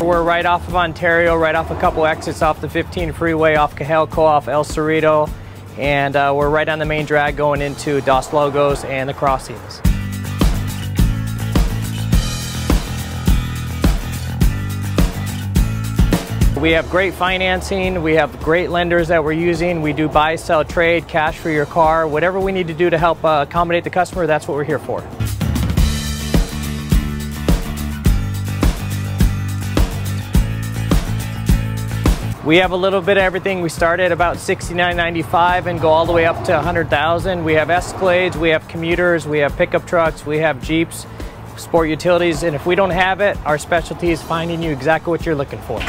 We're right off of Ontario, right off a couple exits off the 15 freeway, off Cajalco, off El Cerrito, and we're right on the main drag going into Dos Logos and the crossings. We have great financing, we have great lenders that we're using. We do buy, sell, trade, cash for your car. Whatever we need to do to help accommodate the customer, that's what we're here for. We have a little bit of everything. We start at about $69.95 and go all the way up to $100,000. We have Escalades, we have commuters, we have pickup trucks, we have Jeeps, sport utilities, and if we don't have it, our specialty is finding you exactly what you're looking for.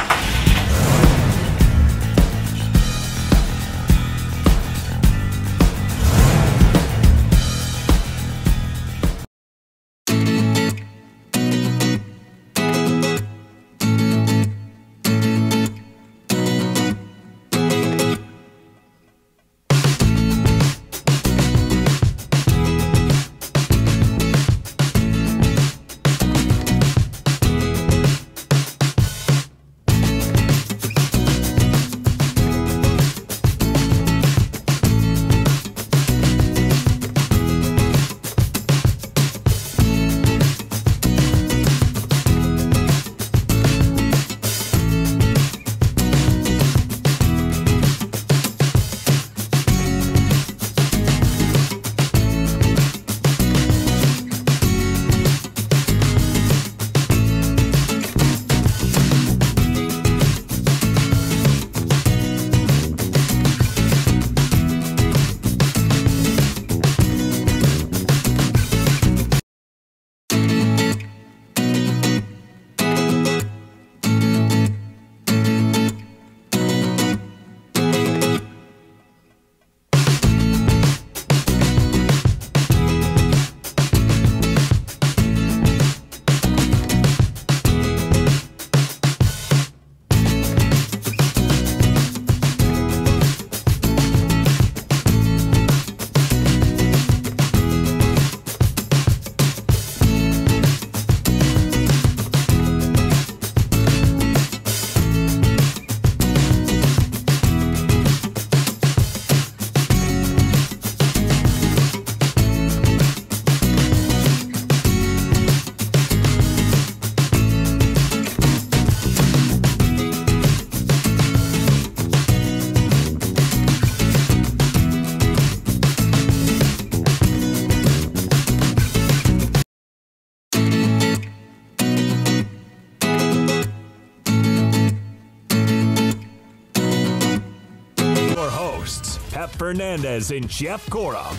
Fernandez and Jeff Gorham.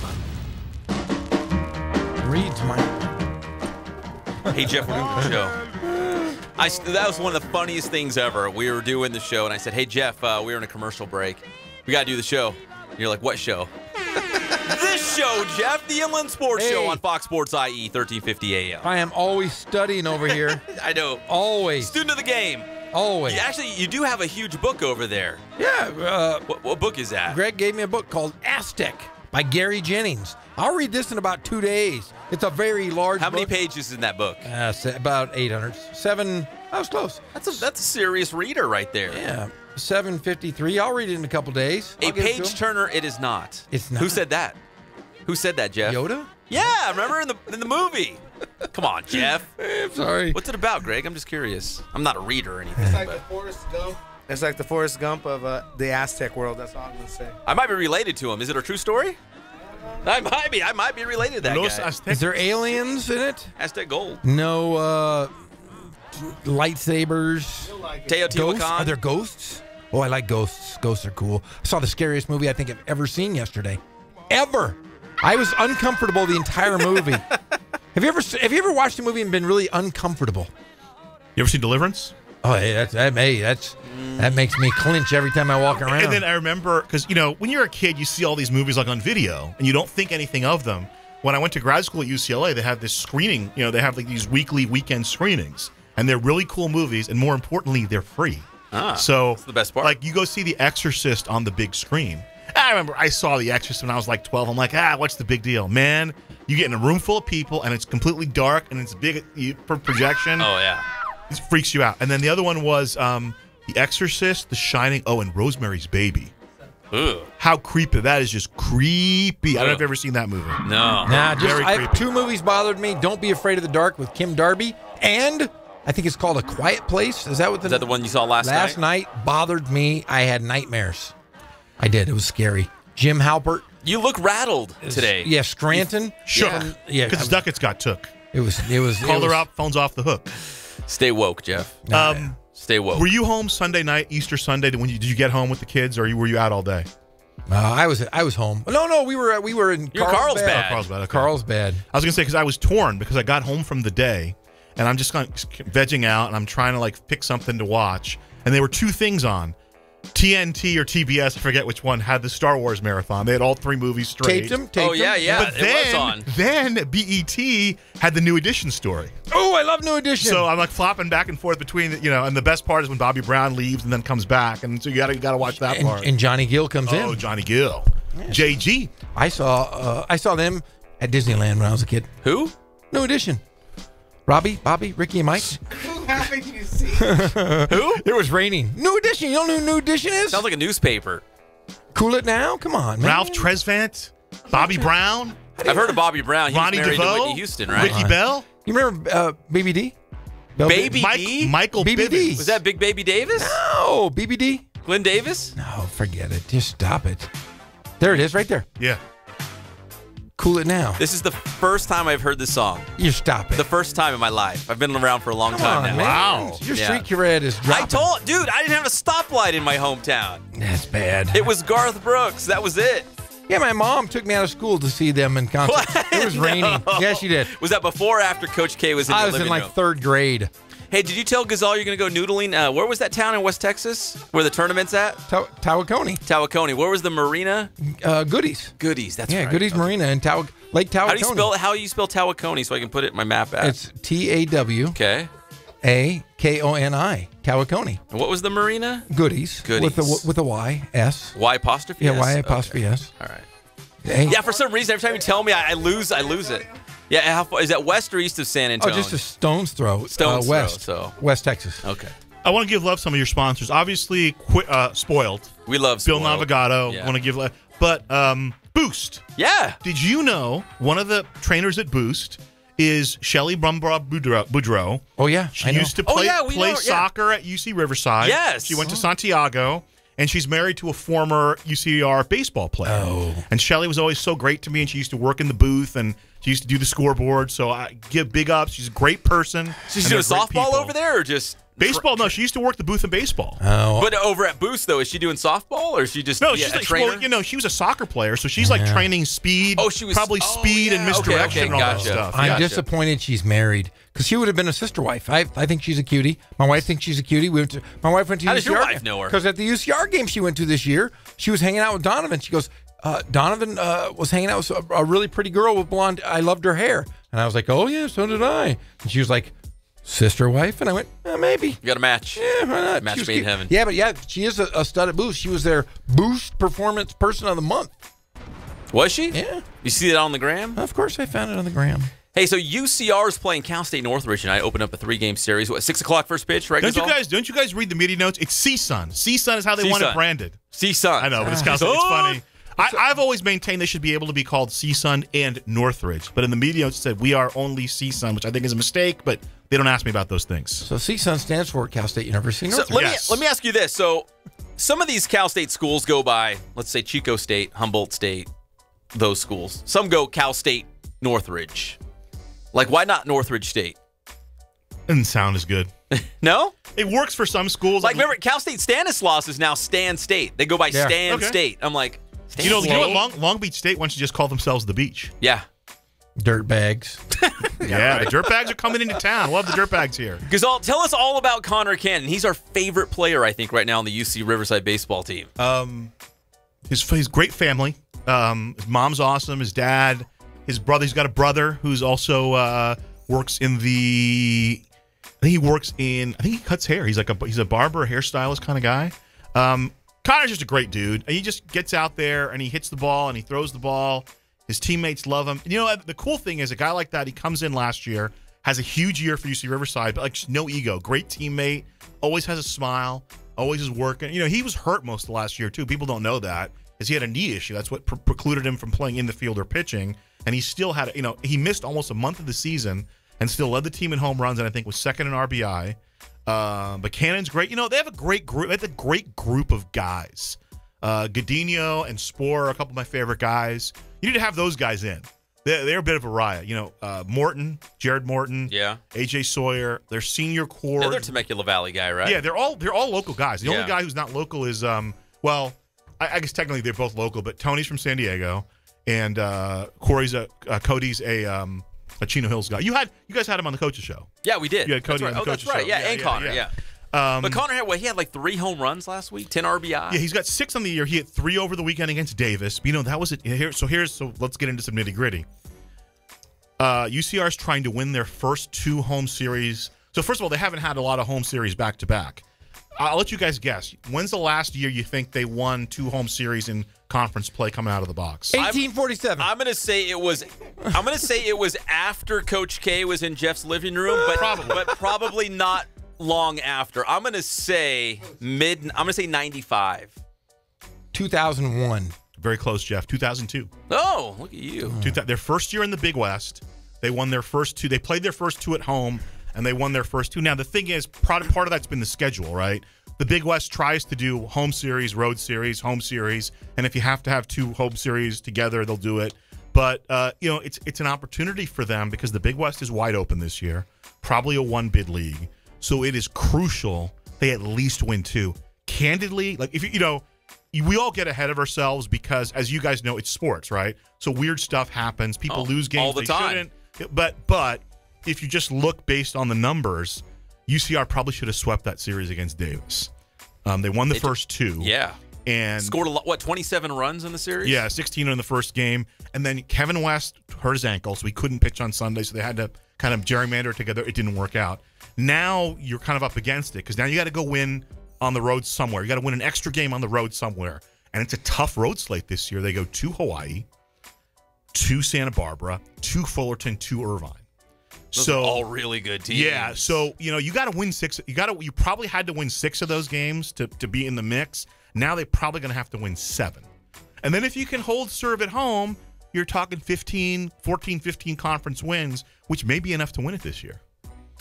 Reads my... Hey, Jeff, we're doing the show. That was one of the funniest things ever. We were doing the show, and I said, hey, Jeff, we're in a commercial break. We got to do the show. And you're like, what show? This show, Jeff, the Inland Sports Show on Fox Sports IE, 1350 AM. I am always studying over here. I know. Always. Student of the game. Always. You do have a huge book over there. Yeah. What book is that? Greg gave me a book called Aztec by Gary Jennings. I'll read this in about 2 days. It's a very large How book. many pages in that book? About 800. 7. I was close. That's a serious reader right there. Yeah. 753. I'll read it in a couple days. A page turner it is not. It's not. Who said that? Who said that, Jeff? Yoda? Yeah, remember in the movie. Come on, Jeff. I'm sorry. What's it about, Greg? I'm just curious. I'm not a reader or anything. It's like the Forrest Gump. It's like the Forrest Gump of the Aztec world. That's all I'm gonna say. I might be related to him. Is it a true story? I might be related to that guy. Is there aliens in it? Aztec gold. No lightsabers. Teotihuacan. Ghosts? Are there ghosts? Oh, I like ghosts. Ghosts are cool. I saw the scariest movie I think I've ever seen yesterday. Ever. I was uncomfortable the entire movie. Have you ever watched a movie and been really uncomfortable? You ever seen Deliverance? Oh, hey, that makes me clinch every time I walk around. And then I remember, because, you know, when you're a kid, you see all these movies like on video, and you don't think anything of them. When I went to grad school at UCLA, they have this screening, you know, they have like these weekly weekend screenings, and they're really cool movies, and more importantly, they're free. So that's the best part. Like, you go see The Exorcist on the big screen. I remember I saw The Exorcist when I was like 12. I'm like, what's the big deal? Man, you get in a room full of people, and it's completely dark, and it's big for projection. Oh, yeah. It freaks you out. And then the other one was The Exorcist, The Shining, and Rosemary's Baby. Ugh. How creepy. That is just creepy. I don't know if Ugh. you've ever seen that movie. No. Nah, just Very creepy. 2 movies bothered me. Don't Be Afraid of the Dark with Kim Darby, and I think it's called A Quiet Place. Is that what Is that the one you saw last night? Last night bothered me. I had nightmares. I did. It was scary. Jim Halpert. You look rattled today. Yeah, Scranton. Shook. Yeah, Because Ducats got took. It was. Called her up. Phone's off the hook. Stay woke, Jeff. Stay woke. Were you home Sunday night, Easter Sunday? Did you get home with the kids, or were you out all day? I was home. No, we were in Carlsbad. Carlsbad. Okay. Carlsbad. I was gonna say because I was torn because I got home from the day, and I'm just kind of vegging out, and I'm trying to like pick something to watch, and there were 2 things on. TNT or TBS, I forget which one, had the Star Wars marathon. They had all 3 movies straight. Taped them. Oh, yeah. But it was on. then BET had the New Edition story. Oh, I love New Edition. So I'm like flopping back and forth between, and the best part is when Bobby Brown leaves and then comes back, and so you gotta watch that part. And Johnny Gill comes in. Oh, Johnny Gill, JG. I saw them at Disneyland when I was a kid. Who? New Edition. Robbie, Bobby, Ricky, and Mike. Who haven't you seen? Who? It was raining. New Edition. You know who New Edition is? Sounds like a newspaper. Cool It Now. Come on, man. Ralph Tresvant, Bobby Brown, I've heard of Bobby Brown. He was Ronnie married to DeVoe, Whitney Houston, right? Ricky Bell, You remember BBD? Baby D? Michael BBD. Bivins. Was that Big Baby Davis? No, BBD. Glenn Davis? No, forget it. Just stop it. There it is, right there. Yeah. Cool It Now. This is the first time I've heard this song. You stop it. The first time in my life. I've been around for a long Come time on, now. man. Wow. Your Yeah. street cred is dropping. Dude, I didn't have a stoplight in my hometown. That's bad. It was Garth Brooks. That was it. Yeah, my mom took me out of school to see them in concert. What? It was raining. No. Yeah, she did. Was that before or after Coach K was in I the was living in like room? 3rd grade. Hey, did you tell Ghizal you're going to go noodling? Where was that town in West Texas where the tournament's at? Tawakoni. Tawakoni. Where was the marina? Goodies. Goodies. That's Yeah, right. Goodies Marina in Lake Tawakoni. How do you spell Tawakoni so I can put it in my map app? It's Tawakoni. Okay. Tawakoni. And what was the marina? Goodies. Goodies. With a Y, S. Y apostrophe Yeah, S? Y apostrophe S. Okay. All right. Hey. Yeah, for some reason, every time you tell me, I lose it. Yeah, how far, is that west or east of San Oh, Antonio? just a stone's throw. Stone's west. throw, so. West Texas. Okay. I want to give love to some of your sponsors. Obviously, Spoiled. We love Bill Spoiled. Navigato. Yeah. Want to give love. But Boost. Yeah. Did you know one of the trainers at Boost is Shelley Brumbaugh Boudreau? Oh, yeah. She I know. used to Oh, play, yeah, we know her, yeah. soccer at UC Riverside. Yes. She went to Santiago, and she's married to a former UCR baseball player. Oh. And Shelley was always so great to me, and she used to work in the booth, and she used to do the scoreboard. So I give big ups. She's a great person. So she's and doing they're great softball people. over there or just Baseball? No, she used to work the booth in baseball. Oh. But over at Boost, though, is she doing softball or is she just No, she's a like, trainer? well, she was a soccer player, so she's like training speed. Oh, she was probably oh, speed and yeah. misdirection Okay, and all that gotcha. stuff. I'm Gotcha. disappointed she's married because she would have been a sister wife. I think she's a cutie. My wife thinks she's a cutie. My wife went to How UCR. does your wife know her? Because at the UCR game she went to this year, she was hanging out with Donovan. She goes, Donovan was hanging out with a really pretty girl with blonde. I loved her hair. And I was like, oh, yeah, so did I. And she was like, sister wife? And I went, maybe. You got a match. Yeah, why not? Match She was made in cute. heaven. Yeah, but yeah, she is a stud at Boost. She was their Boost Performance Person of the Month. Was she? Yeah. You see that on the gram? Of course, I found it on the gram. Hey, so UCR is playing Cal State Northridge tonight. Open up a 3-game series. What, 6 o'clock first pitch, right, Don't Ghizal? you guys read the media notes? It's CSUN. CSUN is how they want it CSUN. branded. C-Sun. I know, but it's Cal State. It's funny. I've always maintained they should be able to be called CSUN and Northridge, but in the media notes it said we are only CSUN, which I think is a mistake, but they don't ask me about those things. So CSUN stands for Cal State University So Northridge. let me ask you this. So some of these Cal State schools go by, let's say, Chico State, Humboldt State, those schools. Some go Cal State Northridge. Like, why not Northridge State? Doesn't sound as good. No? It works for some schools. Like, remember, Cal State Stanislaus is now Stan State. They go by Yeah. Stan Okay. State. I'm like, Stan you know State? what? Long Beach State wants to just call themselves the Beach. Yeah. Dirt bags. Yeah, the dirtbags are coming into town. We'll have the dirtbags here. Ghizal, tell us all about Connor Canton. He's our favorite player, I think, right now on the UC Riverside baseball team. His great family. His mom's awesome. His dad, his brother. He's got a brother who's also works in the. I think he cuts hair. He's a barber, hairstylist kind of guy. Connor's just a great dude. He just gets out there and he hits the ball and he throws the ball. His teammates love him. And you know, the cool thing is a guy like that, he comes in last year, Has a huge year for UC Riverside, but like just no ego. Great teammate, always has a smile, always is working. You know, he was hurt most of last year too. People don't know that, because he had a knee issue. That's what precluded him from playing in the field or pitching. And he still had, you know, he missed almost a month of the season and still led the team in home runs, and I think was second in RBI. But Cannon's great. You know, they have a great group. They have a great group of guys. Godinho and Spore are a couple of my favorite guys. You need to have those guys in. They're a bit of a riot. You know, Morton, Jared Morton, AJ Sawyer, their senior core. Yeah, they're Temecula Valley guy, right? Yeah, they're all local guys. The only guy who's not local is well, I guess technically they're both local, but Tony's from San Diego, and Cody's a Chino Hills guy. You guys had him on the coach's show. Yeah, we did. You had Cody on the coach's right. show. Yeah, and Connor. Yeah. But Connor he had like 3 home runs last week, 10 RBI. Yeah, he's got 6 on the year. He hit 3 over the weekend against Davis. You know, that was it. So let's get into some nitty gritty. UCR is trying to win their first 2 home series. So first of all, they haven't had a lot of home series back to back. I'll let you guys guess. When's the last year you think they won 2 home series in conference play coming out of the box? 1847. I'm gonna say it was. I'm gonna say it was after Coach K was in Jeff's living room, but probably not long after. I'm gonna say 95. 2001. Very close, Jeff. 2002. Oh, look at you. Their first year in the Big West, they won their first 2. They played their first 2 at home, and they won their first 2. Now, the thing is, part of that's been the schedule, right? The Big West tries to do home series, road series, home series, and if you have to have 2 home series together, they'll do it. But, you know, it's an opportunity for them because the Big West is wide open this year, probably a 1-bid league. So it is crucial they at least win 2. Candidly, like, if you know, we all get ahead of ourselves because, as you guys know, it's sports, right? So weird stuff happens. People lose games all the time. Shouldn't. But if you just look based on the numbers, UCR probably should have swept that series against Davis. They won the first 2. Yeah. And scored 27 runs in the series? Yeah, 16 in the first game. And then Kevin West hurt his ankle, so he couldn't pitch on Sunday, so they had to kind of gerrymander it together. It didn't work out. Now you're kind of up against it because now you got to go win on the road somewhere. You got to win an extra game on the road somewhere. And it's a tough road slate this year. They go to Hawaii, to Santa Barbara, to Fullerton, to Irvine. Those are all really good teams. Yeah, so you know you got to win 6. You probably had to win 6 of those games to be in the mix. Now they're probably going to have to win 7. And then if you can hold serve at home, you're talking 15 conference wins, which may be enough to win it this year.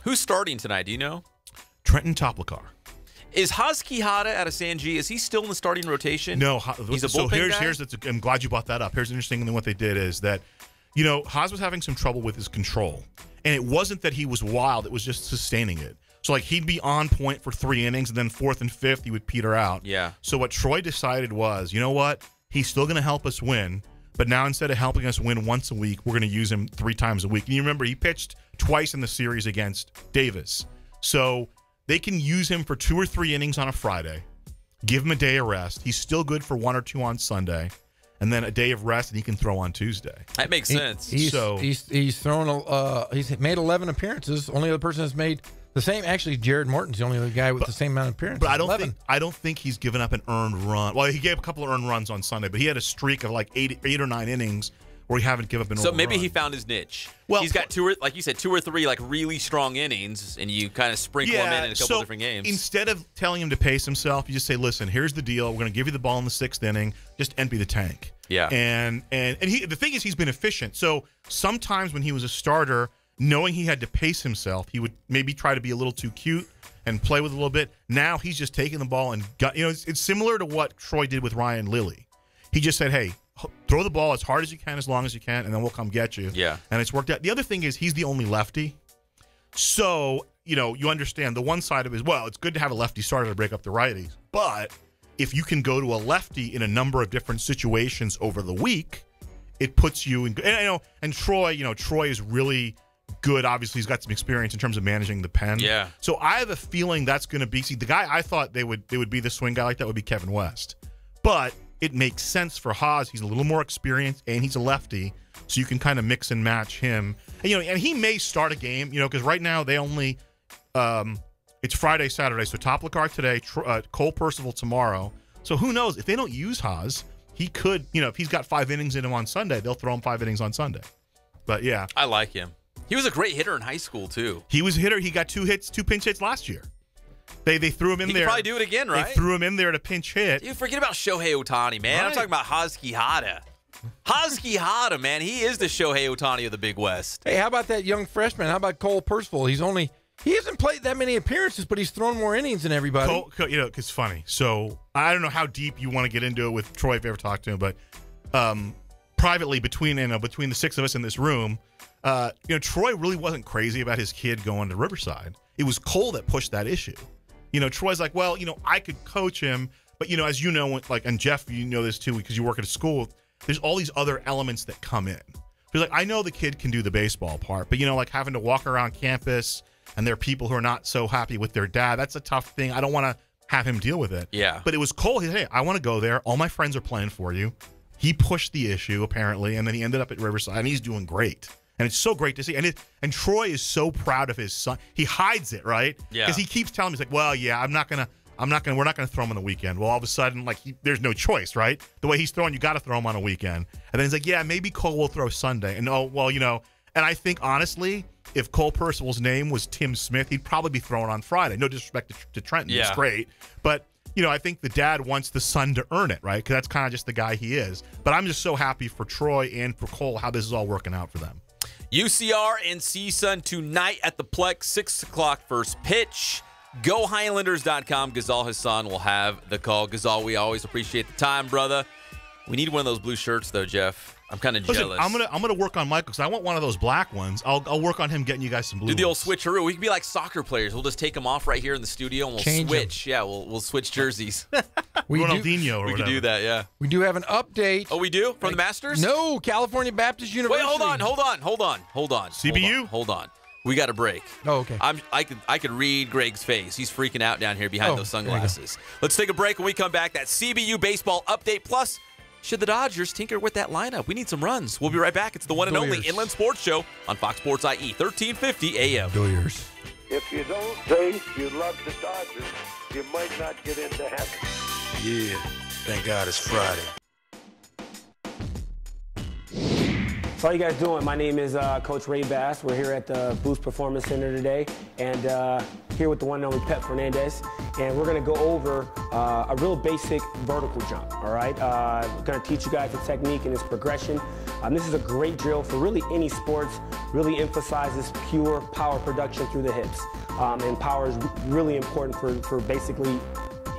Who's starting tonight? Do you know? Trenton Toplicar. Is Haz Quijada out of San G? Is he still in the starting rotation? No, he's a bullpen guy? I'm glad you brought that up. Here's the interesting thing. What they did is that, you know, Haz was having some trouble with his control. And it wasn't that he was wild. It was just sustaining it. So, like, he'd be on point for 3 innings, and then 4th and 5th, he would peter out. Yeah. So what Troy decided was, you know what? He's still going to help us win. But now instead of helping us win once a week, we're going to use him 3 times a week. And you remember, he pitched twice in the series against Davis. So they can use him for 2 or 3 innings on a Friday, give him a day of rest. He's still good for 1 or 2 on Sunday, and then a day of rest, and he can throw on Tuesday. That makes sense. He's thrown. He's made 11 appearances. Only other person has made the same. Actually, Jared Morton's the only other guy with the same amount of appearances. But I don't think he's given up an earned run. Well, he gave a couple of earned runs on Sunday, but he had a streak of like 8 or 9 innings where he haven't given up an earned run. So maybe he found his niche. Well, he's got 2 or, like you said, 2 or 3 like really strong innings, and you kind of sprinkle him in a couple different games. Instead of telling him to pace himself, you just say, "Listen, here's the deal. We're going to give you the ball in the 6th inning. Just empty the tank." Yeah. And the thing is, he's been efficient. So sometimes when he was a starter, knowing he had to pace himself, he would maybe try to be a little too cute and play with it a little bit. Now he's just taking the ball and it's similar to what Troy did with Ryan Lilly. He just said, "Hey, throw the ball as hard as you can, as long as you can, and then we'll come get you." Yeah. And it's worked out. The other thing is he's the only lefty. So, you understand the one side of it is, well, it's good to have a lefty starter to break up the righties. But if you can go to a lefty in a number of different situations over the week, it puts you in. And Troy, Troy is really good. Obviously, he's got some experience in terms of managing the pen. Yeah. So I have a feeling that's going to be. See, the guy I thought they would be the swing guy like that would be Kevin West, but it makes sense for Haas. He's a little more experienced and he's a lefty, so you can kind of mix and match him. And, and he may start a game, because right now they only. It's Friday, Saturday, so Toplicar today, Cole Percival tomorrow. So who knows? If they don't use Haas, he could, if he's got 5 innings in him on Sunday, they'll throw him 5 innings on Sunday. But yeah. I like him. He was a great hitter in high school too. He was a hitter. He got 2 pinch hits last year. They threw him in He there. could probably do it again, right? They threw him in there to pinch hit. Dude, forget about Shohei Ohtani, man. Right. I'm talking about Hazuki Hada. Hazuki Hada, man. He is the Shohei Ohtani of the Big West. Hey, how about that young freshman? How about Cole Percival? He hasn't played that many appearances, but he's thrown more innings than everybody. Cole, you know, it's funny. So I don't know how deep you want to get into it with Troy if you ever talked to him, but privately between the 6 of us in this room, Troy really wasn't crazy about his kid going to Riverside. It was Cole that pushed that issue. Troy's like, well, I could coach him, but as you know, and Jeff, you know this too because you work at a school. There's all these other elements that come in. He's like, I know the kid can do the baseball part, but like having to walk around campus and there are people who are not so happy with their dad. That's a tough thing. I don't want to have him deal with it. Yeah. But it was Cole. He said, hey, I want to go there. All my friends are playing for you. He pushed the issue apparently, and then he ended up at Riverside, and he's doing great. And it's so great to see. And Troy is so proud of his son. He hides it, right? Yeah. Because he keeps telling me, he's like, well, yeah, we're not gonna throw him on the weekend. Well, all of a sudden, there's no choice, right? The way he's throwing, you got to throw him on a weekend. And then he's like, yeah, maybe Cole will throw Sunday. And and I think honestly, if Cole Percival's name was Tim Smith, he'd probably be thrown on Friday. No disrespect to Trenton, yeah. He's great, but I think the dad wants the son to earn it, right? Because that's kind of just the guy he is. But I'm just so happy for Troy and for Cole how this is all working out for them. UCR and CSUN tonight at the Plex, 6 o'clock first pitch. GoHighlanders.com. Ghizal Hasan will have the call. Ghizal, we always appreciate the time, brother. We need one of those blue shirts, though, Jeff. I'm kind of jealous. I'm gonna work on Michael because I want one of those black ones. I'll work on him getting you guys some blue. Do the old ones. switcheroo. We can be like soccer players. We'll just take them off right here in the studio and we'll Change switch. Yeah, we'll switch jerseys. Ronaldinho or We whatever. can do that. Yeah. We do have an update. Oh, we do from the Masters? No, California Baptist University. Wait, hold on. CBU? Hold on. We got a break. Oh, okay. I could read Greg's face. He's freaking out down here behind those sunglasses. Let's take a break. When we come back, that CBU baseball update. Plus, should the Dodgers tinker with that lineup? We need some runs. We'll be right back. It's the one and only Inland Sports Show on Fox Sports IE, 1350 AM. Doyers. If you don't say you love the Dodgers, you might not get into heaven. Yeah, thank God it's Friday. So how you guys doing? My name is Coach Ray Bass. We're here at the Boost Performance Center today, and here with the one and only Pep Fernandez, and we're going to go over a real basic vertical jump, all right? We're going to teach you guys the technique and its progression. This is a great drill for really any sports, really emphasizes pure power production through the hips, and power is really important for basically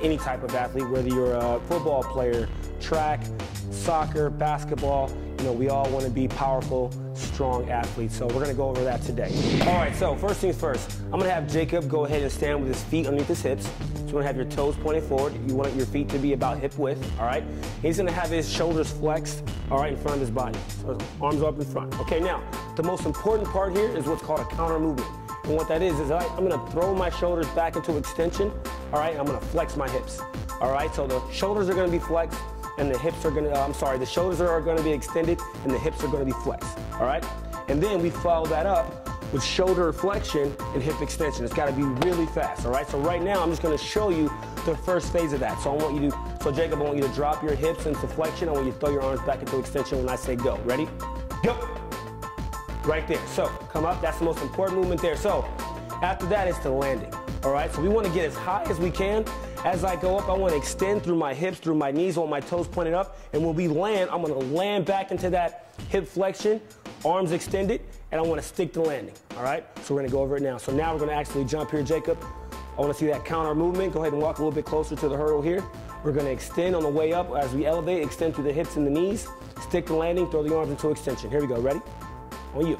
any type of athlete, whether you're a football player, track, soccer, basketball. We all want to be powerful, strong athletes. So we're going to go over that today. All right, so first things first, I'm going to have Jacob go ahead and stand with his feet underneath his hips. So you want to have your toes pointed forward. You want your feet to be about hip width, all right? He's going to have his shoulders flexed, all right, in front of his body. So arms up in front. Okay, now, the most important part here is what's called a counter movement. And what that is I'm going to throw my shoulders back into extension, all right? I'm going to flex my hips, all right? So the shoulders are going to be flexed, and the hips are going to, the shoulders are going to be extended, and the hips are going to be flexed, all right? And then we follow that up with shoulder flexion and hip extension. It's got to be really fast, all right? So right now, I'm just going to show you the first phase of that. So Jacob, I want you to drop your hips into flexion. I want you to throw your arms back into extension when I say go. Ready? Go. Right there. So come up. That's the most important movement there. So after that, it's the landing, all right? So we want to get as high as we can. As I go up, I want to extend through my hips, through my knees, I want my toes pointed up. And when we land, I'm going to land back into that hip flexion, arms extended, and I want to stick the landing, all right? So we're going to go over it now. So now we're going to actually jump here, Jacob. I want to see that counter movement. Go ahead and walk a little bit closer to the hurdle here. We're going to extend on the way up. As we elevate, extend through the hips and the knees, stick the landing, throw the arms into extension. Here we go. Ready? On you.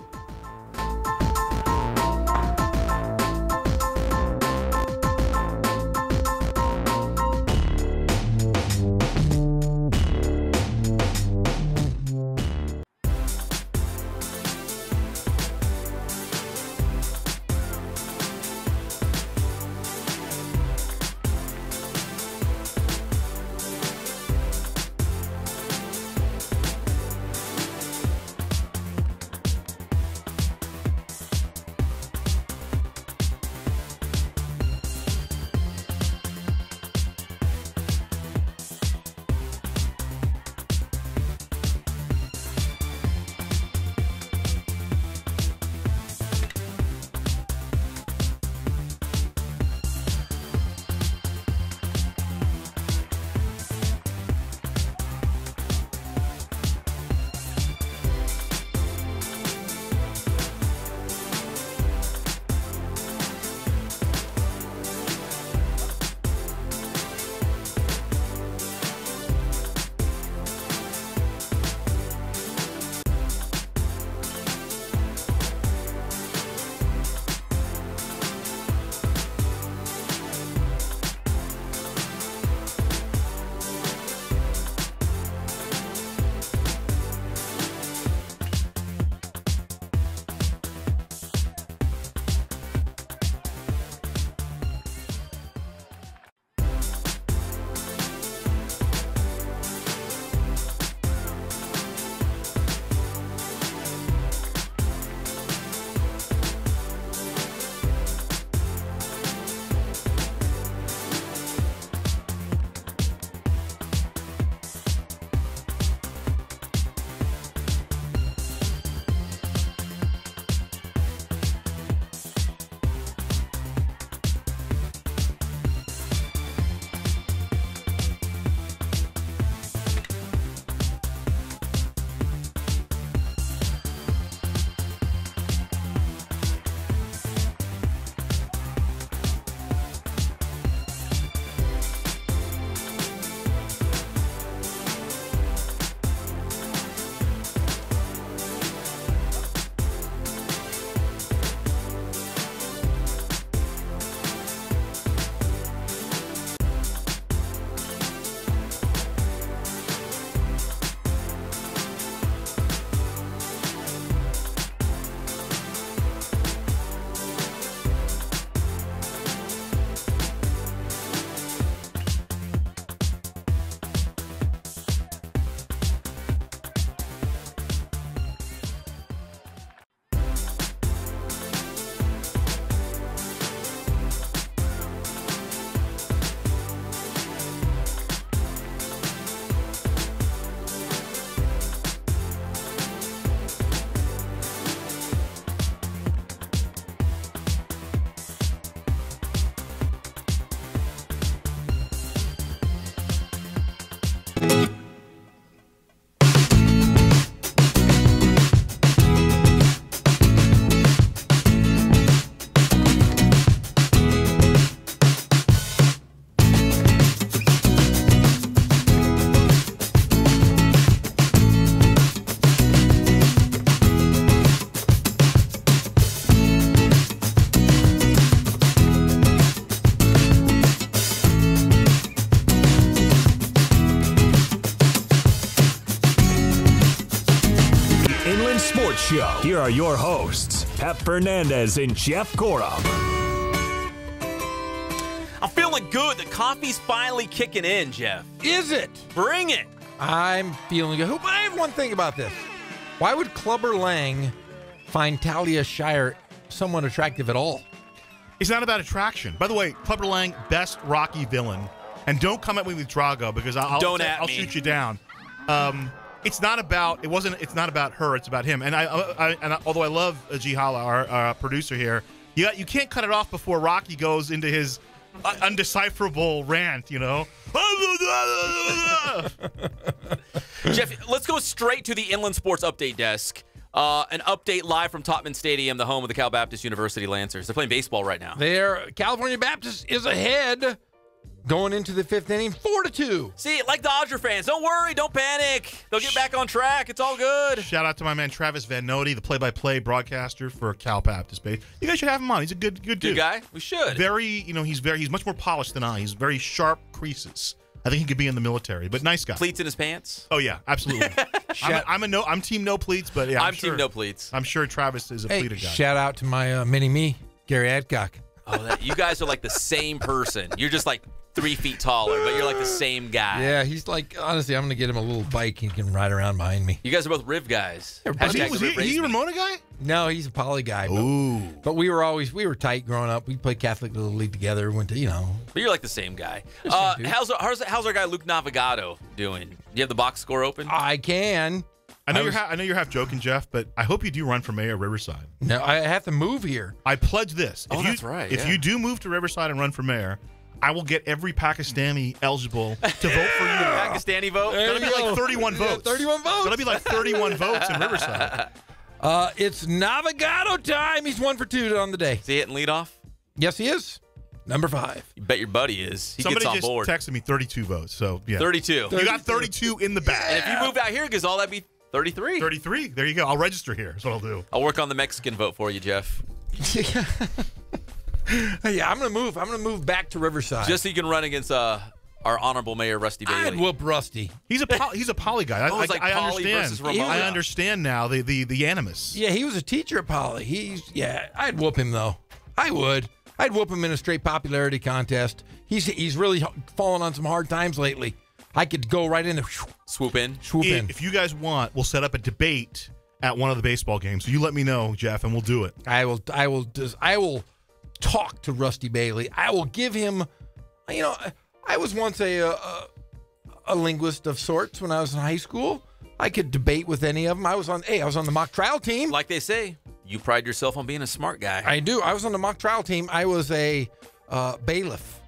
Show. Here are your hosts, Pep Fernandez and Jeff Gorham. I'm feeling good. The coffee's finally kicking in, Jeff. Is it? Bring it. I'm feeling good. But I have one thing about this. Why would Clubber Lang find Talia Shire somewhat attractive at all? It's not about attraction. By the way, Clubber Lang, best Rocky villain. And don't come at me with Drago because I'll shoot you down. It's not about her. It's about him. And although I love Ghizal, our producer here, you can't cut it off before Rocky goes into his undecipherable rant. You know. Jeff, let's go straight to the Inland Sports Update Desk. An update live from Topman Stadium, the home of the Cal Baptist University Lancers. They're playing baseball right now. California Baptist is ahead. Going into the fifth inning, 4-2. See, like Dodger fans, don't worry, don't panic. They'll get back on track. It's all good. Shout out to my man Travis Van Note, the play-by-play broadcaster for Cal Baptist Base. You guys should have him on. He's a good dude. Good guy. We should. He's much more polished than I. He's very sharp creases. I think he could be in the military, but nice guy. Pleats in his pants? Oh yeah, absolutely. I'm team no pleats, but yeah, I'm sure, team no pleats. I'm sure Travis is a pleated guy. Shout out to my mini-me, Gary Adcock. Oh, you guys are like the same person. You're just like 3 feet taller, but you're like the same guy. Yeah, he's like, honestly, I'm going to get him a little bike he can ride around behind me. You guys are both Riv guys. Was he a Ramona guy? No, he's a Poly guy. But we were tight growing up. We played Catholic Little League together. Went to, But you're like the same guy. How's our guy Luke Navigado doing? Do you have the box score open? I can. I know you're half joking, Jeff, but I hope you do run for mayor of Riverside. No, I have to move here. I pledge this. That's right. If you do move to Riverside and run for mayor, I will get every Pakistani eligible to vote for you. Pakistani vote? That'll be like 31 votes. 31 votes. That'll be like 31 votes in Riverside. It's Navigado time. He's 1 for 2 on the day. Is he hitting leadoff? Yes, he is. Number 5. You bet your buddy is. Somebody gets on board. Texted me 32 votes. So yeah, 32. You got 32 in the bag. And if you moved out here, Ghizal, that'd be 33. 33. There you go. I'll register here. That's what I'll do. I'll work on the Mexican vote for you, Jeff. Yeah, I'm gonna move. I'm gonna move back to Riverside just so you can run against our honorable mayor Rusty Bailey. I'd whoop Rusty. He's a Poly guy. I understand. I understand now the animus. Yeah, he was a teacher at Poly. I'd whoop him though. I would. I'd whoop him in a straight popularity contest. He's really fallen on some hard times lately. I could go right in there. Swoop in. If you guys want, we'll set up a debate at one of the baseball games. You let me know, Jeff, and we'll do it. I will talk to Rusty Bailey. I will give him, I was once a linguist of sorts when I was in high school. I could debate with any of them. I was on the mock trial team. Like they say, you pride yourself on being a smart guy. I do. I was on the mock trial team. I was a bailiff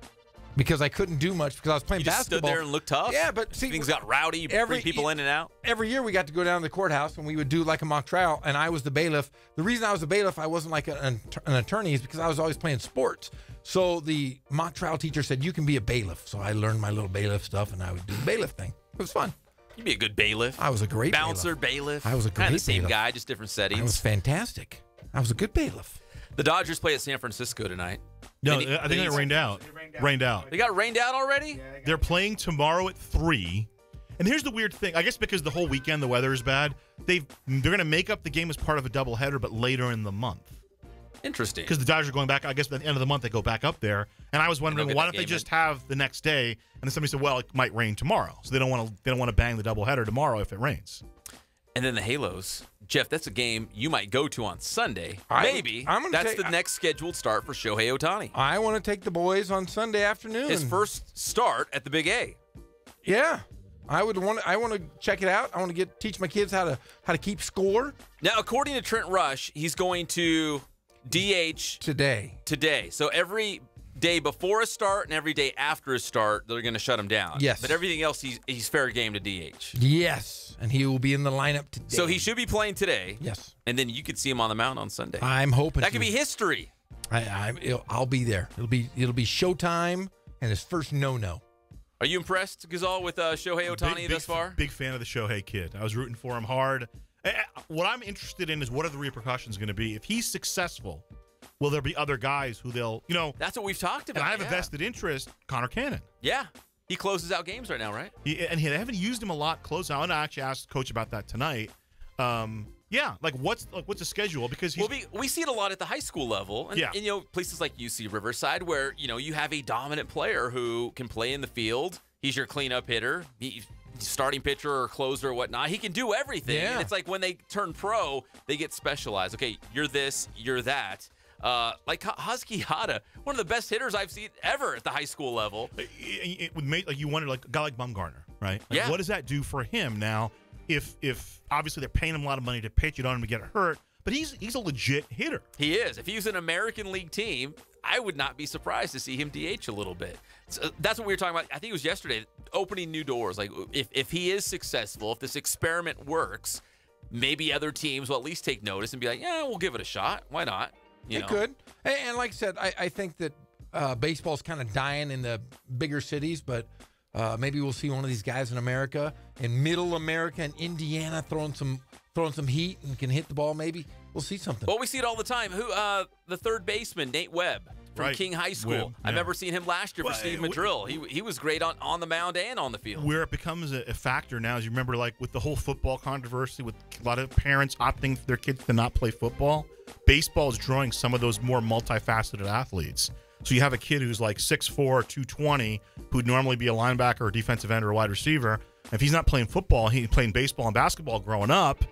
because I couldn't do much because I was playing basketball. You just stood there and looked tough? Yeah, but see, things got rowdy. You bring people in and out. Every year we got to go down to the courthouse and we would do like a mock trial, and I was the bailiff. The reason I was the bailiff, I wasn't like an attorney, is because I was always playing sports. So the mock trial teacher said, you can be a bailiff. So I learned my little bailiff stuff, and I would do the bailiff thing. It was fun. You'd be a good bailiff. I was a great bouncer, bailiff. I was a great kind of the same bailiff. guy, just different settings. I was fantastic. I was a good bailiff. The Dodgers play at San Francisco tonight. No, I think it rained out. Rained out. They got rained out already? They're playing tomorrow at 3. And here's the weird thing. I guess because the whole weekend the weather is bad, they're going to make up the game as part of a doubleheader, but later in the month. Interesting. Because the Dodgers are going back, I guess at the end of the month they go back up there. And I was wondering, why don't they just have the next day? And then somebody said, well, it might rain tomorrow. So they don't want to bang the doubleheader tomorrow if it rains. And then the Halos. Jeff, that's a game you might go to on Sunday. Maybe. That's the next scheduled start for Shohei Ohtani. I want to take the boys on Sunday afternoon. His first start at the Big A. Yeah. I want to check it out. I want to teach my kids how to keep score. Now, according to Trent Rush, he's going to DH today. So every day before a start and every day after a start, they're going to shut him down. Yes. But everything else, he's fair game to DH. Yes, and he will be in the lineup today. So he should be playing today. Yes. And then you could see him on the mound on Sunday. I'm hoping that could be history. I'll be there. It'll be showtime and his first no. Are you impressed, Ghizal, with Shohei Ohtani thus far? Big fan of the Shohei kid. I was rooting for him hard. What I'm interested in is what are the repercussions going to be? If he's successful, will there be other guys who they'll, That's what we've talked about. And I have a vested interest, Connor Cannon. Yeah. He closes out games right now, right? They haven't used him a lot close out. And I actually asked Coach about that tonight. What's the schedule? Because we see it a lot at the high school level, and places like UC Riverside, where you have a dominant player who can play in the field. He's your cleanup hitter, he's starting pitcher or closer or whatnot. He can do everything. Yeah. And it's like when they turn pro, they get specialized. Okay, you're this, you're that. Like Husky Hada, one of the best hitters I've seen ever at the high school level. It would make you wonder, like a guy like Bumgarner, right? Yeah. What does that do for him now? If obviously they're paying him a lot of money to pitch, you don't want him to get hurt, but he's a legit hitter. He is. If he was an American League team, I would not be surprised to see him DH a little bit. So that's what we were talking about. I think it was yesterday, opening new doors. Like if he is successful, if this experiment works, maybe other teams will at least take notice and be like, yeah, we'll give it a shot. Why not? It could. And like I said, I think that baseball's kind of dying in the bigger cities, but maybe we'll see one of these guys in America, in Middle America and Indiana, throwing some heat and can hit the ball. Maybe we'll see something. Well, we see it all the time. The third baseman, Nate Webb from King High School. Webb, I remember seeing him last year for Steve Madrill. He was great on the mound and on the field. Where it becomes a factor now is, you remember, like with the whole football controversy, with a lot of parents opting for their kids to not play football. Baseball is drawing some of those more multifaceted athletes. So you have a kid who's like 6'4", 220, who'd normally be a linebacker or defensive end or a wide receiver. If he's not playing football, he's playing baseball and basketball growing up,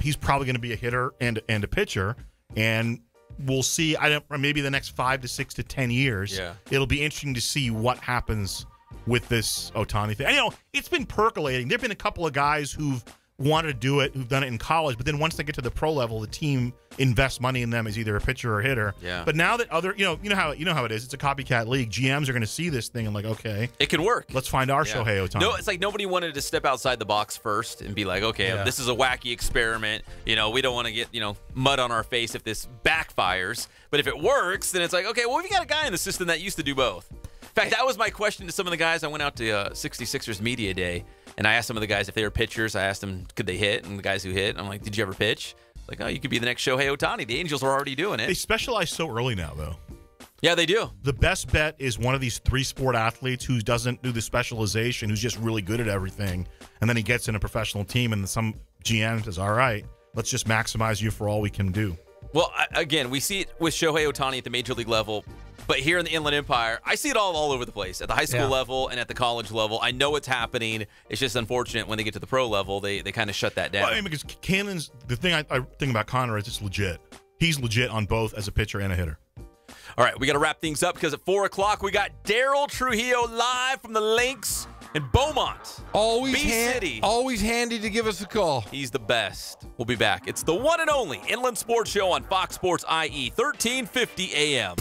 he's probably going to be a hitter and a pitcher. And we'll see, maybe the next 5 to 6 to 10 years, it'll be interesting to see what happens with this Ohtani thing. It's been percolating. There have been a couple of guys who've wanted to do it, who've done it in college, but then once they get to the pro level, the team invests money in them as either a pitcher or a hitter. Yeah. But now that you know how it is. It's a copycat league. GMs are going to see this thing and like, okay, it can work. Let's find our Shohei Ohtani. No, it's like nobody wanted to step outside the box first and be like, okay, this is a wacky experiment. We don't want to get mud on our face if this backfires. But if it works, then it's like, okay, well, we've got a guy in the system that used to do both. In fact, that was my question to some of the guys. I went out to 66ers Media Day, and I asked some of the guys if they were pitchers. I asked them, could they hit? And the guys who hit, I'm like, did you ever pitch? Like, oh, you could be the next Shohei Ohtani. The Angels are already doing it. They specialize so early now, though. Yeah, they do. The best bet is one of these 3-sport athletes who doesn't do the specialization, who's just really good at everything, and then he gets in a professional team, and some GM says, all right, let's just maximize you for all we can do. Well, again, we see it with Shohei Ohtani at the major league level, but here in the Inland Empire, I see it all over the place. At the high school level and at the college level, I know it's happening. It's just unfortunate when they get to the pro level, they kind of shut that down. Well, because Cannon's, the thing I think about Connor is it's legit. He's legit on both as a pitcher and a hitter. All right, we got to wrap things up because at 4 o'clock, we got Daryl Trujillo live from the Links in Beaumont. Always B-City. Always handy to give us a call. He's the best. We'll be back. It's the one and only Inland Sports Show on Fox Sports IE, 1350 AM.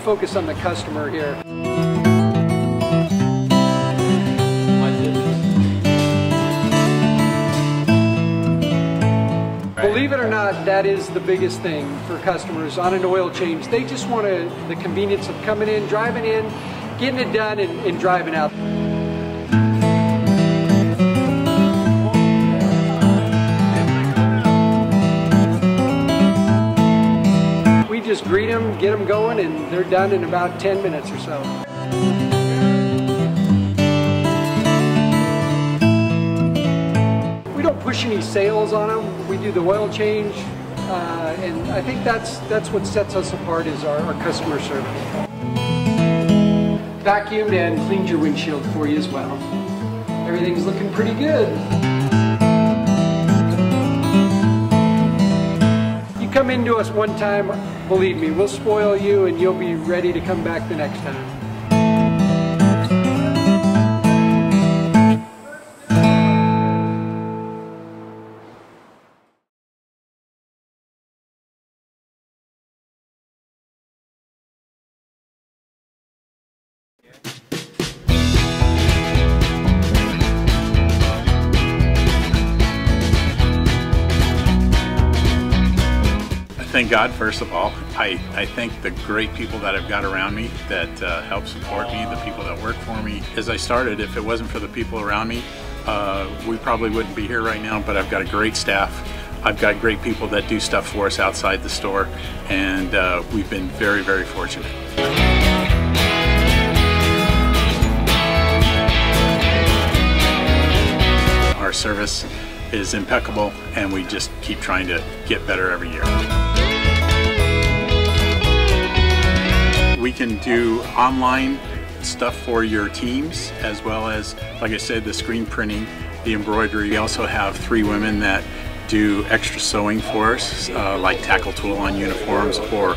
focus on the customer here. Believe it or not, that is the biggest thing for customers on an oil change. They just want the convenience of coming in, driving in, getting it done, and driving out. We just greet them, get them going, and they're done in about 10 minutes or so. We don't push any sales on them. We do the oil change, and I think that's what sets us apart is our customer service. Vacuumed and cleaned your windshield for you as well. Everything's looking pretty good. You come into us one time, believe me, we'll spoil you and you'll be ready to come back the next time. Thank God, first of all. I thank the great people that I've got around me that help support me, the people that work for me. As I started, if it wasn't for the people around me, we probably wouldn't be here right now, but I've got a great staff. I've got great people that do stuff for us outside the store, and we've been very, very fortunate. Our service is impeccable, and we just keep trying to get better every year. We can do online stuff for your teams, as well as, like I said, the screen printing, the embroidery. We also have 3 women that do extra sewing for us, like tackle tool on uniforms, or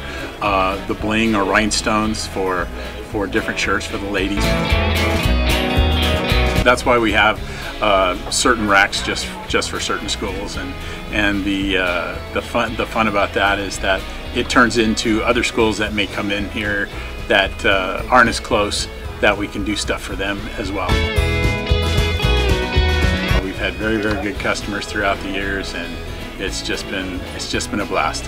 the bling or rhinestones for different shirts for the ladies. That's why we have certain racks just for certain schools, and the fun about that is that it turns into other schools that may come in here that aren't as close, that we can do stuff for them as well. We've had very, very good customers throughout the years, and it's just been a blast.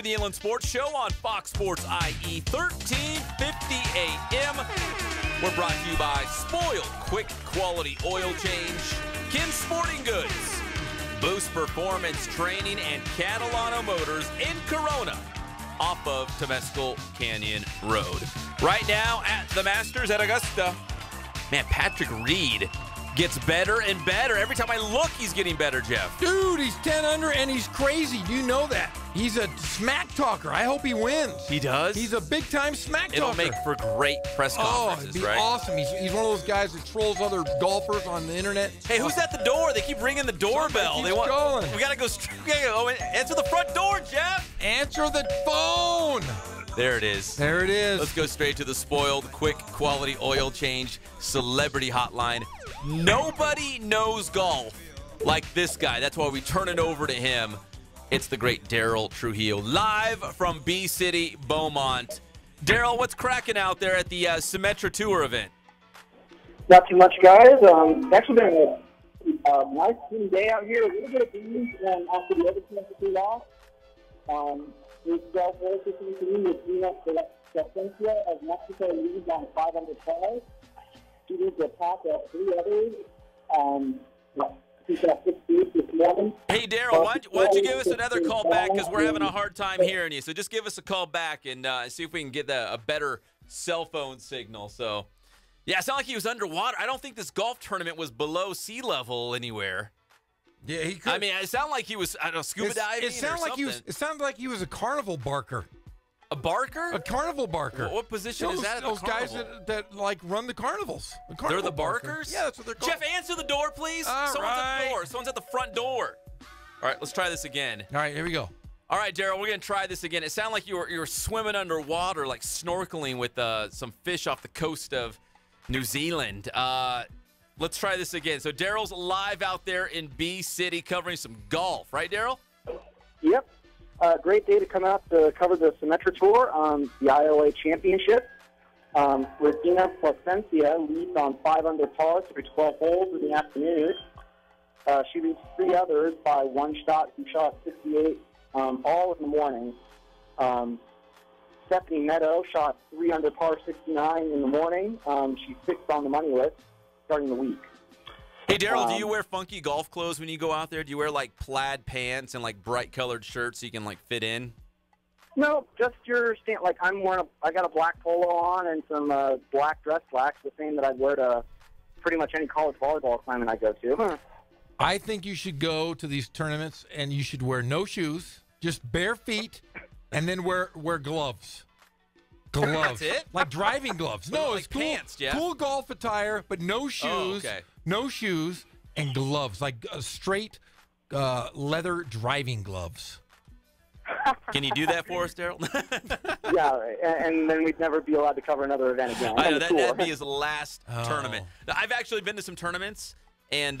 to the Inland Sports Show on Fox Sports IE 1350 AM. We're brought to you by Spoiled Quick Quality Oil Change, Kin Sporting Goods, Boost Performance Training, and Catalano Motors in Corona off of Temescal Canyon Road. Right now at the Masters at Augusta, man, Patrick Reed gets better and better. Every time I look, he's getting better, Jeff. Dude, he's 10 under and he's crazy. You know that. He's a smack talker. I hope he wins. He does? He's a big-time smack talker. It'll make for great press conferences, it'd be right? awesome. He's one of those guys that trolls other golfers on the internet. Hey, who's at the door? They keep ringing the doorbell. They want going. We gotta go. Answer the front door, Jeff. Answer the phone. There it is. There it is. Let's go straight to the Spoiled Quick Quality Oil Change Celebrity Hotline. Nobody knows golf like this guy. That's why we turn it over to him. It's the great Daryl Trujillo, live from B-City, Beaumont. Daryl, what's cracking out there at the Symetra Tour event? Not too much, guys. It's actually been a nice clean day out here. A little bit of breeze after the other teams cool off. This golf course is going to be with Cynthia of Mexico leads on 5 under par. She leads the top of 3 others. She's got 6 beats this morning. Hey, Daryl, why don't you give us another call back, because we're having a hard time hearing you. So just give us a call back and see if we can get a better cell phone signal. So, yeah, it sounded like he was underwater. I don't think this golf tournament was below sea level anywhere. Yeah, he could. I mean, it sounded like he was, I don't know, scuba diving it sounded or like something. it sounded like he was a carnival barker. A barker? A carnival barker. What position is that at the Those guys carnival? that like run the carnivals. They're the barkers? Yeah, that's what they're called. Jeff, answer the door, please. Someone's at the door. Someone's at the front door. All right, let's try this again. All right, here we go. All right, Daryl, we're going to try this again. It sounded like you were swimming underwater, like snorkeling with some fish off the coast of New Zealand. Let's try this again. So Daryl's live out there in B-City covering some golf. Right, Daryl? Yep. Great day to come out to cover the Symetra Tour, the IOA Championship. Regina Placencia leads on 5 under par through 12 holes in the afternoon. She leads 3 others by 1 shot, 2 shots, 68, all in the morning. Stephanie Meadow shot 3 under par, 69 in the morning. She's 6th on the money list starting the week. Hey, Daryl, do you wear funky golf clothes when you go out there? Do you wear, like, plaid pants and, like, bright-colored shirts so you can, like, fit in? No, just your like I got a black polo on and some black dress slacks, the same that I'd wear to pretty much any college volleyball climbing I go to. I think you should go to these tournaments and you should wear no shoes, just bare feet, and then wear gloves. Gloves. That's it? Like driving gloves. No, like it's cool. pants, Jeff. Cool golf attire, but no shoes. Oh, okay. No shoes and gloves, like straight leather driving gloves. Can you do that for us, Daryl? Yeah, and then we'd never be allowed to cover another event again. I know, that'd be his last tournament. Now, I've actually been to some tournaments and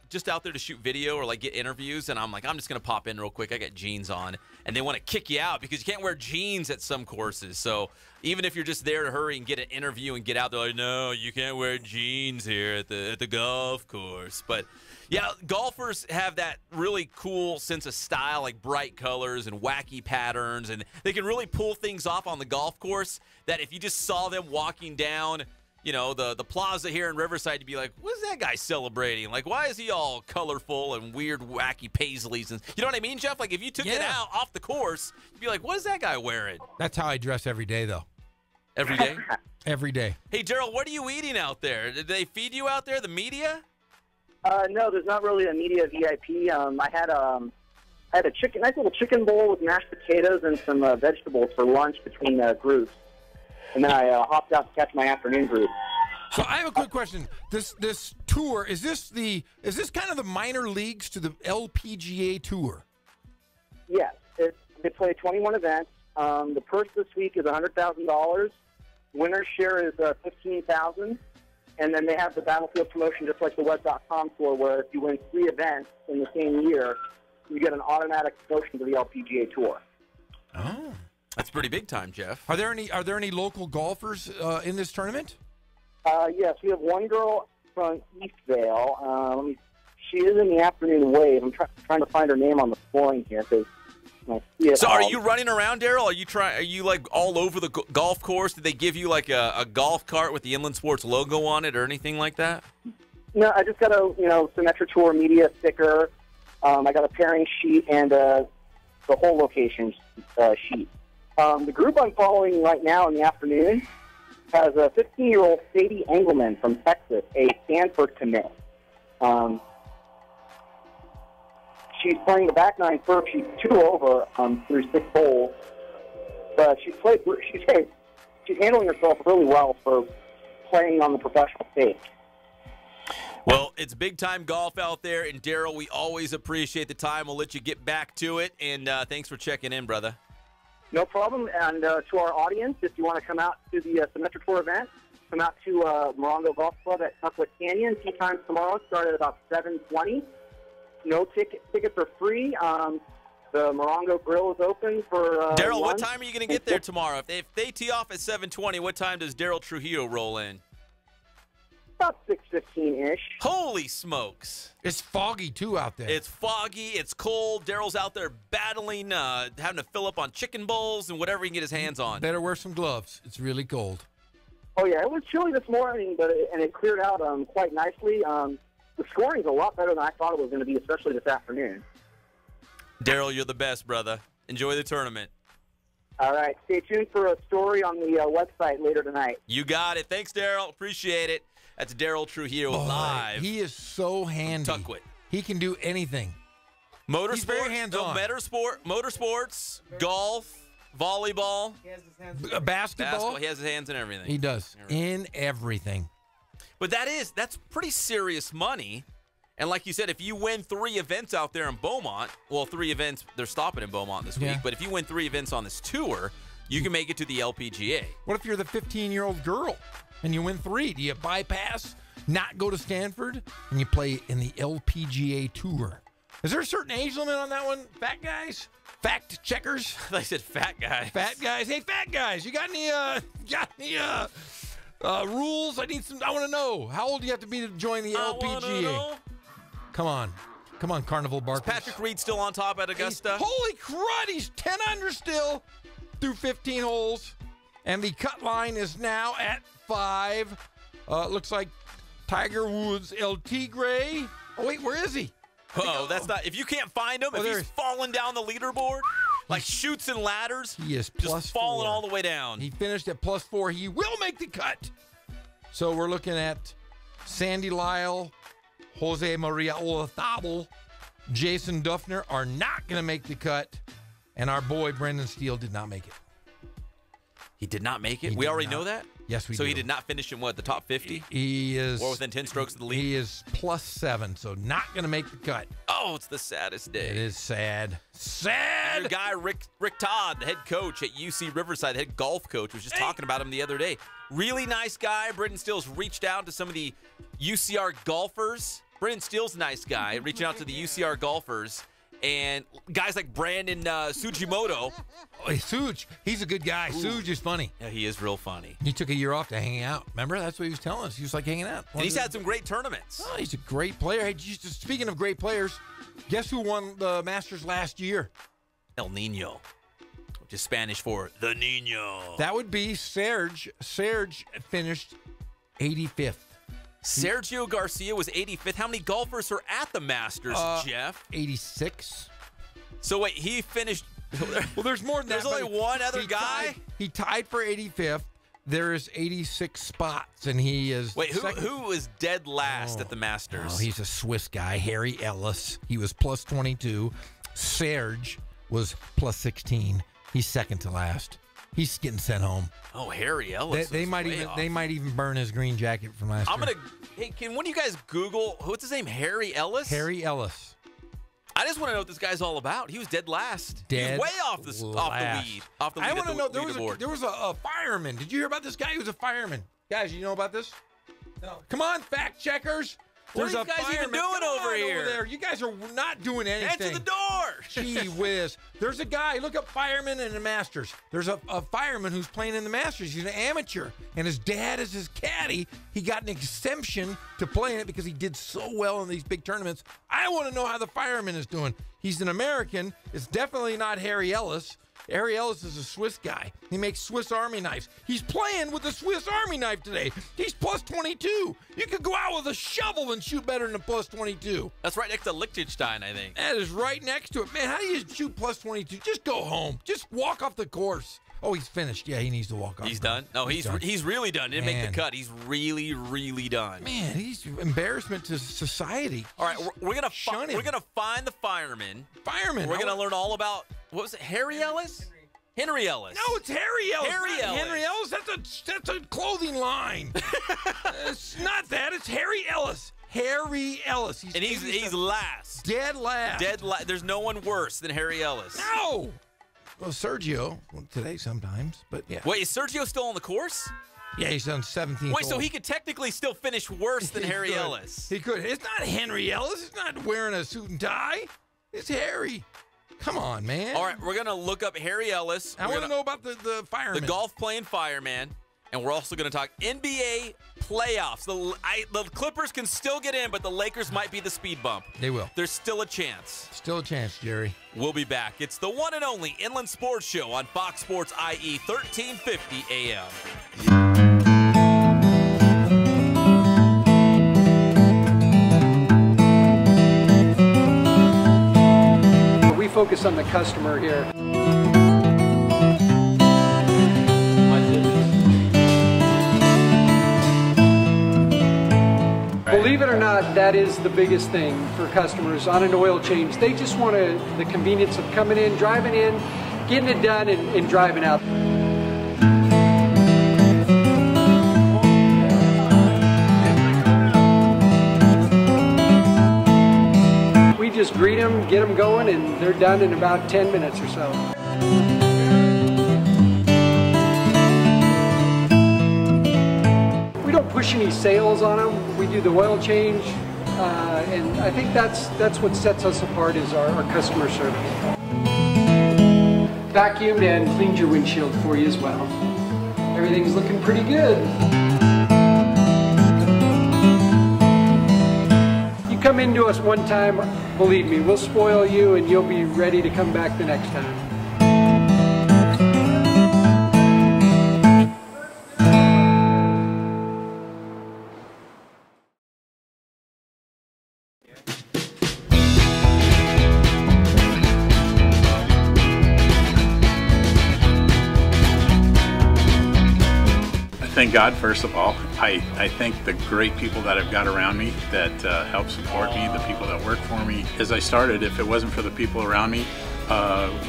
just out there to shoot video or like get interviews, and I'm like, I'm just going to pop in real quick. I got jeans on, and they want to kick you out because you can't wear jeans at some courses. So even if you're just there to hurry and get an interview and get out, they're like, no, you can't wear jeans here at the golf course. But yeah, golfers have that really cool sense of style, like bright colors and wacky patterns, and they can really pull things off on the golf course that if you just saw them walking down, you know, the plaza here in Riverside, you'd be like, what's that guy celebrating? Like, why is he all colorful and weird, wacky paisleys? And you know what I mean, Jeff? Like, if you took it out off the course, you'd be like, what is that guy wearing? That's how I dress every day, though. Every day? Every day. Hey, Daryl, what are you eating out there? Did they feed you out there, the media? No, there's not really a media VIP. I had a nice little chicken bowl with mashed potatoes and some vegetables for lunch between groups. And then I hopped out to catch my afternoon group. So I have a quick question. This tour, is this kind of the minor leagues to the LPGA Tour? Yes. They play 21 events. The purse this week is $100,000. Winner's share is $15,000. And then they have the Battlefield promotion just like the Web.com tour, where if you win 3 events in the same year, you get an automatic promotion to the LPGA Tour. Oh. That's pretty big time, Jeff. Are there any local golfers in this tournament? Yes, we have one girl from Eastvale. She is in the afternoon wave. I'm trying to find her name on the scoring here because professional skid. So are you running around, Daryl? Are you like all over the golf course? Did they give you like a golf cart with the Inland Sports logo on it or anything like that? No, I just got a Symetra Tour media sticker. I got a pairing sheet and the whole location sheet. The group I'm following right now in the afternoon has a 15-year-old Sadie Engelman from Texas, a Stanford commit. She's playing the back nine first. She's 2 over through 6 holes. But she's handling herself really well for playing on the professional stage. Well, it's big-time golf out there, and Daryl, we always appreciate the time. We'll let you get back to it, and thanks for checking in, brother. No problem. And to our audience, if you want to come out to the Symetra Tour event, come out to Morongo Golf Club at Tuckwood Canyon. Tee times tomorrow start at about 7:20. No tickets are free. The Morongo Grill is open for Daryl, what time are you going to get there tomorrow? If they tee off at 7:20, what time does Daryl Trujillo roll in? About 6:15-ish. Holy smokes. It's foggy, too, out there. It's foggy. It's cold. Daryl's out there battling, having to fill up on chicken bowls and whatever he can get his hands on. Better wear some gloves. It's really cold. Oh, yeah. It was chilly this morning, and it cleared out quite nicely. The scoring's a lot better than I thought it was going to be, especially this afternoon. Daryl, you're the best, brother. Enjoy the tournament. All right. Stay tuned for a story on the website later tonight. You got it. Thanks, Daryl. Appreciate it. That's Daryl Trujillo live. He is so handy. Tuckwit. He can do anything. Motorsports, He's very hands-on. Motorsports, golf, volleyball. He has his hands Basketball. He has his hands in everything. He does. In everything. But that's pretty serious money. And like you said, if you win 3 events out there in Beaumont, well, 3 events, they're stopping in Beaumont this week, but if you win 3 events on this tour, you can make it to the LPGA. What if you're the 15-year-old girl and you win 3? Do you bypass, not go to Stanford, and you play in the LPGA Tour? Is there a certain age limit on that one? Fat guys? Fact checkers? I said fat guys. Fat guys. Hey, fat guys, you got any rules? I want to know. How old do you have to be to join the LPGA? Come on, Carnival Barkers. Is Patrick Reed still on top at Augusta? Holy crud, he's 10 under still through 15 holes. And the cut line is now at 5. Looks like Tiger Woods, El Tigre. Oh, wait, where is he? Oh, that's not. If you can't find him, if he's falling down the leaderboard, like chutes and ladders, he is just falling all the way down. He finished at +4. He will make the cut. So we're looking at Sandy Lyle, Jose Maria Olazabal, Jason Duffner are not going to make the cut, and our boy Brendan Steele did not make it. He did not make it? We already know that? Yes, we do. So he did not finish in what, the top 50? He is. Or within 10 strokes of the lead? He is +7, so not going to make the cut. Oh, it's the saddest day. It is sad. Sad! Your guy, Rick Todd, the head coach at UC Riverside, the head golf coach, was just talking about him the other day. Really nice guy. Brendan Steele's reached out to some of the UCR golfers. Brendan Steele's a nice guy, reaching out to the UCR golfers. And guys like Brandon Sugimoto. Oh, Suge, he's a good guy. Ooh. Suge is funny. Yeah, he is real funny. He took a year off to hang out. Remember? That's what he was telling us. He was like hanging out. And he's had some great tournaments. Oh, he's a great player. Hey, speaking of great players, guess who won the Masters last year? El Nino, which is Spanish for the Nino. That would be Serge. Serge finished 85th. Sergio Garcia was 85th. How many golfers are at the Masters, Jeff? 86. So wait, he finished. Well, there's more than that. There's only one other guy. He tied for 85th. There is 86 spots, and he is. Wait, who was dead last at the Masters? Oh, he's a Swiss guy, Harry Ellis. He was +22. Serge was +16. He's second to last. He's getting sent home. Oh, Harry Ellis. They might even burn his green jacket from last year. Hey, can one of you guys Google what's his name? Harry Ellis? Harry Ellis. I just want to know what this guy's all about. He was dead last. He was way off the lead. I want to know there was a fireman. Did you hear about this guy who was a fireman? Guys, you know about this? No. Come on, fact checkers. What There's are a you guys even fireman. doing Come over on here? there. You guys are not doing anything. Answer the door. Gee whiz. There's a guy, look up fireman in the Masters. There's a fireman who's playing in the Masters. He's an amateur, and his dad is his caddy. He got an exemption to play in it because he did so well in these big tournaments. I want to know how the fireman is doing. He's an American. It's definitely not Harry Ellis. Harry Ellis is a Swiss guy. He makes Swiss Army knives. He's playing with a Swiss Army knife today. He's plus 22. You could go out with a shovel and shoot better than a plus 22. That's right next to Liechtenstein, I think. That is right next to it. Man, how do you shoot plus 22? Just go home. Just walk off the course. Oh, he's finished. Yeah, he needs to walk off. He's done? No, he's really done. Didn't make the cut. He's really, really done. Man, he's embarrassment to society. All right, we're gonna find the fireman. We're gonna learn all about, what was it? Harry Ellis? Henry Ellis. No, it's Harry Ellis. Harry Ellis. Henry Ellis. That's a clothing line. It's not that. It's Harry Ellis. Harry Ellis. He's last. Dead last. There's no one worse than Harry Ellis. No. Well, Sergio, today sometimes, but yeah. Wait, is Sergio still on the course? Yeah, he's on 17th. Wait, so he could technically still finish worse than Harry Ellis. He could. It's not Henry Ellis. It's not wearing a suit and tie. It's Harry. Come on, man. All right, we're going to look up Harry Ellis. I want to know about the fireman. The golf-playing fireman. And we're also going to talk NBA playoffs. The Clippers can still get in, but the Lakers might be the speed bump. They will. There's still a chance. Still a chance, Jerry. We'll be back. It's the one and only Inland Sports Show on Fox Sports IE 1350 AM. We focus on the customer here. Believe it or not, that is the biggest thing for customers on an oil change. They just want the convenience of coming in, driving in, getting it done, and driving out. We just greet them, get them going, and they're done in about 10 minutes or so. We don't push any sales on them. We do the oil change, and I think that's what sets us apart is our customer service. Vacuumed and cleaned your windshield for you as well. Everything's looking pretty good. You come into us one time, believe me, we'll spoil you and you'll be ready to come back the next time. Thank God, first of all. I thank the great people that I've got around me that help support me, the people that work for me. As I started, if it wasn't for the people around me,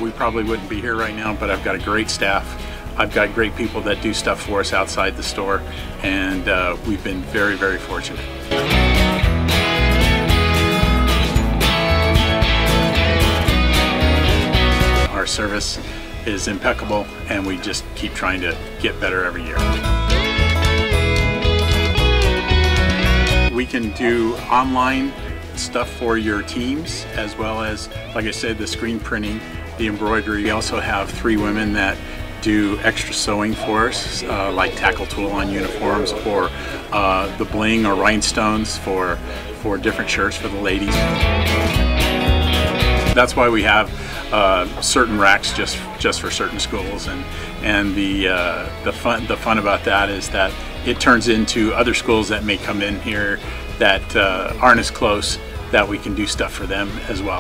we probably wouldn't be here right now, but I've got a great staff. I've got great people that do stuff for us outside the store, and we've been very, very fortunate. Our service is impeccable, and we just keep trying to get better every year. We can do online stuff for your teams, as well as, like I said, the screen printing, the embroidery. We also have 3 women that do extra sewing for us, like tackle tool on uniforms, or the bling or rhinestones for different shirts for the ladies. That's why we have certain racks just for certain schools, and the fun about that is that it turns into other schools that may come in here that aren't as close, that we can do stuff for them as well.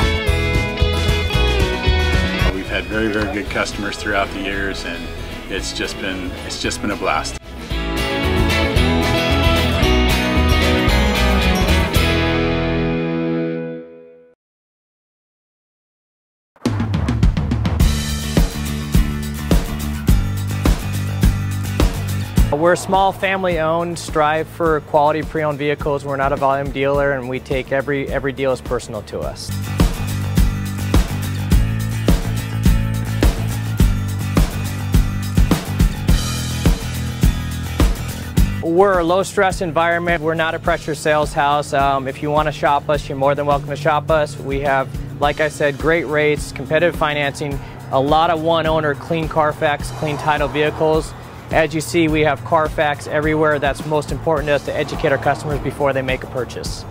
We've had very, very good customers throughout the years, and it's just been a blast. We're a small family-owned, strive for quality pre-owned vehicles. We're not a volume dealer, and we take every deal as personal to us. We're a low-stress environment. We're not a pressure sales house. If you want to shop us, you're more than welcome to shop us. We have, like I said, great rates, competitive financing, a lot of one-owner, clean Carfax, clean title vehicles. As you see, we have Carfax everywhere. That's most important to us, to educate our customers before they make a purchase.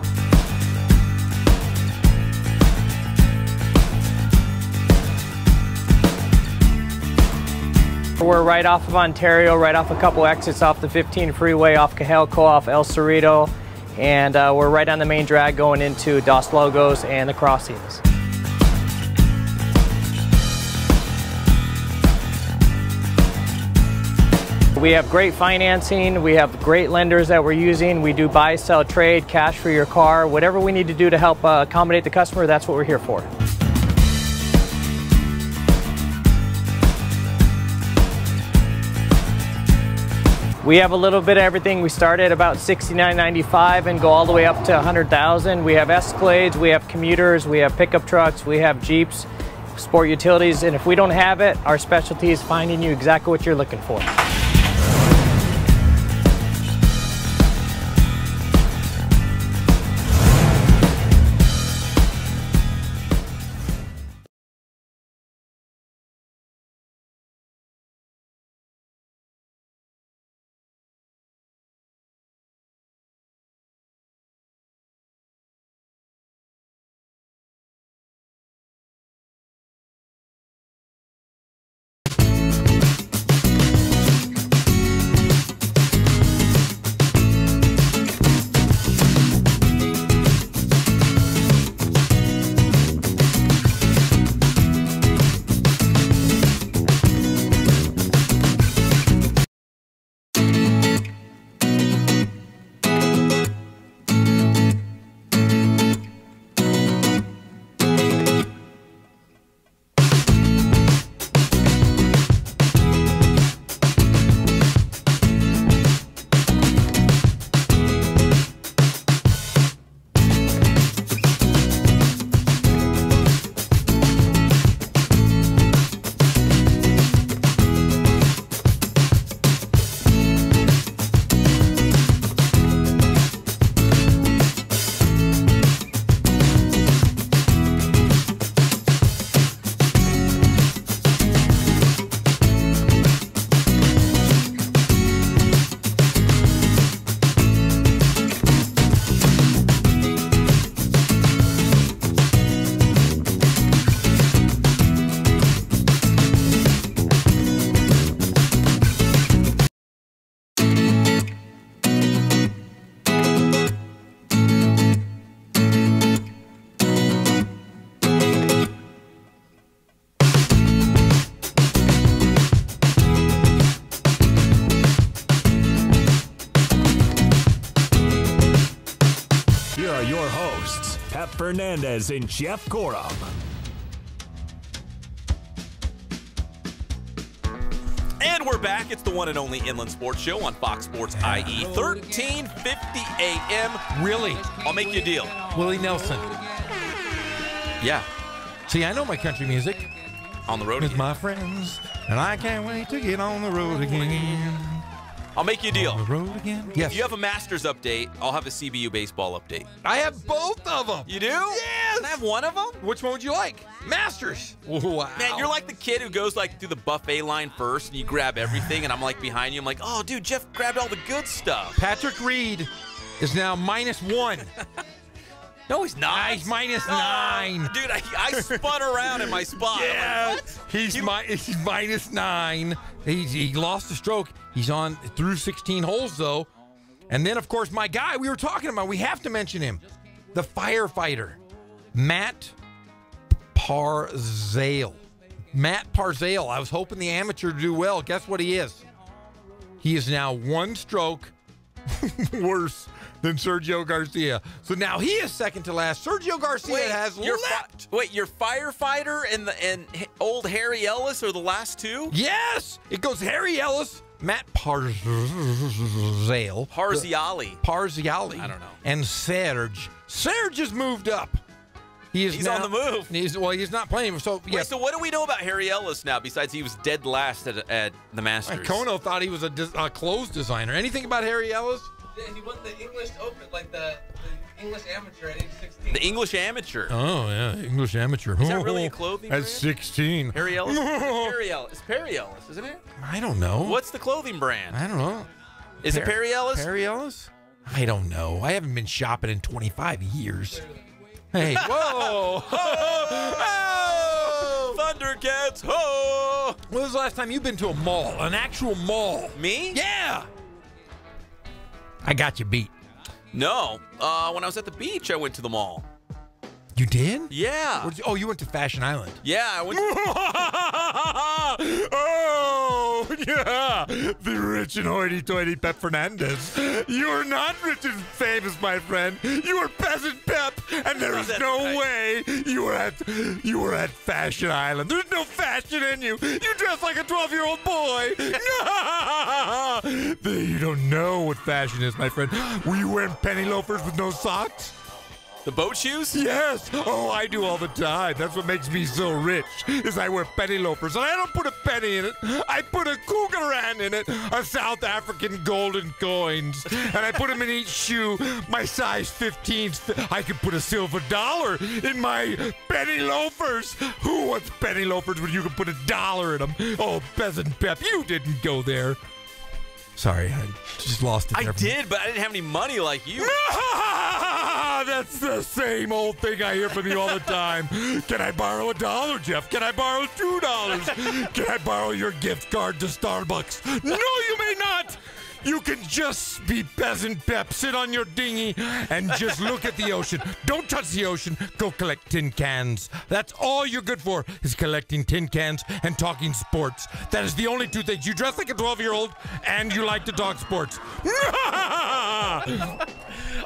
We're right off of Ontario, right off a couple exits off the 15 freeway, off Cajalco, off El Cerrito, and we're right on the main drag going into Dos Logos and the Crossings. We have great financing, we have great lenders that we're using. We do buy, sell, trade, cash for your car, whatever we need to do to help accommodate the customer, that's what we're here for. We have a little bit of everything. We start at about $69.95 and go all the way up to $100,000. We have Escalades, we have commuters, we have pickup trucks, we have Jeeps, sport utilities, and if we don't have it, our specialty is finding you exactly what you're looking for. Your hosts, Pep Fernandez and Jeff Gorham. And we're back. It's the one and only Inland Sports Show on Fox Sports IE, 1350 AM. Really? I'll make you a deal. Willie Nelson. Yeah. See, I know my country music. On the road with again. my friends, and I can't wait to get on the road again. I'll make you a deal. On the road again? Yes. If you have a Masters update, I'll have a CBU baseball update. I have both of them. You do? Yes. Can I have one of them? Which one would you like? Masters. Wow. Man, you're like the kid who goes like through the buffet line first, and you grab everything, and I'm like behind you. I'm like, oh, dude, Jeff grabbed all the good stuff. Patrick Reed is now -1. No, he's not. He's -9. Dude, I spun around in my spot. Yeah, like, he's -9. He lost a stroke. He's on through 16 holes, though. And then, of course, my guy we were talking about, we have to mention him, the firefighter, Matt Parzale. Matt Parzale. I was hoping the amateur to do well. Guess what he is? He is now one stroke worse than Sergio Garcia. So now he is second to last. Sergio Garcia has left. Wait, your firefighter and old Harry Ellis are the last two? Yes! It goes Harry Ellis, Matt Parziale. Parziale. Parziale. I don't know. And Serge. Serge has moved up. He's on the move. He's not playing. So yes. Wait, so what do we know about Harry Ellis now? Besides, he was dead last at the Masters. Kono thought he was a clothes designer. Anything about Harry Ellis? Yeah, he won the English Open, like the English Amateur at age 16. The English Amateur. Oh yeah, English Amateur. Is that really a clothing brand? At 16. Harry Ellis. Perry Ellis. It's Perry Ellis, isn't it? I don't know. What's the clothing brand? I don't know. Is it Perry Ellis? Perry Ellis? I don't know. I haven't been shopping in 25 years. Hey, whoa! Oh! Thundercats! Ho! When was the last time you've been to a mall? An actual mall? Me? Yeah! I got you beat. No. When I was at the beach, I went to the mall. You did? Yeah. Oh, you went to Fashion Island. Yeah, I went Oh, yeah. The rich and hoity-toity Pep Fernandez. You're not rich and famous, my friend. You are peasant Pep, and there is no way you were at Fashion Island. There's no fashion in you. You dress like a 12-year-old boy. You don't know what fashion is, my friend. Were you wearing penny loafers with no socks? The boat shoes? Yes. Oh, I do all the time. That's what makes me so rich, is I wear penny loafers. And I don't put a penny in it. I put a cougaran in it, a South African golden coins. And I put them in each shoe, my size 15s. I could put a silver dollar in my penny loafers. Who wants penny loafers when you can put $1 in them? Oh, peasant Pep, you didn't go there. Sorry, I just lost it there. I did, but I didn't have any money like you. That's the same old thing I hear from you all the time. Can I borrow $1, Jeff? Can I borrow $2? Can I borrow your gift card to Starbucks? No, you may not. You can just be peasant Pep, sit on your dinghy, and just look at the ocean. Don't touch the ocean. Go collect tin cans. That's all you're good for, is collecting tin cans and talking sports. That is the only two things. You dress like a 12-year-old, and you like to talk sports.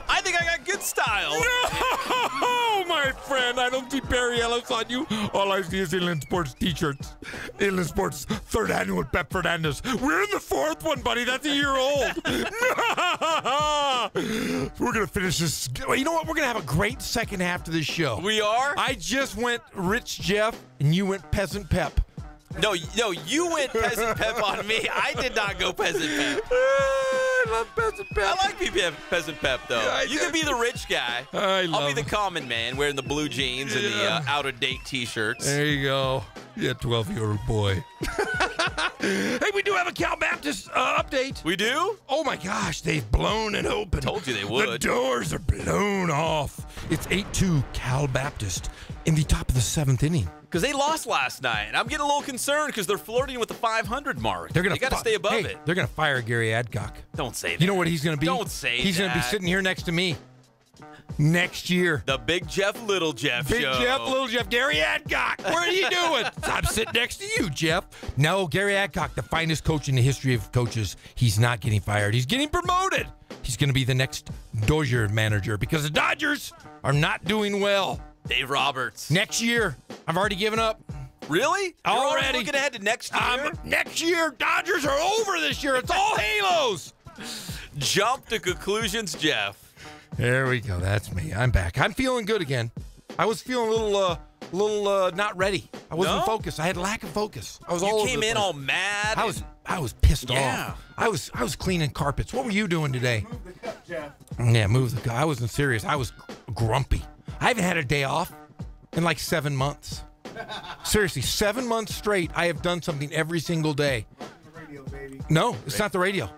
I think I got good style. No, my friend. I don't see Perry Ellis on you. All I see is Inland Sports t-shirts. Inland Sports 3rd annual Pep Fernandez. We're in the 4th one, buddy. That's a year old. We're going to finish this. You know what? We're going to have a great second half to this show. We are? I just went Rich Jeff, and you went Peasant Pep. No, you went Peasant Pep on me. I did not go Peasant Pep. I love Peasant Pep. I like Peasant Pep, though. Yeah, you can be the rich guy. I'll be the common man wearing the blue jeans and the out-of-date T-shirts. There you go. Yeah, 12-year-old boy. Hey, we do have a Cal Baptist update. We do? Oh, my gosh. They've blown it open. Told you they would. The doors are blown off. It's 8-2 Cal Baptist in the top of the 7th inning. Because they lost last night, and I'm getting a little concerned because they're flirting with the 500 mark. They got to stay above it. They're going to fire Gary Adcock. Don't say that. You know what he's going to be? Don't say He's going to be sitting here next to me next year. The Big Jeff, Little Jeff show. Big Jeff, Little Jeff. Gary Adcock. What are you doing? I'm sitting next to you, Jeff. No, Gary Adcock, the finest coach in the history of coaches. He's not getting fired. He's getting promoted. He's going to be the next Dodger manager because the Dodgers are not doing well. Dave Roberts. Next year. I've already given up. Really? You're already looking ahead to next year? Next year, Dodgers are over this year. It's all Halos. Jump to conclusions, Jeff. There we go. That's me. I'm back. I'm feeling good again. I was feeling a little not ready. I wasn't focused. I had lack of focus. I was all over the place. You came in all mad. I was pissed off. I was cleaning carpets. What were you doing today? Move the cup, Jeff. Yeah, move the cup. I wasn't serious. I was grumpy. I haven't had a day off in like 7 months. Seriously, 7 months straight, I have done something every single day. Radio, baby. No, it's not the radio.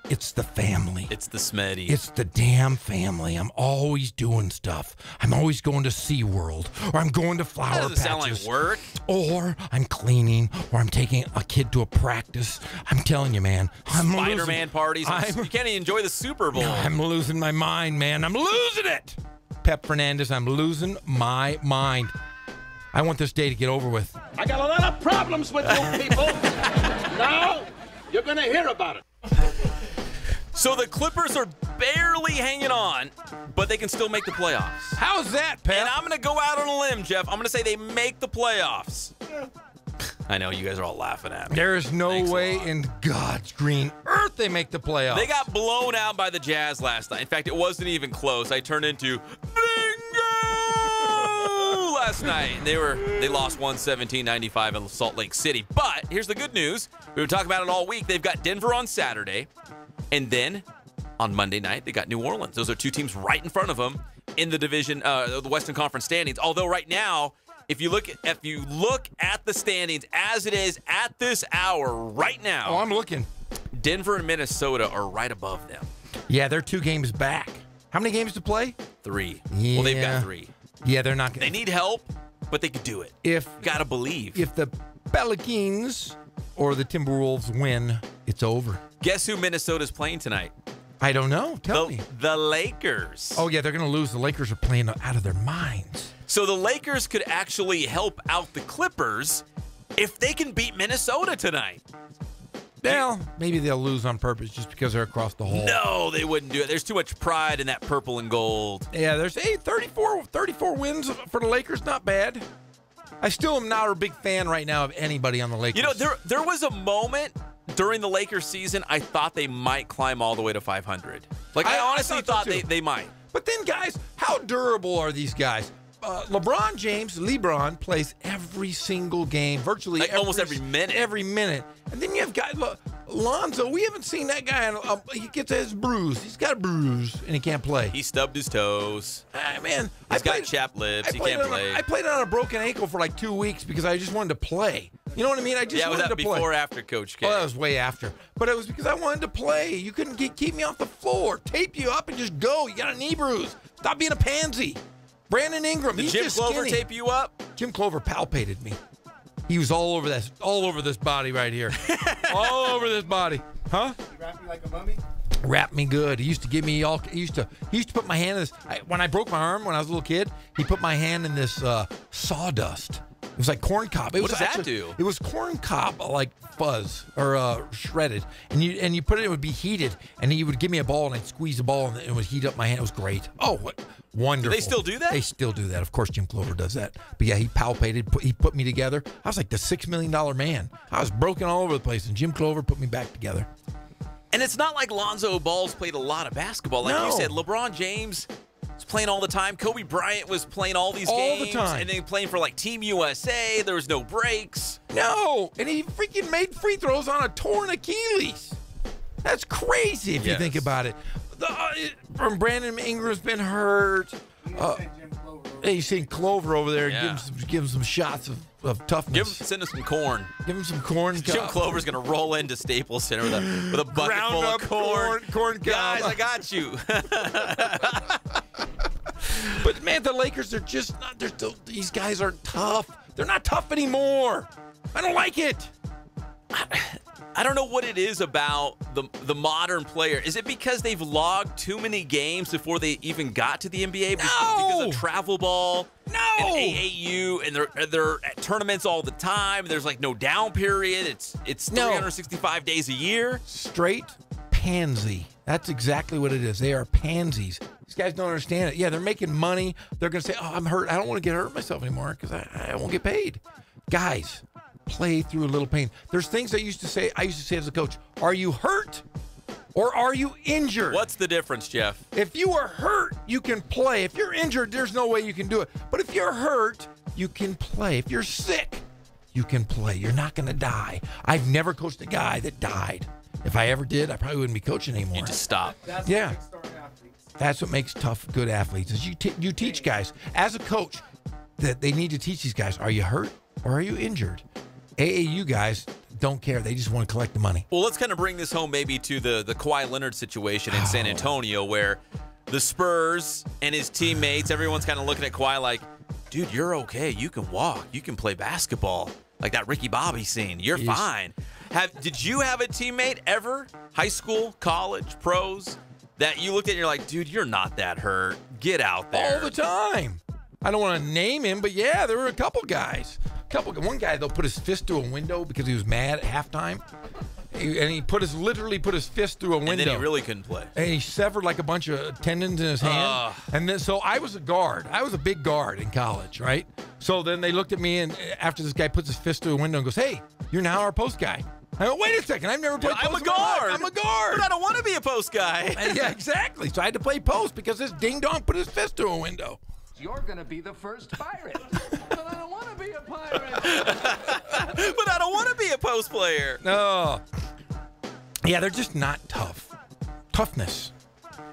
It's the family. It's the Smetty. It's the damn family. I'm always doing stuff. I'm always going to SeaWorld, or I'm going to Flower Patches. That doesn't sound like work. Or I'm cleaning, or I'm taking a kid to a practice. I'm telling you, man. Spider-Man parties. You can't even enjoy the Super Bowl. I'm losing my mind, man. I'm losing it. Pep Fernandez, I'm losing my mind. I want this day to get over with. I got a lot of problems with you people. Now, you're going to hear about it. So the Clippers are barely hanging on, but they can still make the playoffs. How's that, Pep? And I'm going to go out on a limb, Jeff. I'm going to say they make the playoffs. I know, you guys are all laughing at me. There is no way in God's green earth they make the playoffs. They got blown out by the Jazz last night. In fact, it wasn't even close. I turned into bingo! last night. They lost 117-95 in Salt Lake City. But here's the good news. We were talking about it all week. They've got Denver on Saturday. And then on Monday night, they got New Orleans. Those are two teams right in front of them in the division, the Western Conference standings. Although right now, if you look at the standings as it is at this hour right now. Oh, I'm looking. Denver and Minnesota are right above them. Yeah, they're 2 games back. How many games to play? 3. Yeah. Well, they've got 3. Yeah, they're not. They need help, but they could do it. Gotta believe. If the Pelicans or the Timberwolves win, it's over. Guess who Minnesota's playing tonight? I don't know. Tell me. The Lakers. Oh, yeah, they're going to lose. The Lakers are playing out of their minds. So the Lakers could actually help out the Clippers if they can beat Minnesota tonight. Well, maybe they'll lose on purpose just because they're across the hole. No, they wouldn't do it. There's too much pride in that purple and gold. Yeah, there's 34 wins for the Lakers. Not bad. I still am not a big fan right now of anybody on the Lakers. You know, there was a moment during the Lakers season I thought they might climb all the way to 500. Like, I honestly thought they might. But then, guys, how durable are these guys? LeBron plays every single game, virtually almost every minute. Every minute. And then you have guys, Lonzo, we haven't seen that guy. He gets his bruise. He's got a bruise, and he can't play. He stubbed his toes. Man, He's got chapped lips. He can't play. I played on a broken ankle for like 2 weeks because I just wanted to play. You know what I mean? I just wanted to play. Before or after Coach K? Oh, that was way after. But it was because I wanted to play. You couldn't keep me off the floor. Tape you up and just go. You got a knee bruise. Stop being a pansy. Brandon Ingram. Did Jim Clover tape you up? Jim Clover palpated me. He was all over this body right here. All over this body. Huh? You wrap me like a mummy? Wrapped me good. He used to give me all. He used to put my hand in this. When I broke my arm when I was a little kid, he put my hand in this sawdust. It was like corn cob. What does that do? It was corn cob, like fuzz or shredded, and you put it would be heated, and he would give me a ball, and I'd squeeze the ball, and it would heat up my hand. It was great. Oh, what wonderful! Do they still do that? They still do that. Of course, Jim Clover does that. But yeah, he palpated. He put me together. I was like the $6 million man. I was broken all over the place, and Jim Clover put me back together. And it's not like Lonzo Ball's played a lot of basketball. Like you said, LeBron James was playing all the time. Kobe Bryant was playing all these games. All the time. And then playing for like Team USA. There was no breaks. No. And he freaking made free throws on a torn Achilles. That's crazy if you think about it. From Brandon Ingram's been hurt. Hey, you seen Clover over there. Yeah. Give him some shots of toughness. Send him some corn. Give him some corn. Jim Clover's going to roll into Staples Center with a bucket full of corn Guys, I got you. But, man, the Lakers are just not. These guys aren't tough. They're not tough anymore. I don't like it. I don't know what it is about the modern player. Is it because they've logged too many games before they even got to the NBA? Because of travel ball and AAU, and they're at tournaments all the time. There's like no down period. It's 365 days a year. Straight pansy. That's exactly what it is. They are pansies. These guys don't understand it. Yeah, they're making money. They're going to say, oh, I'm hurt. I don't want to get hurt myself anymore because I won't get paid. Guys, play through a little pain. There's things I used to say as a coach, are you hurt or are you injured? What's the difference, Jeff? If you are hurt, you can play. If you're injured, there's no way you can do it. But if you're hurt, you can play. If you're sick, you can play. You're not going to die. I've never coached a guy that died. If I ever did, I probably wouldn't be coaching anymore. You just stop. That's what makes tough, good athletes. Is you teach guys as a coach that they need to teach these guys. Are you hurt or are you injured? AAU guys don't care. They just want to collect the money. Well, let's kind of bring this home maybe to the Kawhi Leonard situation in San Antonio, where the Spurs and his teammates, everyone's kind of looking at Kawhi like, dude, you're okay. You can walk. You can play basketball. Like that Ricky Bobby scene. You're fine. Did you have a teammate ever, high school, college, pros, that you looked at and you're like, dude, you're not that hurt. Get out there. All the time. I don't want to name him, but yeah, there were a couple guys. One guy, though, put his fist through a window because he was mad at halftime. And he literally put his fist through a window. And then he really couldn't play. And he severed like a bunch of tendons in his hand. And then, so I was a guard. I was a big guard in college, right? So then they looked at me, and after this guy puts his fist through a window and goes, hey, you're now our post guy. I go, wait a second, I've never played post. I'm a guard. I'm a guard. But I don't want to be a post guy. Yeah, exactly. So I had to play post because this ding-dong put his fist through a window. You're going to be the first pirate. But I don't want to be a pirate. But I don't want to be a post player. No. Yeah, they're just not tough. Toughness.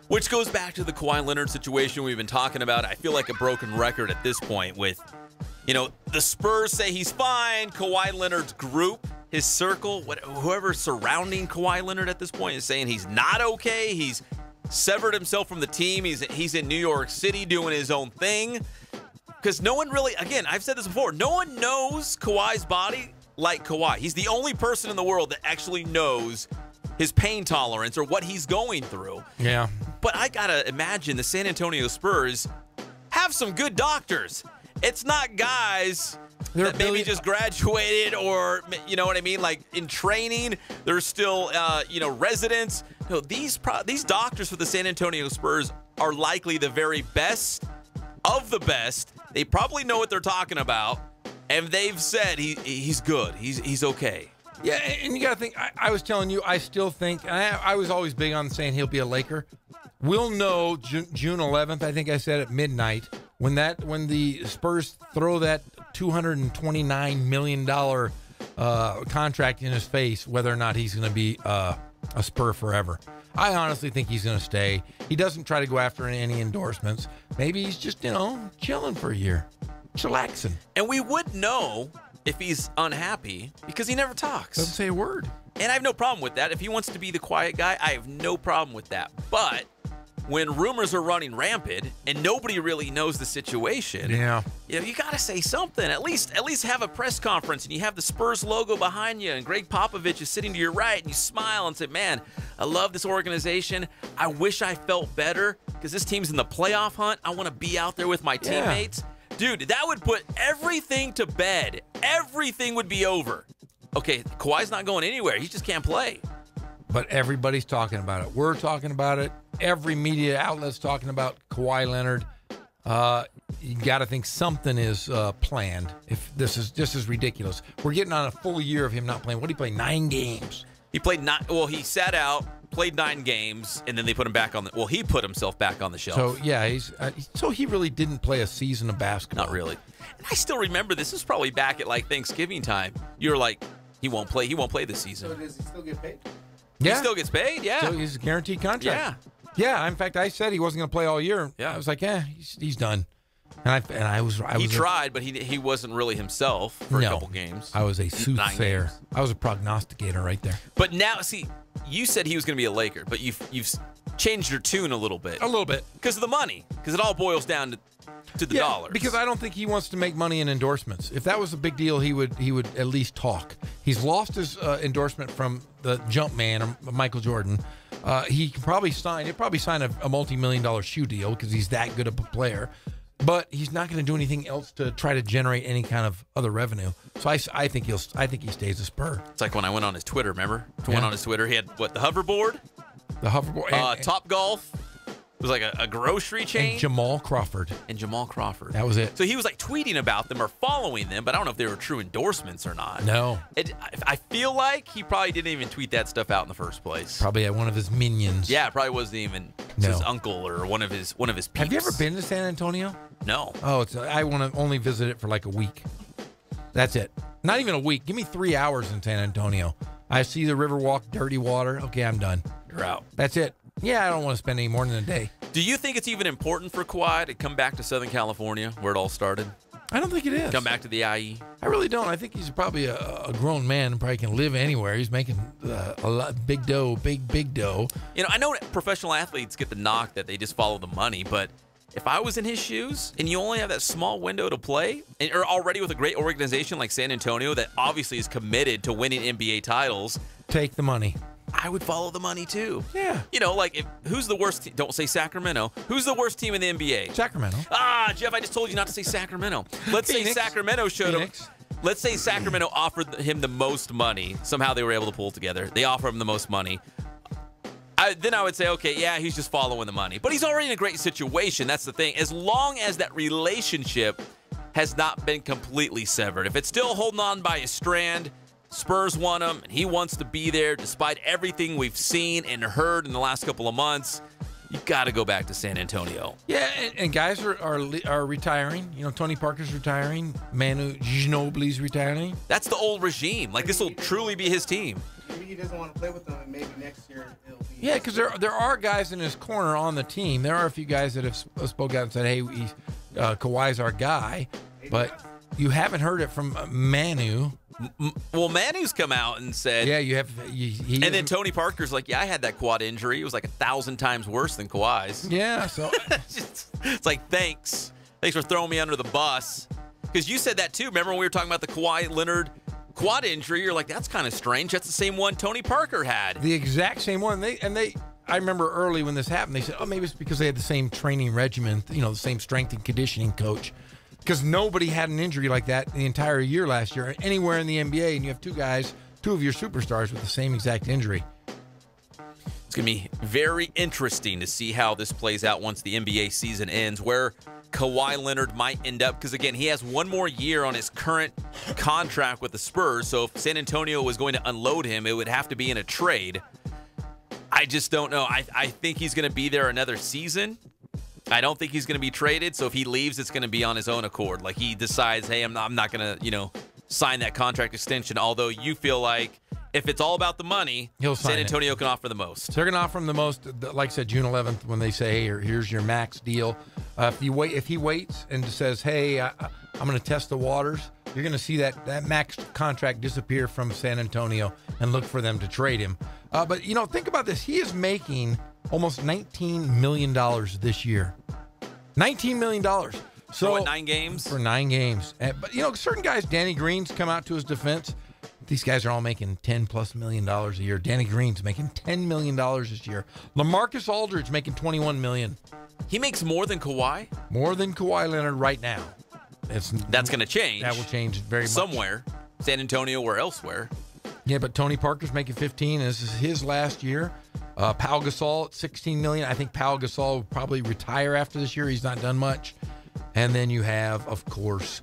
Which goes back to the Kawhi Leonard situation we've been talking about. I feel like a broken record at this point with, the Spurs say he's fine. Kawhi Leonard's group, his circle, whoever's surrounding Kawhi Leonard at this point is saying he's not okay. He's severed himself from the team. He's in New York City doing his own thing. Because no one really, again, I've said this before, no one knows Kawhi's body like Kawhi. He's the only person in the world that actually knows his pain tolerance or what he's going through. Yeah. But I got to imagine the San Antonio Spurs have some good doctors. It's not guys that maybe just graduated or, you know what I mean, like in training. They're still, residents. No, these doctors for the San Antonio Spurs are likely the very best of the best. They probably know what they're talking about, and they've said he's good. He's okay. Yeah, and you got to think, I was telling you, I still think, and I was always big on saying he'll be a Laker. We'll know June 11th, I think I said at midnight, when the Spurs throw that $229 million contract in his face, whether or not he's going to be a Spur forever. I honestly think he's going to stay. He doesn't try to go after any endorsements. Maybe he's just, chilling for a year, chillaxing. And we would know if he's unhappy because he never talks. Doesn't say a word. And I have no problem with that. If he wants to be the quiet guy, I have no problem with that. But when rumors are running rampant and nobody really knows the situation, you got to say something. At least have a press conference and you have the Spurs logo behind you and Greg Popovich is sitting to your right and you smile and say, man, I love this organization. I wish I felt better because this team's in the playoff hunt. I want to be out there with my teammates. Dude, that would put everything to bed. Everything would be over. Okay, Kawhi's not going anywhere. He just can't play. But everybody's talking about it. We're talking about it. Every media outlet's talking about Kawhi Leonard. You got to think something is planned. If this is ridiculous. We're getting on a full year of him not playing. What did he play? 9 games. He played he sat out, played 9 games, and then they put him back on he put himself back on the shelf. So, yeah, so he really didn't play a season of basketball. Not really. And I still remember this is probably back at like Thanksgiving time. You were like, he won't play this season. So does he still get paid? Yeah. He still gets paid, yeah. So he's a guaranteed contract. Yeah. Yeah, in fact, I said he wasn't going to play all year. Yeah. I was like, he's done. And I was he tried, but he wasn't really himself for a couple games. I was a soothsayer. I was a prognosticator right there. But now, see, you said he was going to be a Laker, but you've changed your tune a little bit. A little bit. Because of the money. Because it all boils down to the dollars. Because I don't think he wants to make money in endorsements. If that was a big deal, he would at least talk. He's lost his endorsement from the jump man, or Michael Jordan. He can probably sign. He'll probably sign a multi-million-dollar shoe deal because he's that good of a player. But he's not going to do anything else to try to generate any kind of other revenue. So I think he stays a Spur. It's like when I went on his Twitter. Remember? Went on his Twitter. He had the hoverboard. The hoverboard. Top Golf. It was like a grocery chain. And Jamal Crawford. That was it. So he was like tweeting about them or following them, but I don't know if they were true endorsements or not. No. I feel like he probably didn't even tweet that stuff out in the first place. Probably at one of his minions. Yeah, probably wasn't even his uncle or one of his peeps. Have you ever been to San Antonio? No. Oh, I want to only visit it for like a week. That's it. Not even a week. Give me 3 hours in San Antonio. I see the Riverwalk, dirty water. Okay, I'm done. You're out. That's it. Yeah, I don't want to spend any more than a day. Do you think it's even important for Kawhi to come back to Southern California, where it all started? I don't think it is. Come back to the IE? I really don't. I think he's probably a grown man and probably can live anywhere. He's making a lot, big dough, big dough. I know professional athletes get the knock that they just follow the money, but if I was in his shoes and you only have that small window to play, and you're already with a great organization like San Antonio that obviously is committed to winning NBA titles, take the money. I would follow the money too. Yeah. Who's the worst team? Don't say Sacramento. Who's the worst team in the NBA? Sacramento. Jeff, I just told you not to say Sacramento. Let's say Sacramento showed him. Let's say Sacramento offered him the most money. Somehow they were able to pull together. They offer him the most money. Then I would say, okay, yeah, he's just following the money. But he's already in a great situation. That's the thing. As long as that relationship has not been completely severed. If it's still holding on by a strand, Spurs want him, and he wants to be there despite everything we've seen and heard in the last couple of months. you got to go back to San Antonio. Yeah, and guys are retiring. You know, Tony Parker's retiring. Manu Ginobili's retiring. That's the old regime. Like, this will truly be his team. Maybe he doesn't want to play with them, and maybe next year it'll be. Yeah, because there are guys in his corner on the team. There are a few guys that have spoke out and said, "Hey, Kawhi's our guy," but you haven't heard it from Manu. Well, Manu's come out and said, "Yeah, you have." And then Tony Parker's like, "Yeah, I had that quad injury. It was like 1,000 times worse than Kawhi's." Yeah, so it's like, thanks for throwing me under the bus, because you said that too. Remember when we were talking about the Kawhi Leonard quad injury? You're like, that's kind of strange. That's the same one Tony Parker had. The exact same one. I remember early when this happened, they said, "Oh, maybe it's because they had the same training regimen. You know, the same strength and conditioning coach." Because nobody had an injury like that the entire year last year anywhere in the NBA, and you have two of your superstars with the same exact injury. It's going to be very interesting to see how this plays out once the NBA season ends, where Kawhi Leonard might end up, because, again, he has one more year on his current contract with the Spurs, so if San Antonio was going to unload him, it would have to be in a trade. I just don't know. I think he's going to be there another season. I don't think he's going to be traded, so if he leaves, it's going to be on his own accord. Like, he decides, hey, I'm not going to, sign that contract extension, although you feel like if it's all about the money, San Antonio can offer the most. So they're going to offer him the most, like I said, June 11th, when they say, hey, here's your max deal. If he waits and says, hey, I'm going to test the waters, you're going to see that max contract disappear from San Antonio and look for them to trade him. But, think about this. He is making almost $19 million this year. $19 million. So for what, 9 games? For 9 games. But, certain guys, Danny Green's come out to his defense. These guys are all making $10+ million a year. Danny Green's making $10 million this year. LaMarcus Aldridge making $21 million. He makes more than Kawhi? More than Kawhi Leonard right now. That's going to change. That will change very much. Somewhere. San Antonio or elsewhere. Yeah, but Tony Parker's making 15. This is his last year. Pau Gasol at $16 million. I think Pau Gasol will probably retire after this year. He's not done much. And then you have, of course,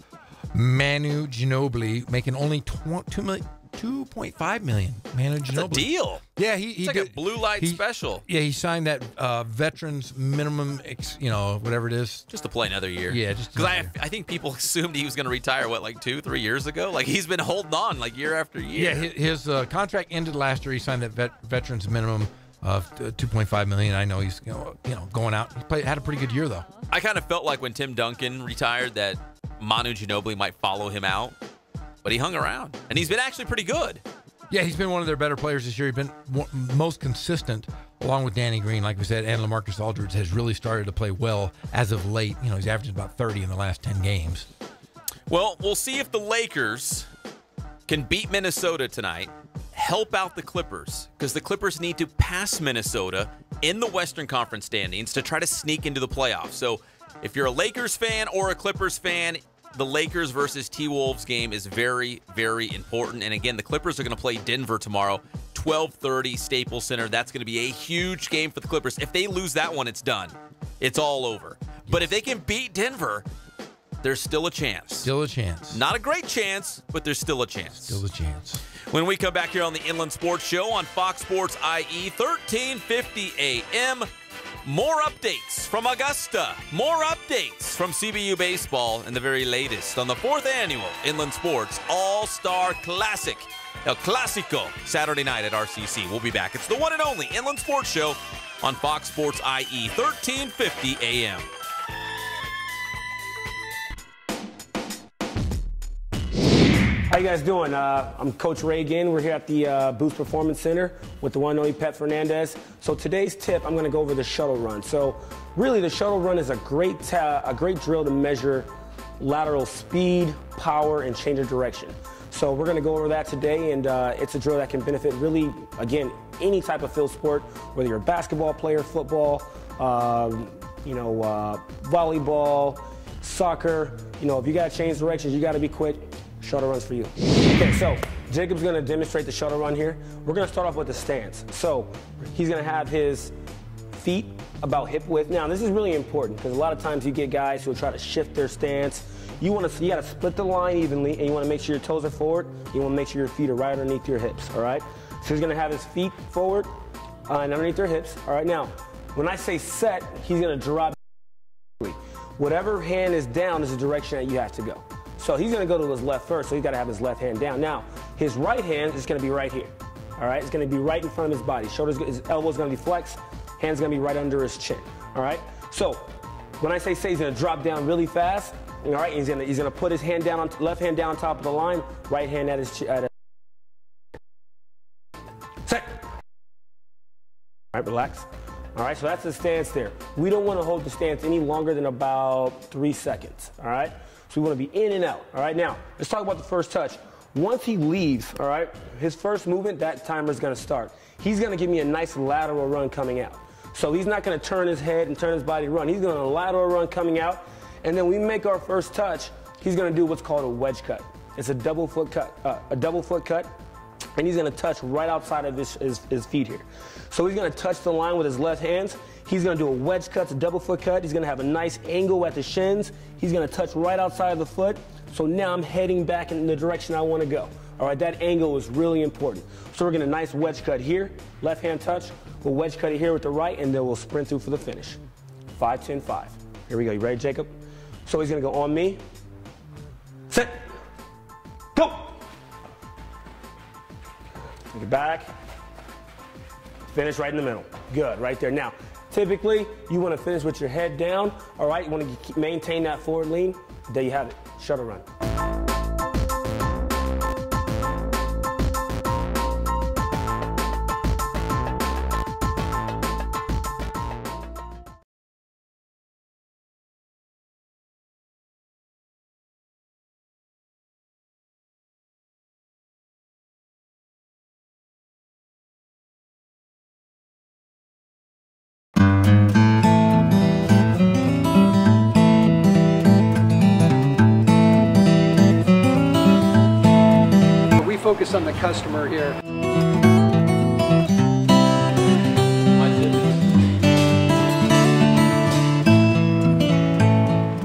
Manu Ginobili making only $2.5 million. Manu Ginobili. That's a deal. Yeah, it's like a blue light special. Yeah, he signed that veterans minimum, whatever it is. Just to play another year. Yeah, just because I think people assumed he was going to retire, 2-3 years ago? Like, he's been holding on, year after year. Yeah, his contract ended last year. He signed that veterans minimum of $2.5 million. I know he's going out. He had a pretty good year, though. I kind of felt like when Tim Duncan retired that Manu Ginobili might follow him out, but he hung around, and he's been actually pretty good. Yeah, he's been one of their better players this year. He's been most consistent, along with Danny Green, like we said, and LaMarcus Aldridge has really started to play well as of late. He's averaging about 30 in the last 10 games. Well, we'll see if the Lakers can beat Minnesota tonight, help out the Clippers, because the Clippers need to pass Minnesota in the Western Conference standings to try to sneak into the playoffs. So if you're a Lakers fan or a Clippers fan, the Lakers versus T-Wolves game is very, very important. And again, the Clippers are going to play Denver tomorrow, 12:30 Staples Center. That's going to be a huge game for the Clippers. If they lose that one, it's done. It's all over. But if they can beat Denver, there's still a chance. Still a chance. Not a great chance, but there's still a chance. Still a chance. When we come back here on the Inland Sports Show on Fox Sports IE, 1350 AM. More updates from Augusta. More updates from CBU Baseball, and the very latest on the 4th annual Inland Sports All-Star Classic. El Clásico, Saturday night at RCC. We'll be back. It's the one and only Inland Sports Show on Fox Sports IE, 1350 AM. How you guys doing? I'm Coach Ray again. We're here at the Boost Performance Center with the one and only Pep Fernandez. So today's tip, I'm going to go over the shuttle run. So really, the shuttle run is a great drill to measure lateral speed, power, and change of direction. So we're going to go over that today, and it's a drill that can benefit really, again, any type of field sport, whether you're a basketball player, football, volleyball, soccer. If you got to change directions, you got to be quick. Shuttle runs for you. Okay, so Jacob's going to demonstrate the shuttle run here. We're going to start off with the stance. So he's going to have his feet about hip width. Now, this is really important because a lot of times you get guys who will try to shift their stance. You got to split the line evenly, and you want to make sure your toes are forward. You want to make sure your feet are right underneath your hips, all right? So he's going to have his feet forward and underneath their hips. All right, now, When I say set, he's going to drop. Whatever hand is down is the direction that you have to go. So he's going to go to his left first, so he's got to have his left hand down. Now, his right hand is going to be right here. All right? It's going to be right in front of his body. His elbow's going to be flexed. Hand's going to be right under his chin. All right? So when I say he's going to drop down really fast, all right, he's going to put his hand down, left hand down on top of the line, right hand at his set. All right, relax. All right, so that's the stance there. We don't want to hold the stance any longer than about 3 seconds. All right? So we want to be in and out. All right, now let's talk about the first touch. Once he leaves, all right, his first movement, that timer is going to start. He's going to give me a nice lateral run coming out. So he's not going to turn his head and turn his body to run. He's going to lateral run coming out. And then we make our first touch. He's going to do what's called a wedge cut. It's a double foot cut. And he's going to touch right outside of his feet here. So he's going to touch the line with his left hands. He's going to do a wedge cut, a double foot cut. He's going to have a nice angle at the shins. He's going to touch right outside of the foot. So now I'm heading back in the direction I want to go. All right, that angle is really important. So we're going to nice wedge cut here, left hand touch. We'll wedge cut it here with the right, and then we'll sprint through for the finish. 5, 10, 5. Here we go. You ready, Jacob? So he's going to go on me. Set. Go. Take it back. Finish right in the middle. Good, right there. Now, typically, you want to finish with your head down. All right, you want to maintain that forward lean. There you have it. Shuttle run. Focus on the customer here.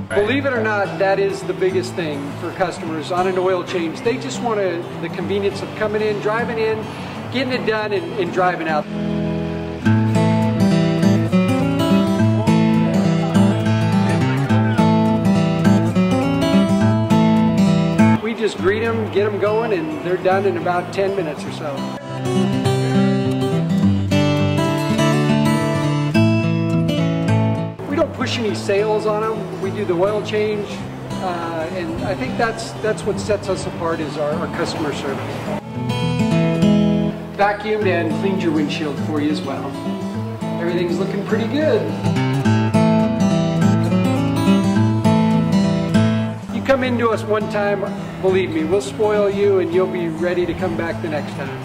Believe it or not, that is the biggest thing for customers on an oil change. They just want the convenience of coming in, driving in, getting it done, and driving out. Just greet them, get them going, and they're done in about 10 minutes or so. We don't push any sales on them. We do the oil change, and I think that's what sets us apart is our customer service. Vacuumed and cleaned your windshield for you as well. Everything's looking pretty good. Come into us one time, believe me, we'll spoil you and you'll be ready to come back the next time.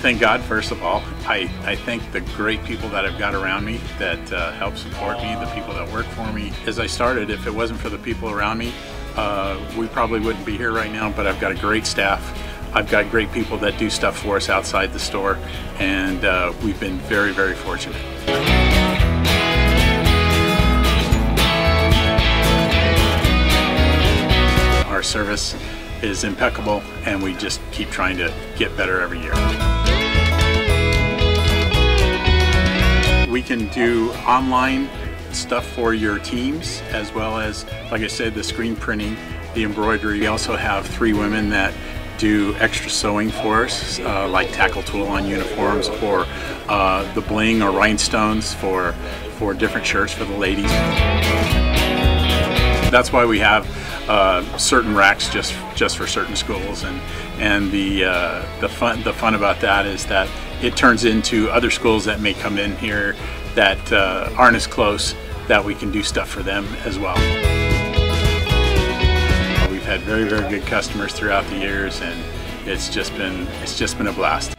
Thank God, first of all. I thank the great people that I've got around me that help support me, the people that work for me. As I started, if it wasn't for the people around me, we probably wouldn't be here right now, but I've got a great staff. I've got great people that do stuff for us outside the store, and we've been very, very fortunate. Our service is impeccable, and we just keep trying to get better every year. We can do online stuff for your teams, as well as, like I said, the screen printing, the embroidery. We also have 3 women that do extra sewing for us, like tackle tool on uniforms, or the bling or rhinestones for different shirts for the ladies. That's why we have certain racks just for certain schools, and the fun about that is that it turns into other schools that may come in here that aren't as close, that we can do stuff for them as well. We've had very, very good customers throughout the years, and it's just been a blast.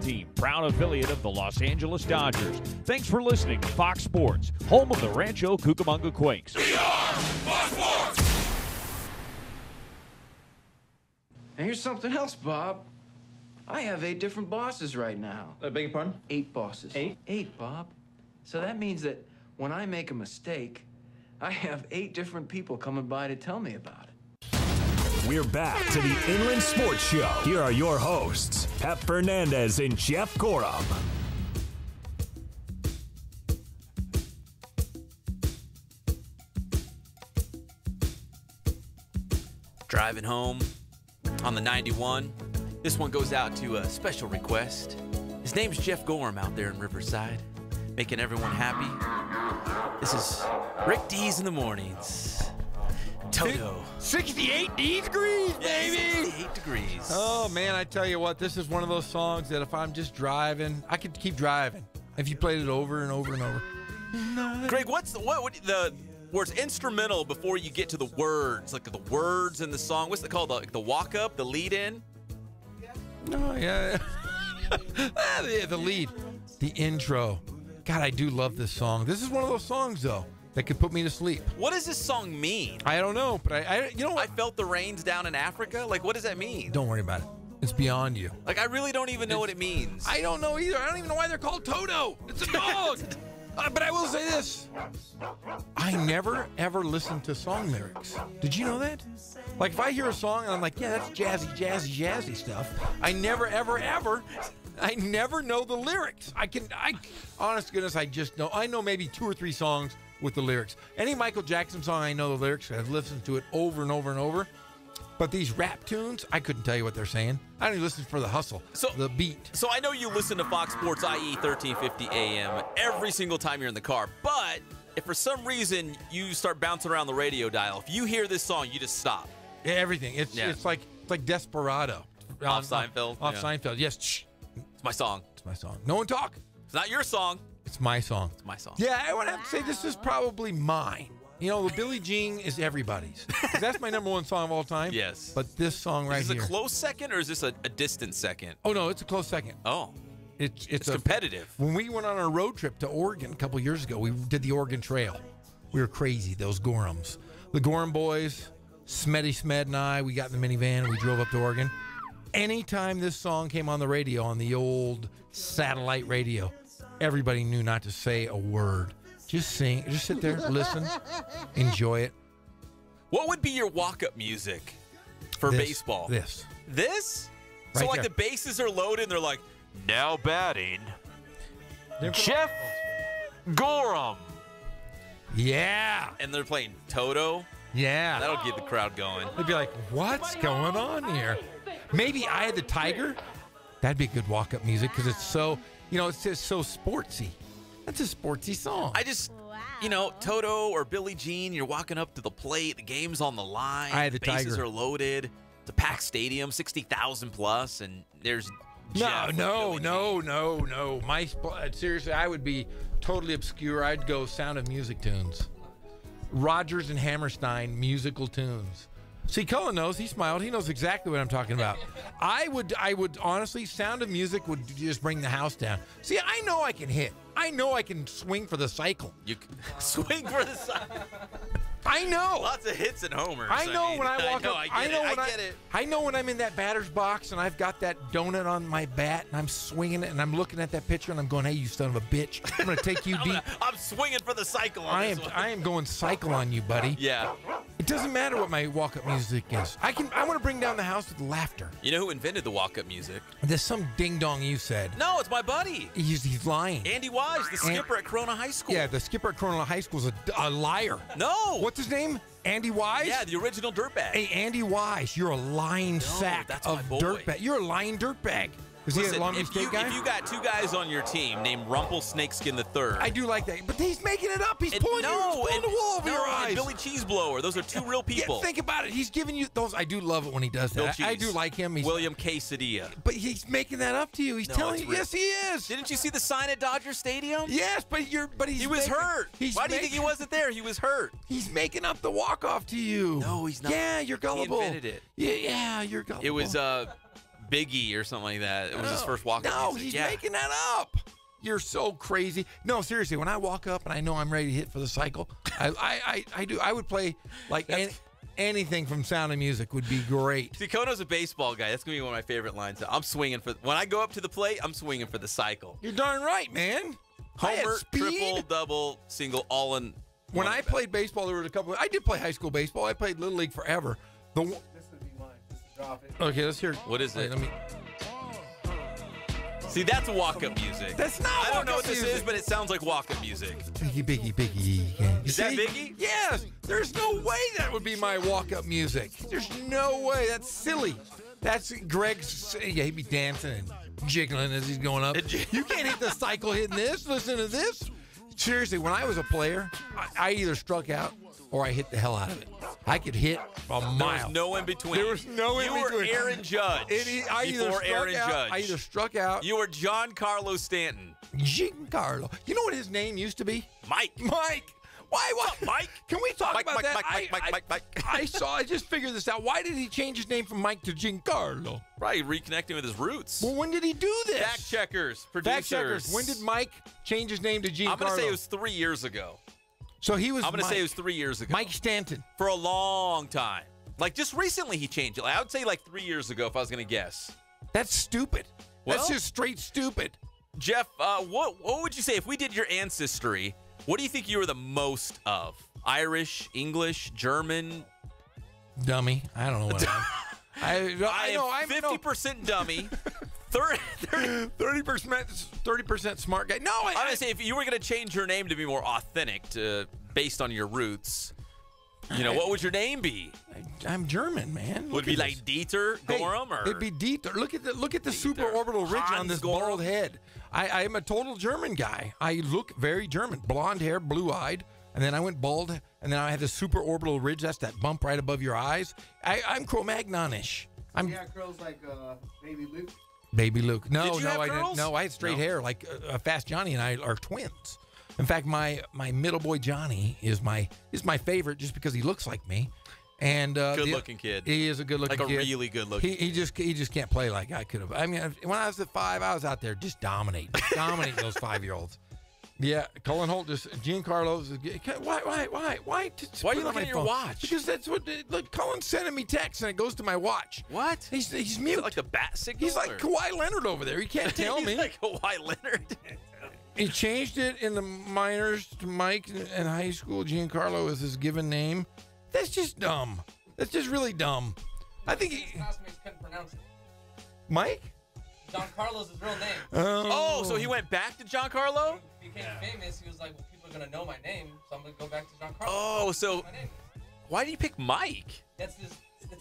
Team, proud affiliate of the Los Angeles Dodgers. Thanks for listening to Fox Sports, home of the Rancho Cucamonga Quakes. And here's something else, Bob. I have 8 different bosses right now. I beg your pardon? 8 bosses. 8? 8, Bob. So that means that when I make a mistake, I have 8 different people coming by to tell me about it. We're back to the Inland Sports Show. Here are your hosts, Pep Fernandez and Jeff Gorham. Driving home on the 91. This one goes out to a special request. His name's Jeff Gorham out there in Riverside, making everyone happy. This is Rick D's in the mornings. Toto. 68 degrees, baby! 68 degrees. Oh, man, I tell you what, this is one of those songs that if I'm just driving, I could keep driving if you played it over and over and over. Greg, what's the where it's instrumental before you get to the words, like the words in the song? What's it called? The walk-up, the lead-in? Oh, yeah. The lead, the intro. God, I do love this song. This is one of those songs, though, that could put me to sleep. What does this song mean? I don't know, but you know what? I felt the rains down in Africa. Like, what does that mean? Don't worry about it. It's beyond you. Like, I really don't even know what it means. I don't know either. I don't even know why they're called Toto. It's a dog. But I will say this. I never, ever listen to song lyrics. Did you know that? Like, if I hear a song and I'm like, yeah, that's jazzy stuff, I never, ever, ever, I never know the lyrics. Honest to goodness, I know maybe 2 or 3 songs with the lyrics. Any Michael Jackson song, I know the lyrics. I've listened to it over and over and over. But these rap tunes, I couldn't tell you what they're saying. I don't even listen for the hustle, the beat. So I know you listen to Fox Sports IE 1350 AM every single time you're in the car. But if for some reason you start bouncing around the radio dial, if you hear this song, you just stop. Yeah, everything. It's like Desperado. Off Seinfeld. Off Seinfeld. Yes. Shh. It's my song. It's my song. No one talk. It's not your song. It's my song. It's my song. Yeah, I would have to say this is probably mine. You know, the Billie Jean is everybody's. That's my #1 song of all time. Yes. But this song right here. Is this a close second or is this a distant second? Oh, no, it's a close second. Oh. It's competitive. When we went on our road trip to Oregon a couple years ago, we did the Oregon Trail. We were crazy, those Gorhams. The Gorham boys, Smed and I, we got in the minivan and we drove up to Oregon. Anytime this song came on the radio, on the old satellite radio, everybody knew not to say a word. Just sing. Just sit there, listen, enjoy it. What would be your walk-up music for baseball? This? So like the bases are loaded and they're like, now batting, Jeff Gorham. Yeah. And they're playing Toto. Yeah. That'll get the crowd going. They'd be like, what's going on here? Maybe I Had the Tiger. That'd be good walk-up music because it's so, it's just so sportsy. That's a sportsy song. Toto or Billie Jean, you're walking up to the plate, the game's on the line, I Had the bases Tiger. are loaded, it's a packed stadium, 60,000 plus, and there's Jeff No. Seriously, I would be totally obscure. I'd go Sound of Music tunes. Rodgers and Hammerstein musical tunes. See, Cullen knows. He smiled. He knows exactly what I'm talking about. I would honestly, Sound of Music would just bring the house down. See, I know I can hit. I know I can swing for the cycle. You can swing for the cycle. I know. Lots of hits and homers. I know when I walk up. I get it. I know when I'm in that batter's box and I've got that donut on my bat and I'm swinging it and I'm looking at that pitcher and I'm going, hey, you son of a bitch. I'm going to take you deep. I'm swinging for the cycle on this one. I am going cycle on you, buddy. Yeah. It doesn't matter what my walk-up music is. I want to bring down the house with laughter. You know who invented the walk-up music? There's some ding-dong you said. No, it's my buddy. He's lying. Andy Wise, the skipper at Corona High School. Yeah, the skipper at Corona High School is a liar. No. What's his name? Andy Wise? Yeah, the original dirtbag. Hey, Andy Wise, you're a lying sack of dirtbag. You're a lying dirtbag. Is he a Long Beach State guy? If you got 2 guys on your team named Rumple Snakeskin III. I do like that. But he's making it up. He's pulling the wool over your eyes. And Billy Cheeseblower. Those are 2 real people. Yeah, think about it. He's giving you those. I do love it when he does that. I do like him. William Quesadilla. But he's making that up to you. He's telling you, yes, he is. Didn't you see the sign at Dodger Stadium? Yes, but he was hurt. Why do you think he wasn't there? He was hurt. He's making up the walk-off to you. No, he's not. Yeah, you're gullible. He invented it. Yeah, you're gullible. It was Biggie or something like that. It was his first walk-up No, music. he's making that up. You're so crazy. No, seriously, when I walk up and I know I'm ready to hit for the cycle, I do. I would play like anything from Sound of Music would be great. See, Kono's a baseball guy. That's going to be one of my favorite lines. I'm swinging for, when I go up to the plate, I'm swinging for the cycle. You're darn right, man. Homer, triple, double, single, all in. When I played baseball, there was a couple. I did play high school baseball. I played Little League forever. This would be mine. Just to drop it. Okay, let's hear. What is it? Let me. See, that's walk-up music. That's not. I don't know what this is, but it sounds like walk-up music. Biggie. Is that Biggie? Yes. There's no way that would be my walk-up music. There's no way. That's silly. That's Greg's. Yeah, he'd be dancing and jiggling as he's going up. You can't hit the cycle hitting this. Listen to this. Seriously, when I was a player, I either struck out or I hit the hell out of it. I could hit a mile. There was no in between. There was no in between. You were Aaron Judge before Aaron Judge. I either struck out. You were Giancarlo Stanton. Giancarlo. You know what his name used to be? Mike. Why? What? Mike? Can we talk about that? Mike. I just figured this out. Why did he change his name from Mike to Giancarlo? Right, reconnecting with his roots. Well, when did he do this? Fact checkers, producers. Fact checkers. When did Mike change his name to Giancarlo? I'm going to say it was 3 years ago. So he was. I'm going to say it was 3 years ago. Mike Stanton. For a long time. Like just recently he changed it. I would say like 3 years ago if I was going to guess. That's stupid. That's just straight stupid. Jeff, what would you say if we did your ancestry? What do you think you were the most of? Irish, English, German? Dummy. I don't know what I am. I'm 50% dummy. 30% smart guy. No, I'm gonna say if you were gonna change your name to be more authentic, based on your roots, what would your name be? I'm German, man. Would it be like Dieter Gorham, or it'd be Dieter. Look at the supraorbital ridge on this bald head. I am a total German guy. I look very German. Blonde hair, blue-eyed, and then I went bald, and then I had the supraorbital ridge. That's that bump right above your eyes. I'm Cro-Magnon-ish. You got curls like Baby Luke? Baby Luke. No, I didn't. No, I had straight hair. Like Fast Johnny and I are twins. In fact, my middle boy Johnny is my favorite just because he looks like me. And good-looking kid. He is a good-looking kid. Like a really good-looking. He just can't play like I could have. I mean, when I was at 5, I was out there just dominating those 5-year-olds. Yeah, Cullen Holt Giancarlo's. Why are you looking at your watch? Because that's what. Look, Cullen's sending me texts and it goes to my watch. What? He's mute. Is it like a bat signal? He's like Kawhi Leonard over there. He can't tell me. He's like Kawhi Leonard. He changed it in the minors to Mike, and high school Giancarlo is his given name. That's just dumb. That's just really dumb. I think his classmates couldn't pronounce it. Mike? Giancarlo's his real name. Oh, so he went back to Giancarlo? He became famous. He was like, well, people are going to know my name, so I'm going to go back to Giancarlo. Oh, so why did you pick Mike? That's his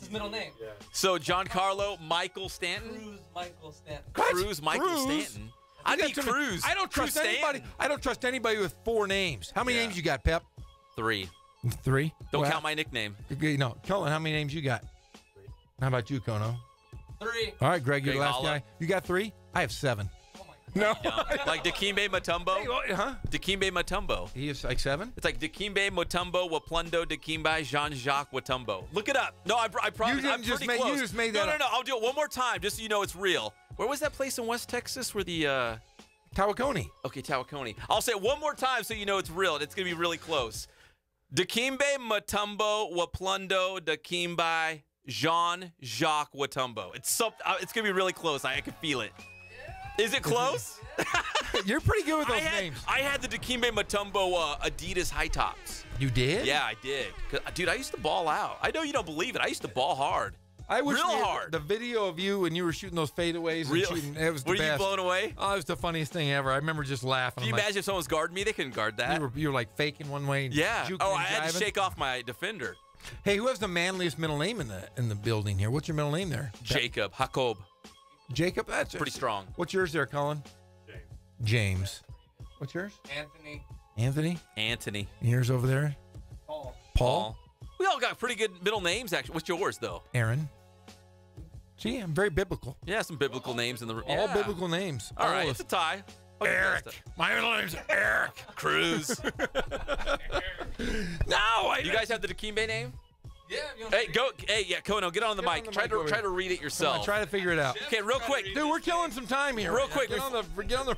middle name. Yeah. So Giancarlo Michael Stanton? Cruz Michael Stanton. Cruz Michael Stanton. I'd be Cruz. I don't trust anybody. I don't trust anybody with 4 names. How many names you got, Pep? 3. 3? Don't count my nickname. No, Cullen, how many names you got? 3. How about you, Kono? 3. All right, Greg, you're the last guy. You got 3? I have 7. Oh my God. No. Like Dikembe Mutombo? Huh? Dikembe Mutombo. He is like 7? It's like Dikembe Mutombo, Waplundo, Dikembe, Jean-Jacques Watumbo. Look it up. No, I promise. You just made that up. No. I'll do it one more time just so you know it's real. Where was that place in West Texas where the... Tawakoni. Okay, Tawakoni. I'll say it one more time so you know it's real. It's going to be really close. Dikembe Mutombo, Waplundo, Dikembe, Jean-Jacques Watumbo. It's going to be really close. I can feel it. Is it close? You're pretty good with those names. I had the Dikembe Mutombo Adidas high tops. You did? Yeah, I did. Dude, I used to ball out. I know you don't believe it. I used to ball hard. I wish real hard. The video of you when you were shooting those fadeaways. Really? It was the best. Were you blown away? Oh, it was the funniest thing ever. I remember just laughing. Can you imagine if someone was guarding me? They couldn't guard that. You were like faking one way. Yeah. Oh, I had to shake off my defender. Hey, who has the manliest middle name in the building here? What's your middle name there? Jacob. Jacob. Jacob? That's pretty strong. What's yours there, Colin? James. What's yours? Anthony. Anthony. Yours over there? Paul. We all got pretty good middle names, actually. What's yours, though? Aaron. See, I'm very biblical. Yeah, some biblical names in the room. All biblical names. All right, it's a tie. Eric. My middle name's Eric. Cruz. No, you guys have the Dikembe name? Yeah. Hey, Kono, get on the mic. Try to read it yourself. Try to figure it out. Okay, real quick. Dude, we're killing some time here. Real quick. Get on the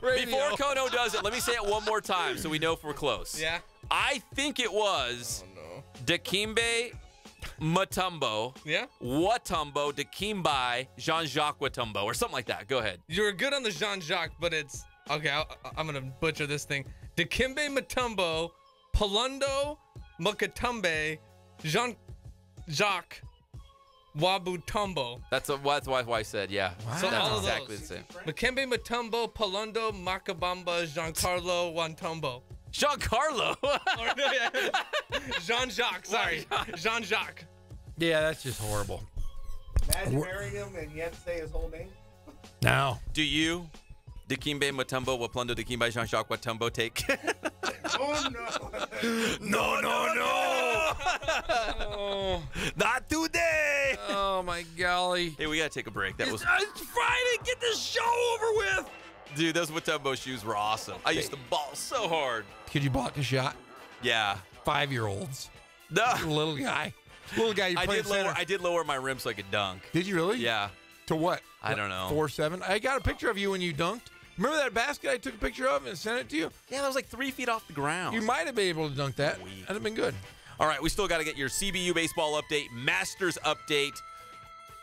radio. Before Kono does it, let me say it one more time so we know if we're close. Yeah. I think it was Dikembe Mutombo. Yeah? Watumbo Dikembe Jean-Jacques Watumbo, or something like that. Go ahead. You were good on the Jean-Jacques, but it's... Okay, I'm going to butcher this thing. Dikembe Mutombo, Palondo Mukatumbe, Jean-Jacques Wabutombo. That's why I said, yeah. Wow. So that's all exactly of the same. Dikembe Mutombo, Palondo Makabamba, Giancarlo Wantombo. Giancarlo? Jean-Jacques, sorry. Jean-Jacques. Yeah, that's just horrible. Imagine marrying him and you have to say his whole name. No. Do you, Dikembe Mutombo, Waplundo Dikembe Jean-Jacques Watumbo, take? Oh, no. No. Not today. Oh, my golly. Hey, we got to take a break. That was It's Friday. Get this show over with. Dude, those Watumbo shoes were awesome. I used to ball so hard. Could you block a shot? Yeah. 5-year-olds. No. Little guy. Little guy. I did lower my rim so I could dunk. Did you really? Yeah. To what? I don't know. 4'7". I got a picture of you when you dunked. Remember that basket I took a picture of and sent it to you? Yeah, that was like 3 feet off the ground. You might have been able to dunk that. That'd have been good. All right, we still got to get your CBU baseball update, Masters update.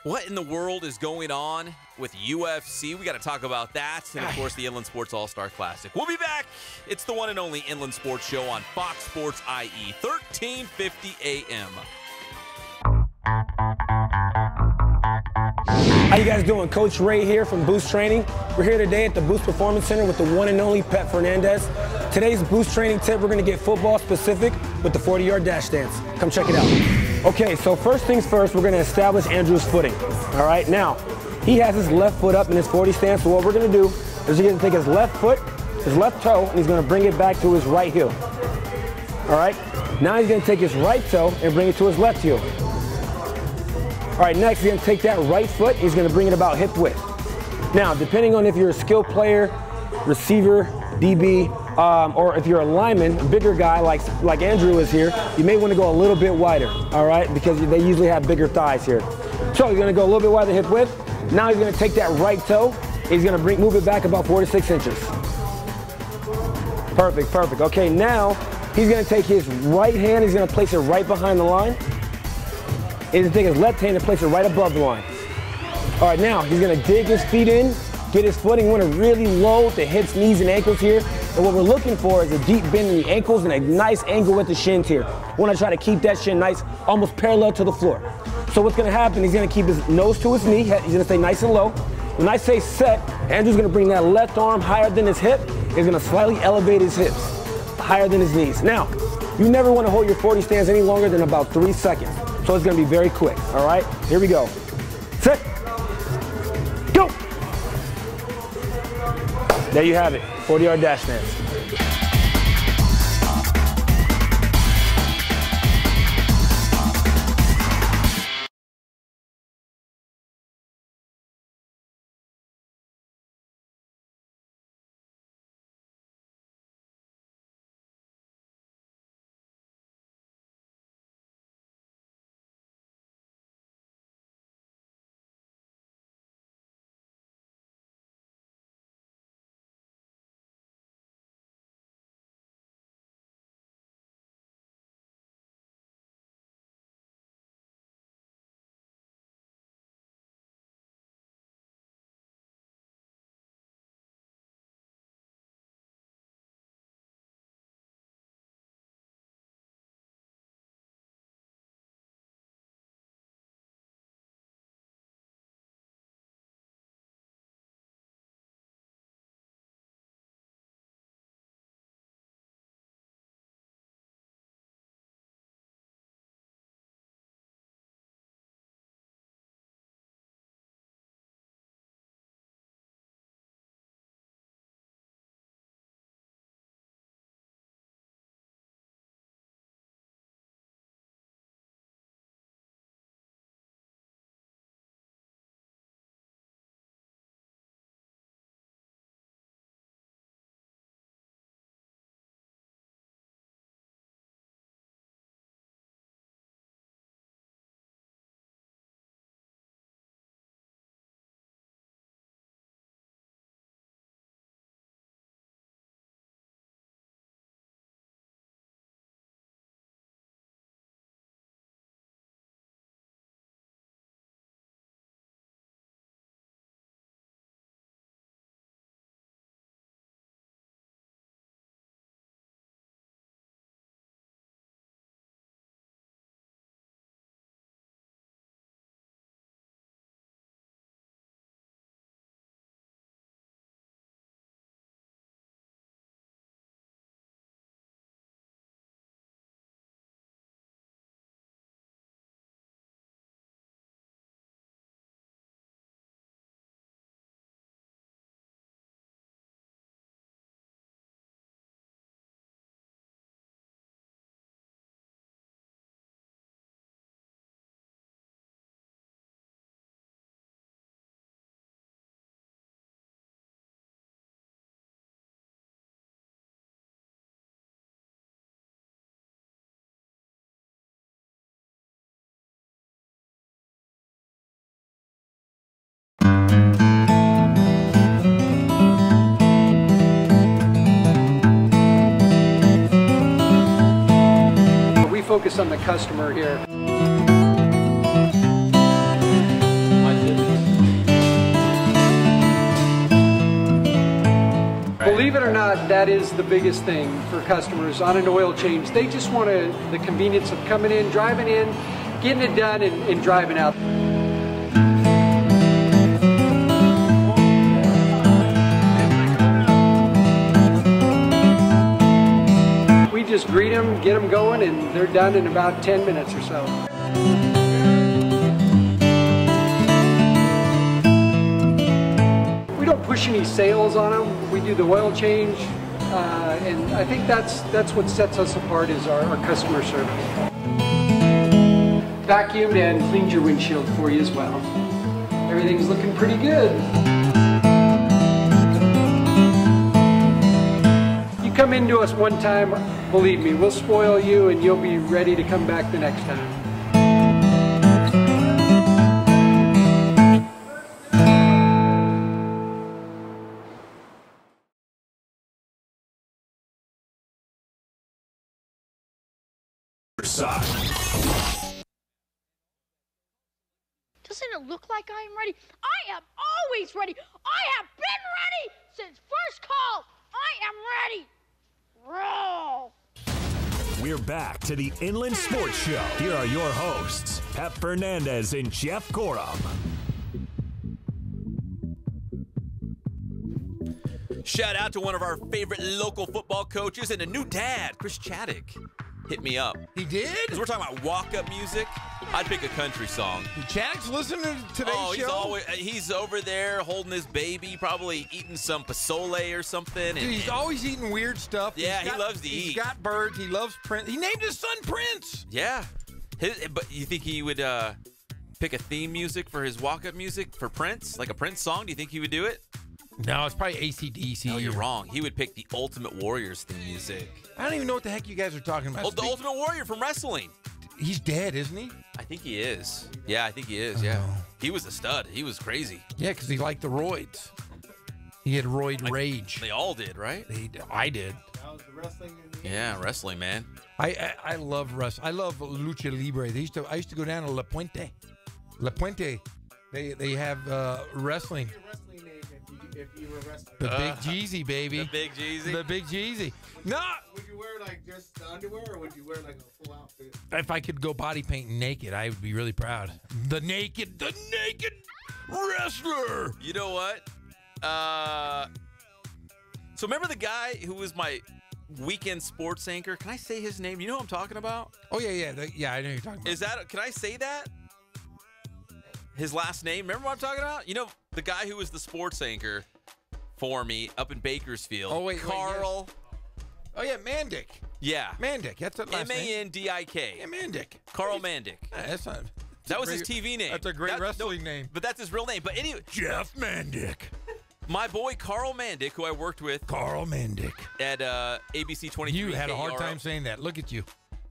What in the world is going on with UFC? We got to talk about that. And, of course, the Inland Sports All-Star Classic. We'll be back. It's the one and only Inland Sports Show on Fox Sports IE, 1350 AM. How you guys doing? Coach Ray here from Boost Training. We're here today at the Boost Performance Center with the one and only Pep Fernandez. Today's Boost Training tip, we're going to get football specific with the 40-yard dash stance. Come check it out. Okay, so first things first, we're going to establish Andrew's footing. All right, now, he has his left foot up in his 40 stance, so what we're going to do is he's going to take his left foot, his left toe, and he's going to bring it back to his right heel. All right, now he's going to take his right toe and bring it to his left heel. All right, next he's going to take that right foot, he's going to bring it about hip width. Now, depending on if you're a skill player, receiver, DB, or if you're a lineman, a bigger guy like Andrew is here, you may want to go a little bit wider, all right, because they usually have bigger thighs here. So he's going to go a little bit wider hip width. Now he's going to take that right toe, he's going to move it back about 4 to 6 inches. Perfect, perfect. Okay, now he's going to take his right hand, he's going to place it right behind the line. He's going to take his left hand and place it right above the line. All right, now he's going to dig his feet in, get his footing. We want to really load the hips, knees, and ankles here. And what we're looking for is a deep bend in the ankles and a nice angle at the shins here. We want to try to keep that shin nice, almost parallel to the floor. So what's going to happen, he's going to keep his nose to his knee. He's going to stay nice and low. When I say set, Andrew's going to bring that left arm higher than his hip. He's going to slightly elevate his hips, higher than his knees. Now, you never want to hold your 40 stance any longer than about 3 seconds. So it's going to be very quick, all right? Here we go. Set. Go. There you have it, 40-yard dash stance. focus on the customer here. Believe it or not, that is the biggest thing for customers on an oil change. They just want the convenience of coming in, driving in, getting it done, and driving out. We just greet them, get them going, and they're done in about 10 minutes or so. We don't push any sales on them. We do the oil change, and I think that's what sets us apart is our customer service. Vacuumed and cleaned your windshield for you as well. Everything's looking pretty good. You come into us one time, believe me, we'll spoil you and you'll be ready to come back the next time. Doesn't it look like I am ready? I am always ready. I have been ready since first call. I am ready. Roll. We're back to the Inland Sports Show. Here are your hosts, Pep Fernandez and Jeff Corum. Shout out to one of our favorite local football coaches and a new dad, Chris Chaddick. Hit me up. He did? Because we're talking about walk-up music. I'd pick a country song. Chaddick's listening to today's show? He's over there holding his baby, probably eating some pozole or something. Dude, he's always eating weird stuff. Yeah, he loves to eat. He's got birds. He loves Prince. He named his son Prince. Yeah. But you think he would pick a theme music for his walk-up music for Prince? Like a Prince song? Do you think he would do it? No, it's probably AC/DC. No, you're wrong. He would pick the Ultimate Warriors theme music. I don't even know what the heck you guys are talking about. Oh, the Ultimate Warrior from wrestling. He's dead, isn't he? I think he is. Yeah, I think he is. Yeah. He was a stud. He was crazy. Yeah, because he liked the roids. He had roid rage. They all did, right? I did. That was the wrestling. Yeah, wrestling, man. I love wrestling. I love lucha libre. I used to go down to La Puente. La Puente. They have wrestling. If you were wrestling. The Big Jeezy, baby. The Big Jeezy. The Big Jeezy. No. Would you wear like just the underwear, or would you wear like a full outfit? If I could go body paint naked, I would be really proud. The naked wrestler. You know what? So remember the guy who was my weekend sports anchor? Can I say his name? You know what I'm talking about? Oh yeah. Yeah, I know you're talking about. Is that? Can I say that? His last name. Remember what I'm talking about? You know, the guy who was the sports anchor for me up in Bakersfield. Oh, wait. Carl. Oh, yeah, Mandick. Yeah. Mandick. That's the last name. Mandik. Yeah, Mandick. Carl Mandick. That's not. That was his TV name. That's a great wrestling name. But that's his real name. But anyway. Jeff Mandick. My boy Carl Mandick, who I worked with. Carl Mandick. At ABC 23. You had a hard time saying that. Look at you.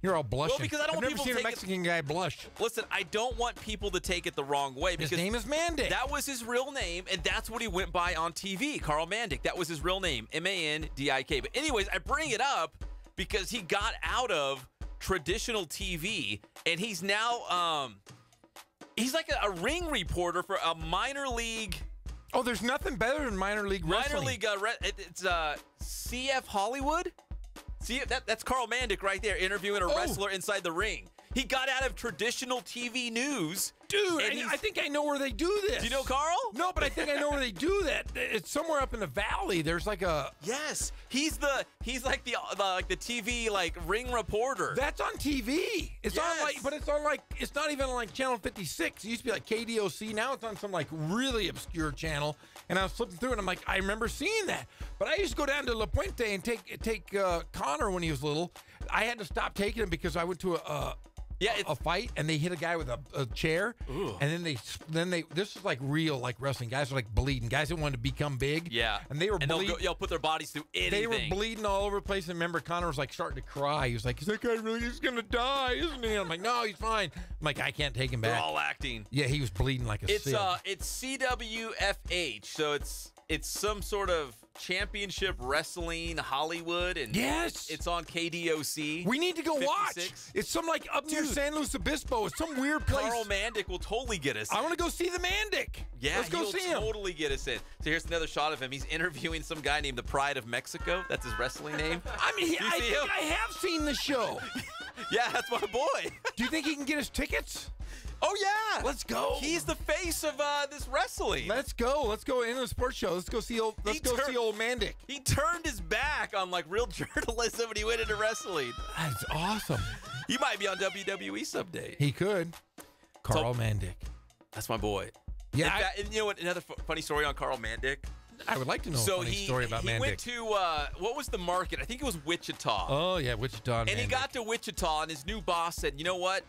You're all blushing. Well, because I don't I've want never people seen to a Mexican guy blush. Listen, I don't want people to take it the wrong way. Because his name is Mandick. That was his real name, and that's what he went by on TV, Carl Mandick. That was his real name, M-A-N-D-I-K. But anyways, I bring it up because he got out of traditional TV, and he's now he's like a ring reporter for a minor league. Oh, there's nothing better than minor league wrestling. Minor league, it's CF Hollywood. See, that's Carl Mandick right there interviewing a wrestler inside the ring. He got out of traditional TV news. Dude, I think I know where they do this. Do you know Carl? No, but I think I know where they do that. It's somewhere up in the valley. There's like a... Yes, he's like the TV like ring reporter. That's on TV. It's on like, but it's on like, it's not even on like Channel 56. It used to be like KDOC. Now it's on some like really obscure channel. And I was flipping through and I'm like, I remember seeing that. But I used to go down to La Puente and take Connor when he was little. I had to stop taking him because I went to a fight and they hit a guy with a chair. Ooh. And then they this is like real like wrestling. Guys are like bleeding. Guys that wanted to become big. Yeah. And they were bleeding. They'll put their bodies through anything. They were bleeding all over the place. And remember, Connor was like starting to cry. He was like, "Is that guy really just gonna die, isn't he?" I'm like, "No, he's fine." I'm like, "I can't take him back." They're all acting. Yeah, he was bleeding like a sieve. It's CWFH, so it's it's some sort of championship wrestling Hollywood, and yes, it's on KDOC. We need to go 56. watch. It's some like up near San Luis Obispo. It's some weird place. Carl Mandick will totally get us. I want to go see the Mandick. Yeah, let's go see him. Totally get us in. So here's another shot of him. He's interviewing some guy named the Pride of Mexico. That's his wrestling name. I mean, I think I have seen the show. Yeah, that's my boy. Do you think he can get us tickets? Oh yeah, let's go. He's the face of this wrestling. Let's go. Let's go into the sports show. Let's go see old. Let's go see old Mandick. He turned his back on like real journalism and he went into wrestling. That's awesome. He might be on WWE someday. He could. Carl Mandick. That's my boy. Yeah. And you know what? Another funny story on Carl Mandick. I would like to know a funny story about Mandick. He went to, what was the market? I think it was Wichita. Oh, yeah, Wichita. And he got to Wichita, and his new boss said, you know what?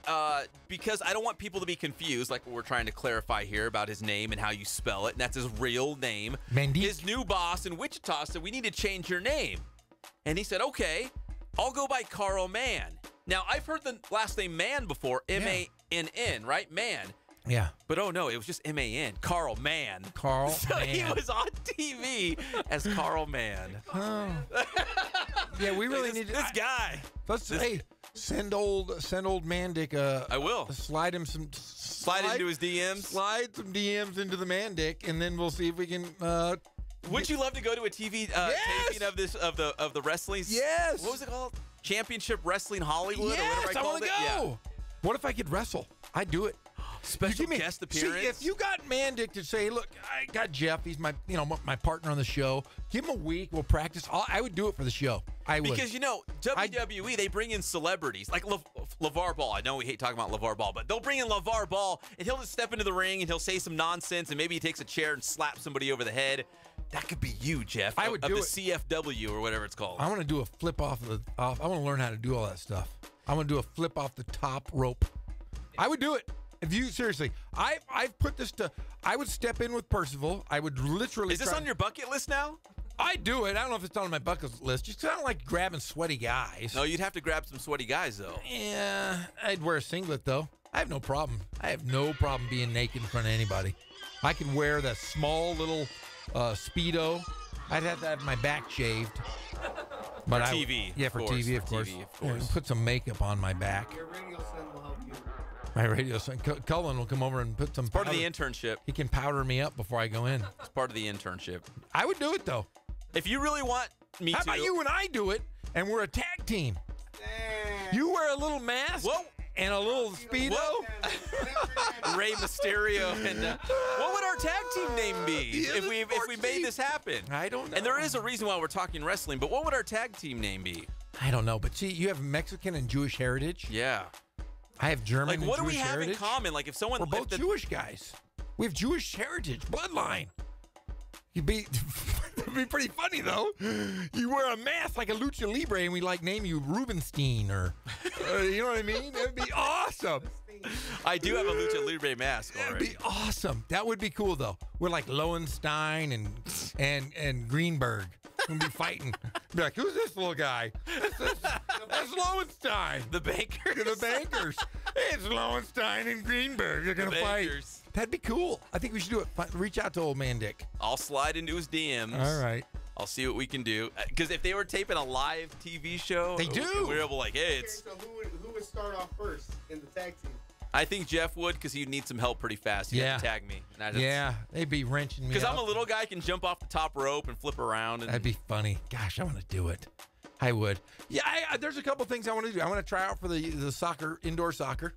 Because I don't want people to be confused, like what we're trying to clarify here about his name and how you spell it, and that's his real name. Mandick. His new boss in Wichita said, we need to change your name. And he said, okay, I'll go by Carl Mann. Now, I've heard the last name Mann before, M-A-N-N, right? Mann. Yeah. But oh no, it was just M-A-N. Carl Mann. Carl so Mann. He was on TV as Carl Mann. Oh. Yeah, we really need this guy. Hey, send old Mandick. I will slide him some. Slide into his DMs. Slide some DMs into the Mandick, and then we'll see if we can. Would you love to go to a TV taping of this of the wrestling? Yes. What was it called? Championship Wrestling Hollywood. Yes, or whatever I want to go. Yeah. What if I could wrestle? I'd do it. Special guest appearance. See, if you got Mandick to say, look, I got Jeff. He's my partner on the show. Give him a week. We'll practice. I would do it for the show. I would. Because, WWE, they bring in celebrities. Like LeVar Ball. I know we hate talking about LeVar Ball, but they'll bring in LeVar Ball, and he'll just step into the ring, and he'll say some nonsense, and maybe he takes a chair and slaps somebody over the head. That could be you, Jeff. I would do the it. CFW or whatever it's called. I want to do a flip off I want to learn how to do all that stuff. I want to do a flip off the top rope. I would do it. If you seriously, I've put this to. I would step in with Percival. I would literally. Is this on your bucket list now? I do it. I don't know if it's on my bucket list. Just 'cause I don't like grabbing sweaty guys. No, you'd have to grab some sweaty guys though. Yeah, I'd wear a singlet though. I have no problem. I have no problem being naked in front of anybody. I can wear that small little Speedo. I'd have to have my back shaved. But for TV. Yeah, for TV, of course. Yeah, put some makeup on my back. Your radio son will help you. My radio son, Cullen will come over and put some It's part of the internship. He can powder me up before I go in. It's part of the internship. I would do it, though. If you really want me to. How about you and I do it, and we're a tag team? You wear a little mask and a little Speedo. Rey Mysterio. And what would our tag team name be if we made this happen? I don't know. And there is a reason why we're talking wrestling, but what would our tag team name be? I don't know. But see, you have Mexican and Jewish heritage. Yeah. I have German and Jewish heritage. What do we have in common? Like if someone... We're both Jewish guys. We have Jewish heritage, bloodline. It'd be pretty funny, though. You wear a mask like a lucha libre, and we name you Rubenstein, or you know what I mean? It'd be awesome. I do have a lucha libre mask already. It'd be awesome. That would be cool, though. We're like Lowenstein and Greenberg. We'll be fighting. Be like, who's this little guy? That's Lowenstein. The bankers. The bankers. It's Lowenstein and Greenberg. They're gonna fight. That'd be cool. I think we should do it. Reach out to old man Dick. I'll slide into his DMs. All right. I'll see what we can do. Because if they were taping a live TV show, they do. We're able hey, it's. So who would start off first in the tag team? I think Jeff would because he'd need some help pretty fast. He'd have to tag me. Yeah, they'd be wrenching me. Because I'm a little guy, can jump off the top rope and flip around. That'd be funny. Gosh, I want to do it. I would. Yeah, there's a couple things I want to do. I want to try out for the soccer, indoor soccer.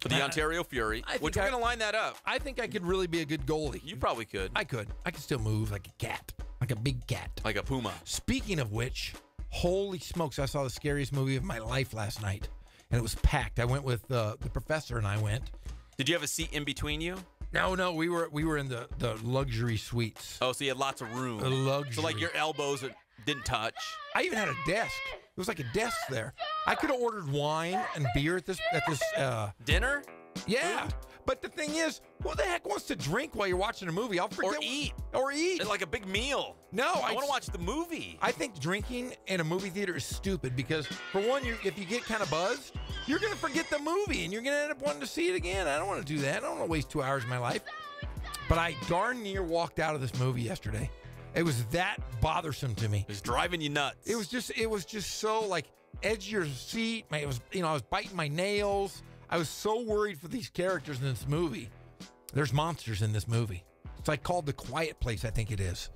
For the Ontario Fury. Which we're going to line that up. I think I could really be a good goalie. You probably could. I could. I could still move like a cat. Like a big cat. Like a puma. Speaking of which, holy smokes, I saw the scariest movie of my life last night. And it was packed. I went with the professor and I went. Did you have a seat in between you? No, we were in the luxury suites. Oh, so you had lots of room. The luxury. So like your elbows didn't touch. I even had a desk. It was like a desk there. I could have ordered wine and beer at this dinner. Yeah, but the thing is, who the heck wants to drink while you're watching a movie? I'll forget. Or eat. It's like a big meal. No, I want to watch the movie. I think drinking in a movie theater is stupid because, for one, if you get kind of buzzed, you're going to forget the movie and you're going to end up wanting to see it again. I don't want to do that. I don't want to waste 2 hours of my life. But I darn near walked out of this movie yesterday. It was that bothersome to me. It was driving you nuts. It was just so like edge of your seat. I was biting my nails. I was so worried for these characters in this movie. There's monsters in this movie. It's like called The Quiet Place, I think it is.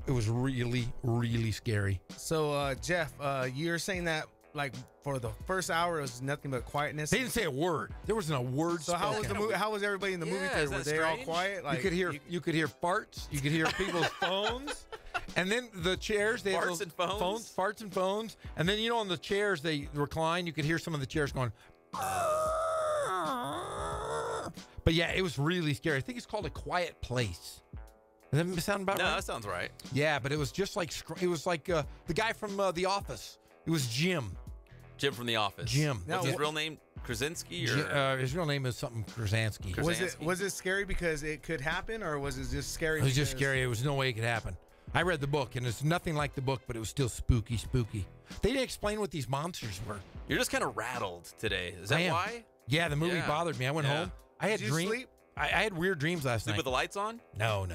It was really, really scary. So, Jeff, you're saying that like for the first hour it was nothing but quietness. They didn't say a word. There wasn't a word. So how was the movie? How was everybody in the movie theater? Were they all quiet? Like you could hear farts. You could hear people's phones. And then the chairs, they farts and phones? Farts and phones. And then on the chairs they recline. You could hear some of the chairs going. But yeah, it was really scary. I think it's called A Quiet Place. Does that sound about right? No, that sounds right. Yeah, but it was just like the guy from The Office. It was Jim. Jim from The Office. Jim. What's his real name? Krasinski? Or? His real name is something Krasinski. Was it scary because it could happen, or was it just scary? It was just scary. There was no way it could happen. I read the book, and it's nothing like the book, but it was still spooky. They didn't explain what these monsters were. You're just kind of rattled today. Is that why? Yeah, the movie bothered me. I went home. I had dreams. Sleep? I had weird dreams last night. Sleep with the lights on? No.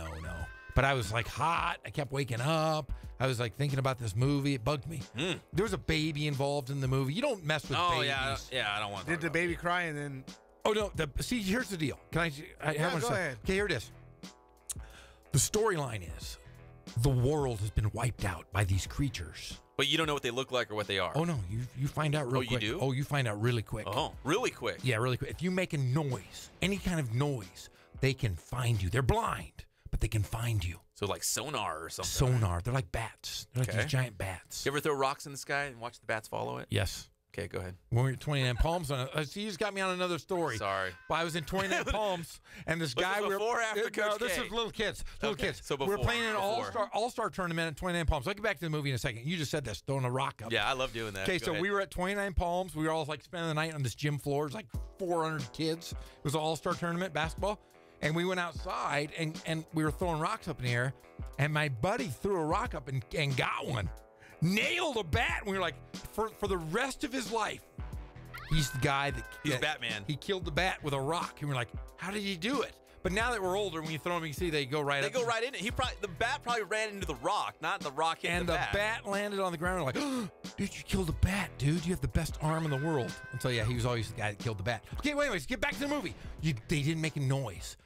But I was like hot. I kept waking up. I was like thinking about this movie. It bugged me. There was a baby involved in the movie. You don't mess with babies. Yeah, I don't want to. Did the baby cry and then? Oh no. See, here's the deal. Can I? Go ahead. Okay, here it is. The storyline is the world has been wiped out by these creatures. But you don't know what they look like or what they are. Oh no, you find out real quick. You do? Oh, you find out really quick. Oh, really quick. Yeah, really quick. If you make a noise, any kind of noise, they can find you. They're blind, but they can find you. So like sonar or something. Sonar. They're like bats. They're like these giant bats. You ever throw rocks in the sky and watch the bats follow it? Yes. Okay, go ahead. When we were at 29 Palms, see, you just got me on another story. Sorry. But I was in 29 Palms, and this guy. This is before or after Coach this K? is little kids. Little kids. So before. We're playing an all-star tournament at 29 Palms. I'll get back to the movie in a second. You just said this, throwing a rock up. Yeah, I love doing that. Okay, so we were at 29 Palms. We were all like spending the night on this gym floor. It was like 400 kids. It was an all-star tournament, basketball. And we went outside, and we were throwing rocks up in the air. And my buddy threw a rock up and got one. Nailed a bat. And we were like, for the rest of his life, he's the guy he's Batman. He killed the bat with a rock. And we're like, how did he do it? But now that we're older, when you throw them, you see they go right up. They go right in it. The bat probably ran into the rock, not the rock hit the bat. And the bat landed on the ground. We're like, oh, dude, you killed a bat, dude. You have the best arm in the world. And so, yeah, he was always the guy that killed the bat. Okay, wait, anyways, get back to the movie. They didn't make a noise.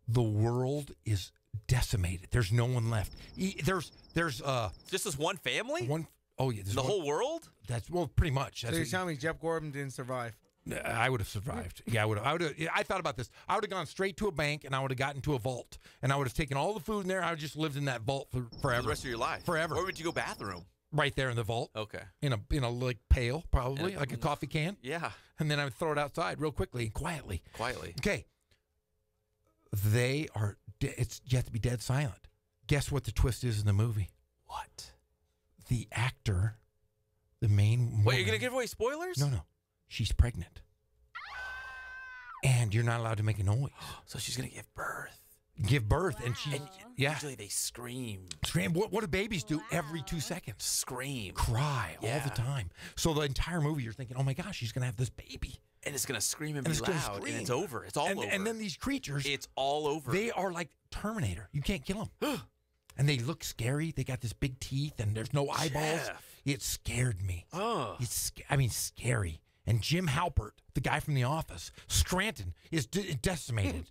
The world is decimated. There's no one left. There's just this one family? Oh yeah, the whole world? That's pretty much. So you're telling me Jeff Gordon didn't survive? I would have survived. Yeah, I would have. I thought about this. I would have gone straight to a bank and I would have gotten to a vault and I would have taken all the food in there. I would have just lived in that vault forever. For the rest of your life. Forever. Where would you go bathroom? Right there in the vault. Okay. In a like pail, probably like a coffee can. Yeah. And then I would throw it outside real quickly and quietly. Quietly. Okay. They are. You have to be dead silent. Guess what the twist is in the movie? What? The actor, the main woman. Wait, you're gonna give away spoilers? No. She's pregnant, and you're not allowed to make a noise. So she's gonna give birth. And she. Yeah. Usually they scream. What do babies do every 2 seconds? Scream. Cry all the time. So the entire movie, you're thinking, oh my gosh, she's gonna have this baby. And it's going to scream and be loud, and it's over. It's all over. And then these creatures. It's all over. They are like Terminator. You can't kill them. And they look scary. They got this big teeth, and there's no eyeballs. Jeff. It scared me. Oh. Scary. And Jim Halpert, the guy from The Office, Scranton, is decimated.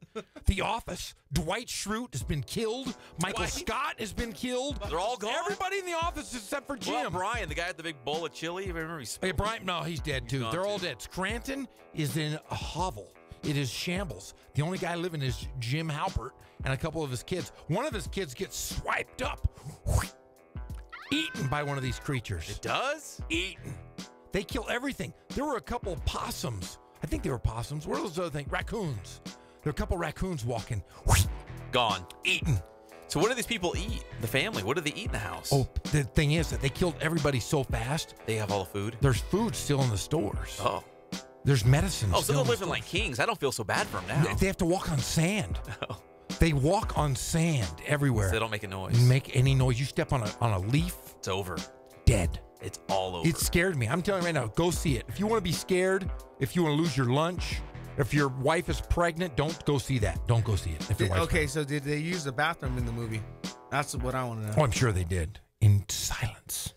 The Office, Dwight Schrute has been killed. Michael Scott has been killed. They're all gone? Everybody in the office except for Jim. Well, Brian, the guy with the big bowl of chili. Remember Brian, no, he's dead too. They're all dead. Scranton is in a hovel. It is shambles. The only guy living is Jim Halpert and a couple of his kids. One of his kids gets swiped up, eaten by one of these creatures. It does? Eaten. They kill everything. There were a couple of possums. I think they were possums. What are those other things? Raccoons. There are a couple of raccoons walking. Gone. Eaten. So what do these people eat? The family, what do they eat in the house? Oh, the thing is that they killed everybody so fast. They have all the food? There's food still in the stores. Oh. There's medicine. Oh, so they're living like kings. I don't feel so bad for them now. They have to walk on sand. Oh. They walk on sand everywhere. So they don't make a noise. Make any noise. You step on a leaf. It's over. Dead. It's all over. It scared me. I'm telling you right now, go see it. If you want to be scared, if you want to lose your lunch, If your wife is pregnant, don't go see that. Don't go see it. If your wife's Okay, so did they use the bathroom in the movie? That's what I want to know. Oh, I'm sure they did. In silence.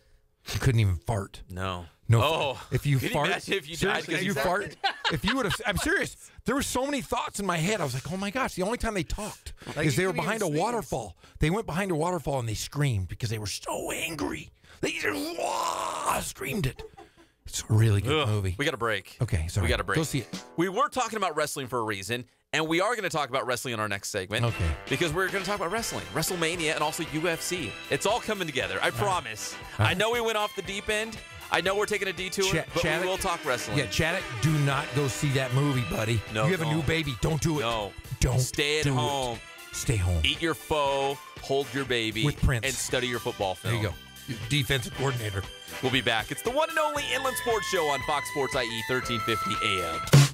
You couldn't even fart. No. No. Oh. If you Can fart, you imagine if you died seriously, because if you you fart, if you would have, I'm serious. There were so many thoughts in my head. I was like, oh my gosh, the only time they talked is they were behind a waterfall. They went behind a waterfall and they screamed because they were so angry. They just screamed it. It's a really good movie. We got a break. Okay, sorry. We got a break. Go see it. We were talking about wrestling for a reason, and we are going to talk about wrestling in our next segment. Okay. Because we're going to talk about wrestling, WrestleMania, and also UFC. It's all coming together. I promise. I know we went off the deep end. I know we're taking a detour, but we will talk wrestling. Yeah, Chaddock, do not go see that movie, buddy. No, you have a new baby. Don't do it. No. Don't Stay at do home. It. Stay home. Eat your pho, hold your baby, with Prince, and study your football film. There you go. Defensive coordinator. We'll be back. It's the one and only Inland Sports Show on Fox Sports IE 1350 AM.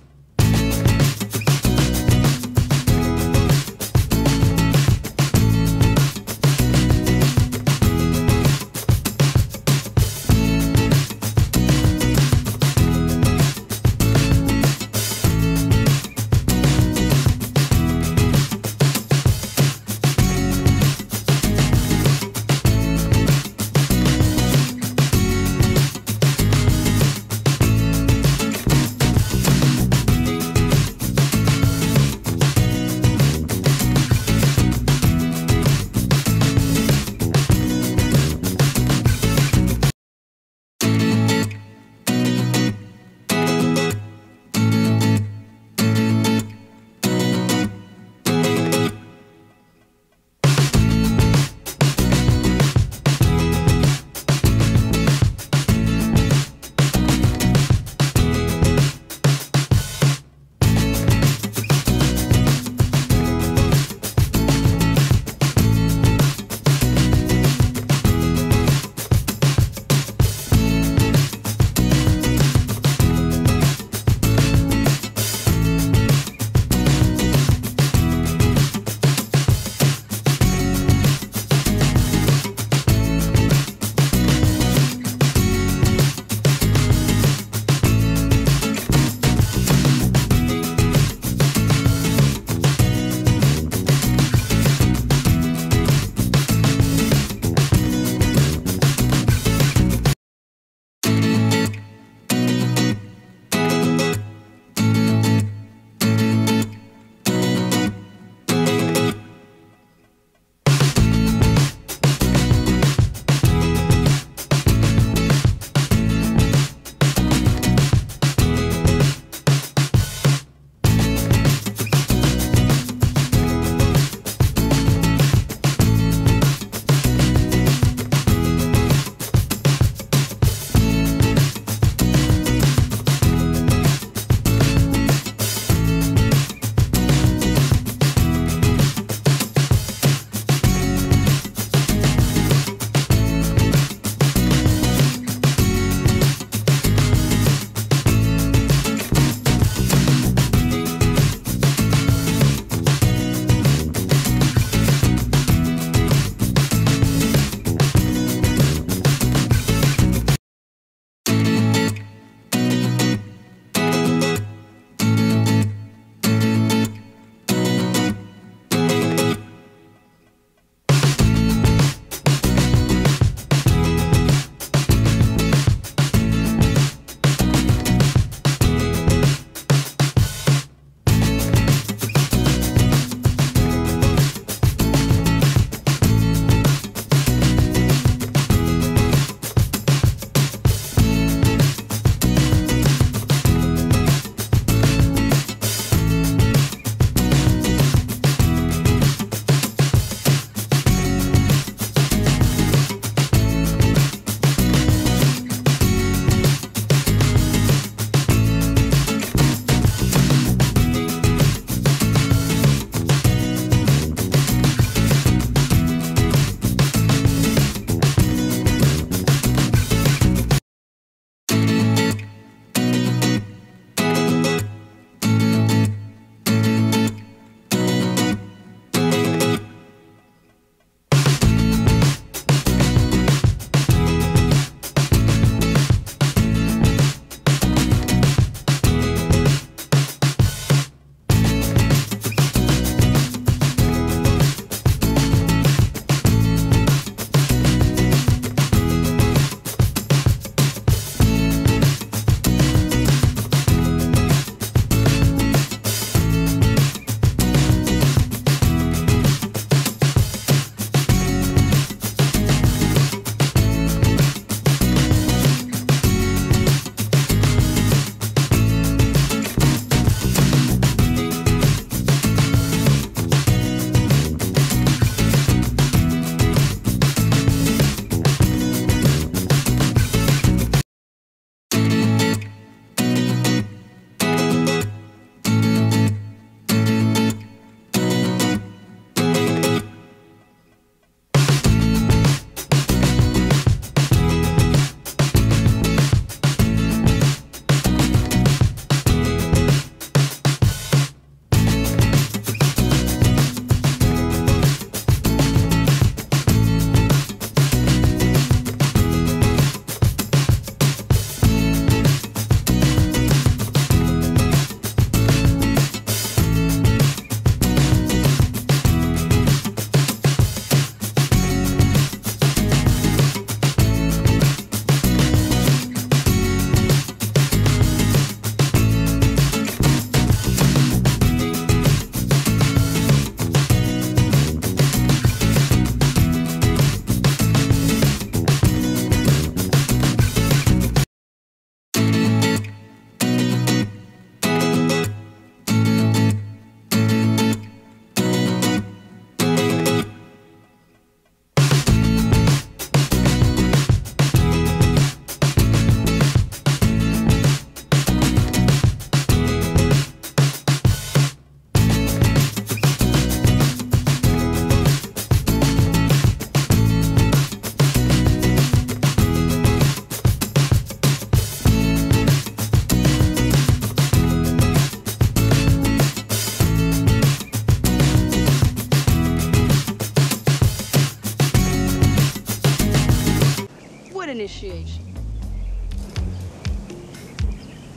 initiation?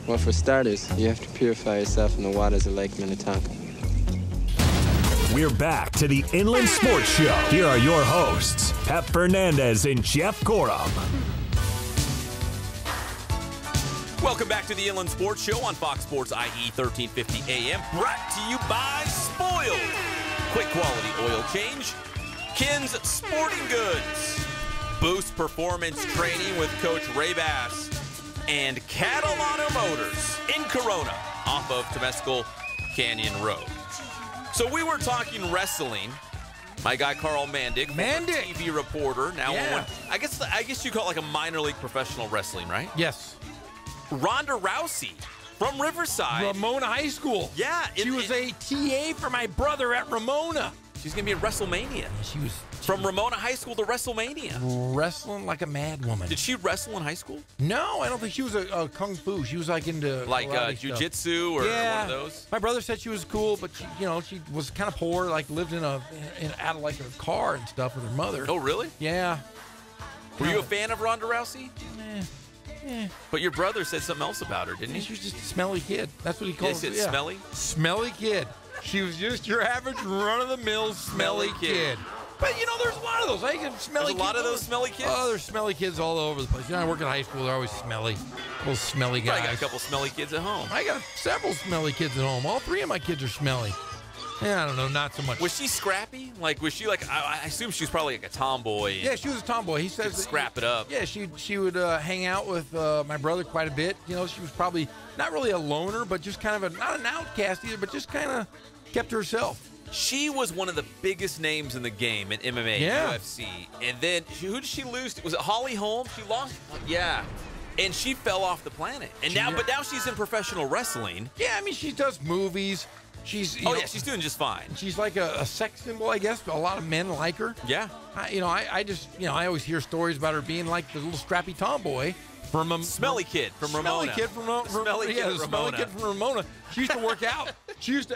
Well, for starters, you have to purify yourself in the waters of Lake Minnetonka. We're back to the Inland Sports Show. Here are your hosts, Pep Fernandez and Jeff Corum. Welcome back to the Inland Sports Show on Fox Sports IE 1350 AM. Brought to you by Spoiled. Quick quality oil change. Ken's Sporting Goods. Boost Performance Training with Coach Ray Bass. And Catalano Motors in Corona off of Temescal Canyon Road. So we were talking wrestling. My guy Carl Mandick, TV reporter. Now, I guess you call it like a minor league professional wrestling, right? Yes. Ronda Rousey from Riverside. Ramona High School. Yeah. She was a TA for my brother at Ramona. She's going to be at WrestleMania. She was from Ramona High School to WrestleMania. Wrestling like a mad woman. Did she wrestle in high school? No, I don't think she was a kung fu. She was like into jiu-jitsu or one of those. My brother said she was cool, but she was kind of poor. Like lived in out of like a car and stuff with her mother. Oh, really? Yeah. Were you a fan of Ronda Rousey? Yeah. But your brother said something else about her, didn't he? She was just a smelly kid. That's what he called her. Smelly? Smelly kid. She was just your average run-of-the-mill smelly kid. But, there's a lot of those. There's a lot of those smelly kids? Oh, there's smelly kids all over the place. I work in high school. They're always smelly. Those smelly guys. I got a couple smelly kids at home. I got several smelly kids at home. All three of my kids are smelly. Yeah, I don't know, not so much. Was she scrappy? Like, was she like? I assume she was probably like a tomboy. Yeah, she was a tomboy. He says scrap it up. Yeah, she would hang out with my brother quite a bit. She was probably not really a loner, but just kind of not an outcast either, but just kind of kept to herself. She was one of the biggest names in the game in MMA, UFC, and then who did she lose to? Was it Holly Holm? She lost. Yeah. And she fell off the planet. And now she's in professional wrestling. Yeah, she does movies. She's she's doing just fine. She's like a sex symbol, I guess. A lot of men like her. Yeah. I always hear stories about her being like the little strappy tomboy from a smelly kid from Ramona. Smelly kid from Ramona. She used to work out. She used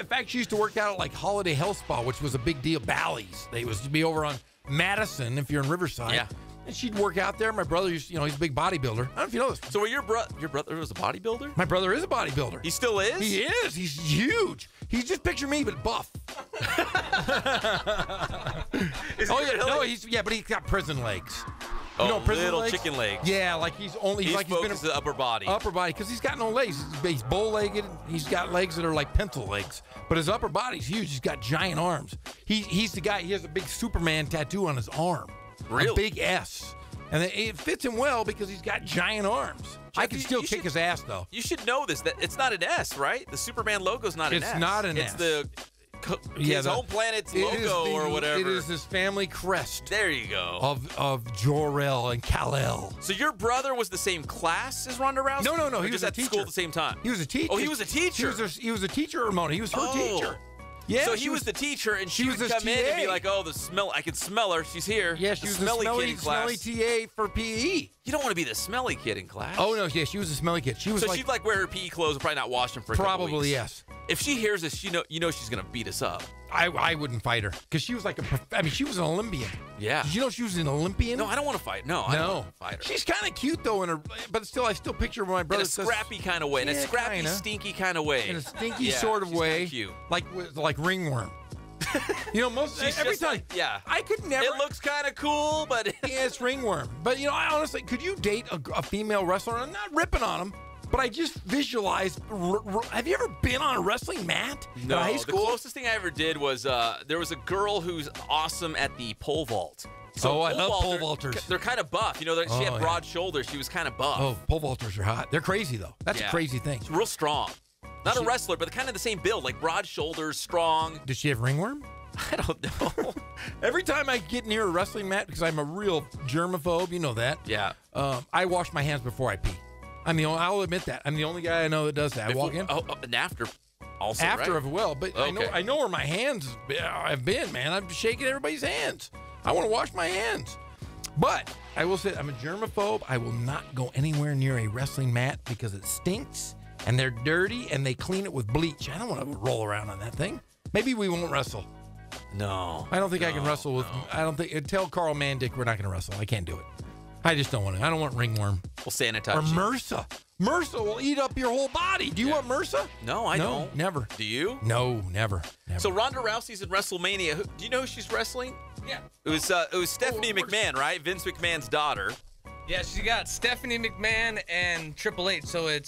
to work out at like Holiday Health Spa, which was a big deal. Bally's. They used to be over on Madison if you're in Riverside. Yeah. And she'd work out there. My brother used, he's a big bodybuilder. I don't know if you know this. So your brother was a bodybuilder? My brother is a bodybuilder. He still is? He is. He's huge. He's just picture me, but buff. But he's got prison legs. Prison little legs? Chicken legs. Yeah, like he's focused on the upper body. Upper body, because he's got no legs. He's bow-legged. He's got legs that are like pencil legs. But his upper body's huge. He's got giant arms. He's the guy. He has a big Superman tattoo on his arm. Really? A big S. And it fits him well because he's got giant arms. I can still kick his ass, though. You should know this. That it's not an S, right? The Superman logo's not an S. It's not an S. It's the his home planet's logo or whatever. It is his family crest. There you go. Of Jor-El and Kal-El. So your brother was the same class as Ronda Rousey? No. He was at school at the same time. He was a teacher. Oh, he was a teacher. He was a teacher at Ramona. He was her teacher. Yeah, so he was the teacher, and she would come in and be like, "Oh, the smell! I can smell her. She's here." Yeah, she was the smelly TA for PE. You don't want to be the smelly kid in class. Oh no, yeah, she was a smelly kid. She'd like wear her PE clothes and probably not wash them for a couple weeks. Yes. If she hears this, she's gonna beat us up. I wouldn't fight her because she was like she was an Olympian. Yeah. Did you know she was an Olympian? No, I don't want to fight. No, I don't want to fight her. She's kind of cute though, but I still picture my brother. In a scrappy kind of way, in a scrappy, stinky kind of way. In a stinky sort of way. Cute. Like ringworm. Every time. Yeah. I could never. It looks kind of cool, but yeah, it's ringworm. But I honestly, could you date a female wrestler? I'm not ripping on them, but I just visualize. Have you ever been on a wrestling mat? No. In high school? The closest thing I ever did was there was a girl who's awesome at the pole vault. So I love pole vaulters. They're kind of buff. She had broad shoulders. She was kind of buff. Oh, pole vaulters are hot. They're crazy though. That's a crazy thing. She's real strong. Not a wrestler, but kind of the same build, like broad shoulders, strong. Did she have ringworm? I don't know. Every time I get near a wrestling mat, because I'm a real germaphobe, you know that. Yeah. I wash my hands before I pee. I'll admit that. I'm the only guy I know that does that. I walk in. Oh, and after also, after right? as well. But okay. I know where my hands have been, man. I'm shaking everybody's hands. I want to wash my hands. But I will say I'm a germaphobe. I will not go anywhere near a wrestling mat because it stinks and they're dirty and they clean it with bleach. I don't want to roll around on that thing. Maybe we won't wrestle. No. I don't think I can wrestle with. I don't think. Tell Carl Mandick we're not going to wrestle. I can't do it. I just don't want it. I don't want ringworm. We'll sanitize Or you. MRSA. MRSA will eat up your whole body. Do you want MRSA? No, I don't. Never. Do you? No, never. So Ronda Rousey's in WrestleMania. Do you know who she's wrestling? Yeah. It was Stephanie McMahon, right? Vince McMahon's daughter. Yeah, she got Stephanie McMahon and Triple H. So it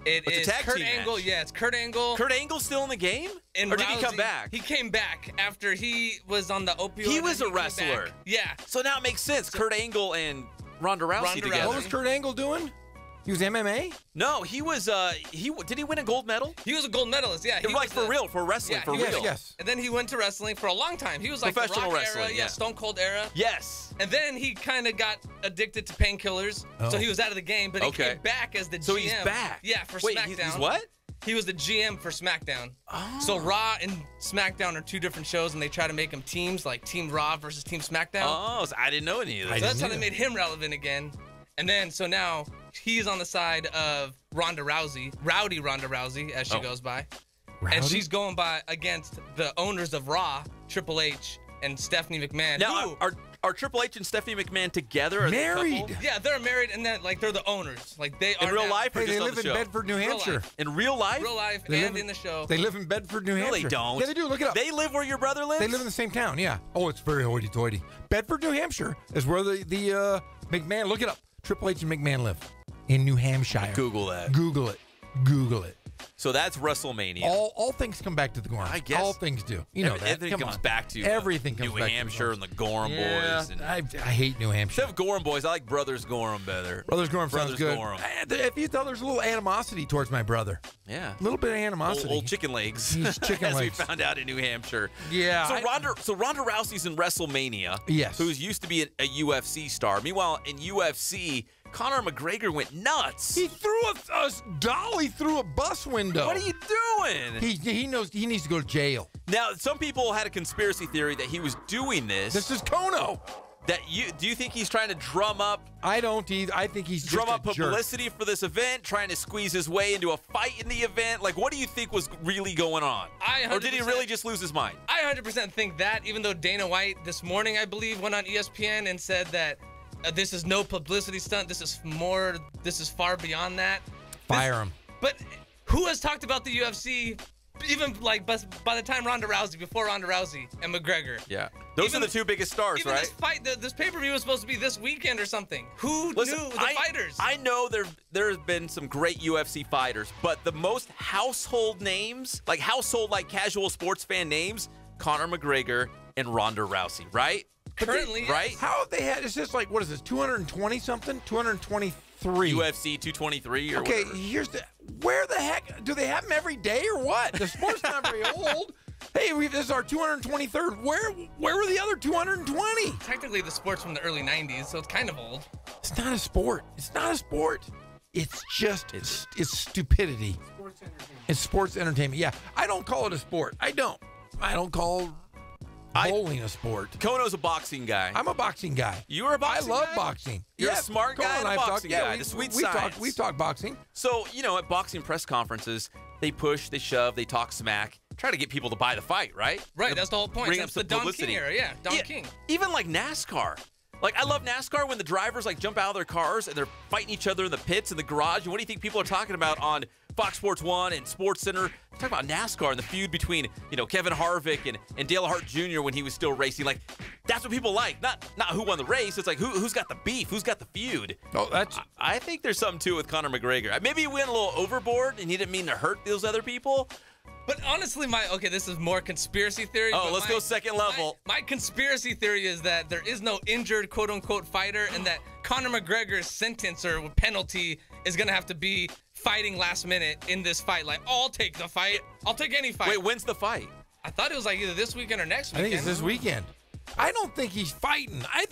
is a tag Kurt team Angle. match. Yeah, it's Kurt Angle. Kurt Angle's still in the game? And Or did he Rousey- come back? He came back after he was on the opioid. He was and a came wrestler. back. Yeah. So now it makes sense. Kurt Angle and Ronda Rousey together. What was Kurt Angle doing? He was MMA? No, he was. Did he win a gold medal? He was a gold medalist. Yeah, he like was for real, for wrestling, yeah, for he real. was- Yes. And then he went to wrestling for a long time. He was like Professional the Rock wrestling, era, yeah. Stone Cold era. Yes. And then he kind of got addicted to painkillers, so he was out of the game. But he Okay. came back as the GM. So he's back. Yeah, for Wait, SmackDown. he's what? He was the GM for SmackDown. So Raw and SmackDown are two different shows, and they try to make them teams, like Team Raw versus Team SmackDown. Oh, so I didn't know any of this. So that's how they made him relevant again. And then, so now he's on the side of Ronda Rousey, Rowdy Ronda Rousey, as she goes by. And she's going by against the owners of Raw, Triple H and Stephanie McMahon. Now, are Triple H and Stephanie McMahon together? Are they a Married? couple? Yeah, they're married, and then they're the owners. Like they are In real now. life, or Hey, just they on live the in show? Bedford, New Real Hampshire. life. In real life? Real life They and live in the show. They live in Bedford, New No, Hampshire. they don't. Yeah, they do. Look it up. They live where your brother lives? They live in the same town, yeah. Oh, it's very hoity-toity. Bedford, New Hampshire is where the McMahon, look it up. Triple H and McMahon live in New Hampshire. Google that. Google it. Google it. So that's WrestleMania. All things come back to the Gorham. I guess. All things do. You know that. Everything Come comes on. back to Everything comes New back Hampshire to and the Gorham Yeah, boys. And I hate New Hampshire. instead of Gorham boys, I like Brothers Gorham better. Brothers Gorham sounds Brothers good. Gorham. If you tell, there's a little animosity towards my brother. Yeah. A little bit of animosity. Old chicken legs. He's chicken as legs. we found out in New Hampshire. Yeah. So Ronda Rousey's in WrestleMania. Yes. Who's used to be a UFC star. Meanwhile, in UFC, Conor McGregor went nuts. He threw a dolly through a bus window. What are you doing? He knows he needs to go to jail. Now, some people had a conspiracy theory that he was doing this. This is Kono. Do you think he's trying to drum up? I don't either. I think he's drum just up a jerk. publicity for this event, trying to squeeze his way into a fight in the event. Like, what do you think was really going on? Or did he really just lose his mind? I 100% think that, even though Dana White this morning, I believe, went on ESPN and said that this is no publicity stunt. This is far beyond that. Fire him. But who has talked about the UFC, even like by the time before Ronda Rousey and McGregor? Yeah. Those are the two biggest stars, even right? This fight, this pay-per-view was supposed to be this weekend or something. Who knew the fighters? I know there have been some great UFC fighters, but the most household names, like casual sports fan names, Conor McGregor and Ronda Rousey, right? Currently, right? How they had? It's just like, what is this? 220 something? 223. UFC 223 or okay, whatever. Where the heck do they have them every day or what? The sport's not very old. Hey, this is our 223rd. Where were the other 220? Technically, the sport's from the early 90s, so it's kind of old. It's not a sport. It's not a sport. It's just it's stupidity. Sports entertainment. It's sports entertainment. Yeah, I don't call it a sport. I don't call bowling a sport. Kono's a boxing guy. I'm a boxing guy. You are a boxing I love guy? boy. You're a smart guy and a boxing guy. The sweet science. We've talked boxing. So, at boxing press conferences, they push, they shove, they talk smack, try to get people to buy the fight, right? Right, that's the whole point. Bring That's up the some Don King publicity. era, yeah. Don King. Even like NASCAR. Like, I love NASCAR when the drivers, jump out of their cars and they're fighting each other in the pits, in the garage. And what do you think people are talking about on Fox Sports 1 and Sports Center? They're talking about NASCAR and the feud between, Kevin Harvick and Dale Earnhardt Jr. when he was still racing. Like, that's what people like. Not who won the race. It's like, who's got the beef? Who's got the feud? Oh, that's... I think there's something, too, with Conor McGregor. Maybe he went a little overboard and he didn't mean to hurt those other people. But honestly, this is more conspiracy theory. Oh, let's go second level. My conspiracy theory is that there is no injured quote-unquote fighter and that Conor McGregor's sentence or penalty is going to have to be fighting last minute in this fight. Like, I'll take the fight. I'll take any fight. Wait, when's the fight? I thought it was either this weekend or next weekend. I think it's this weekend. I don't think he's fighting. I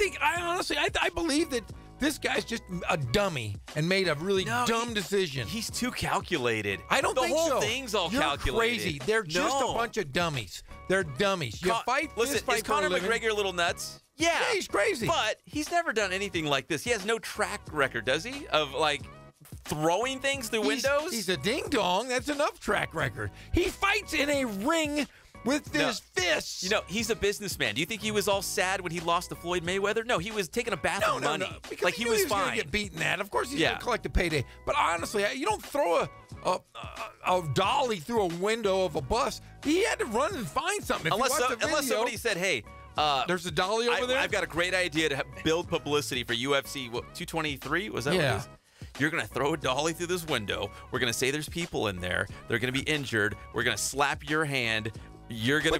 believe that this guy's just a dummy and made a really dumb decision. He's too calculated. I don't think so. The whole thing's all You're calculated. crazy. They're just a bunch of dummies. They're dummies. You fight Listen, this fight is Conor for a living. McGregor a little nuts? Yeah, he's crazy. But he's never done anything like this. He has no track record, does he? Of throwing things through windows? He's a ding dong. That's enough track record. He fights in a ring with his fists. You know, he's a businessman. Do you think he was all sad when he lost to Floyd Mayweather? No, he was taking a bath of money. No, because like he was was fine. Gonna get beaten at. Of course, he's gonna collect a payday. But honestly, you don't throw a dolly through a window of a bus. He had to run and find something. Unless somebody said, "Hey, there's a dolly over there." I've got a great idea to build publicity for UFC 223. Was that what it is? You're going to throw a dolly through this window. We're going to say there's people in there. They're going to be injured. We're going to slap your hand. You're going to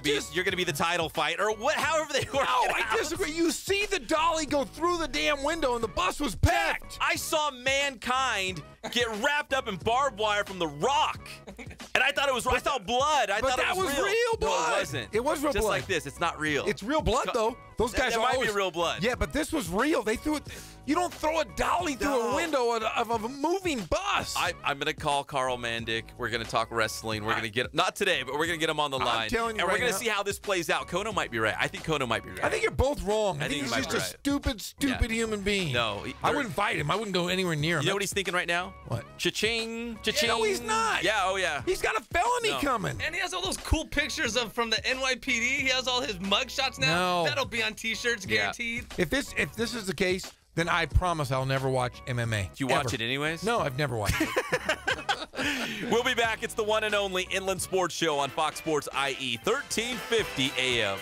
be the title fight or what? However they work. No, I disagree. You see the dolly go through the damn window, and the bus was packed. I saw Mankind get wrapped up in barbed wire from The Rock, and I thought it was. I saw blood. I thought it was real blood. No, it wasn't. It was real blood. Just like this. It's not real. It's real blood though. Those guys that are might always be real blood. Yeah, but this was real. They threw it. You don't throw a dolly through a window of a moving bus. I'm going to call Carl Mandick. We're going to talk wrestling. We're going to get not today, but we're going to get him on the line. I'm telling you and right we're going to now. see how this plays out. Kono might be right. I think Kono might be right. I think you're both wrong. I think he's he might just be a right. stupid human being. No, I wouldn't fight him. I wouldn't go anywhere near him. You know what he's thinking right now? What? Cha-ching, cha-ching. No, he's not. Yeah, oh yeah. He's got a felony coming. And he has all those cool pictures from the NYPD. He has all his mugshots now. No. That'll be on T-shirts, guaranteed. If this is the case, then I promise I'll never watch MMA. Do you watch it anyways? No, I've never watched it. We'll be back. It's the one and only Inland Sports Show on Fox Sports IE, 1350 AM.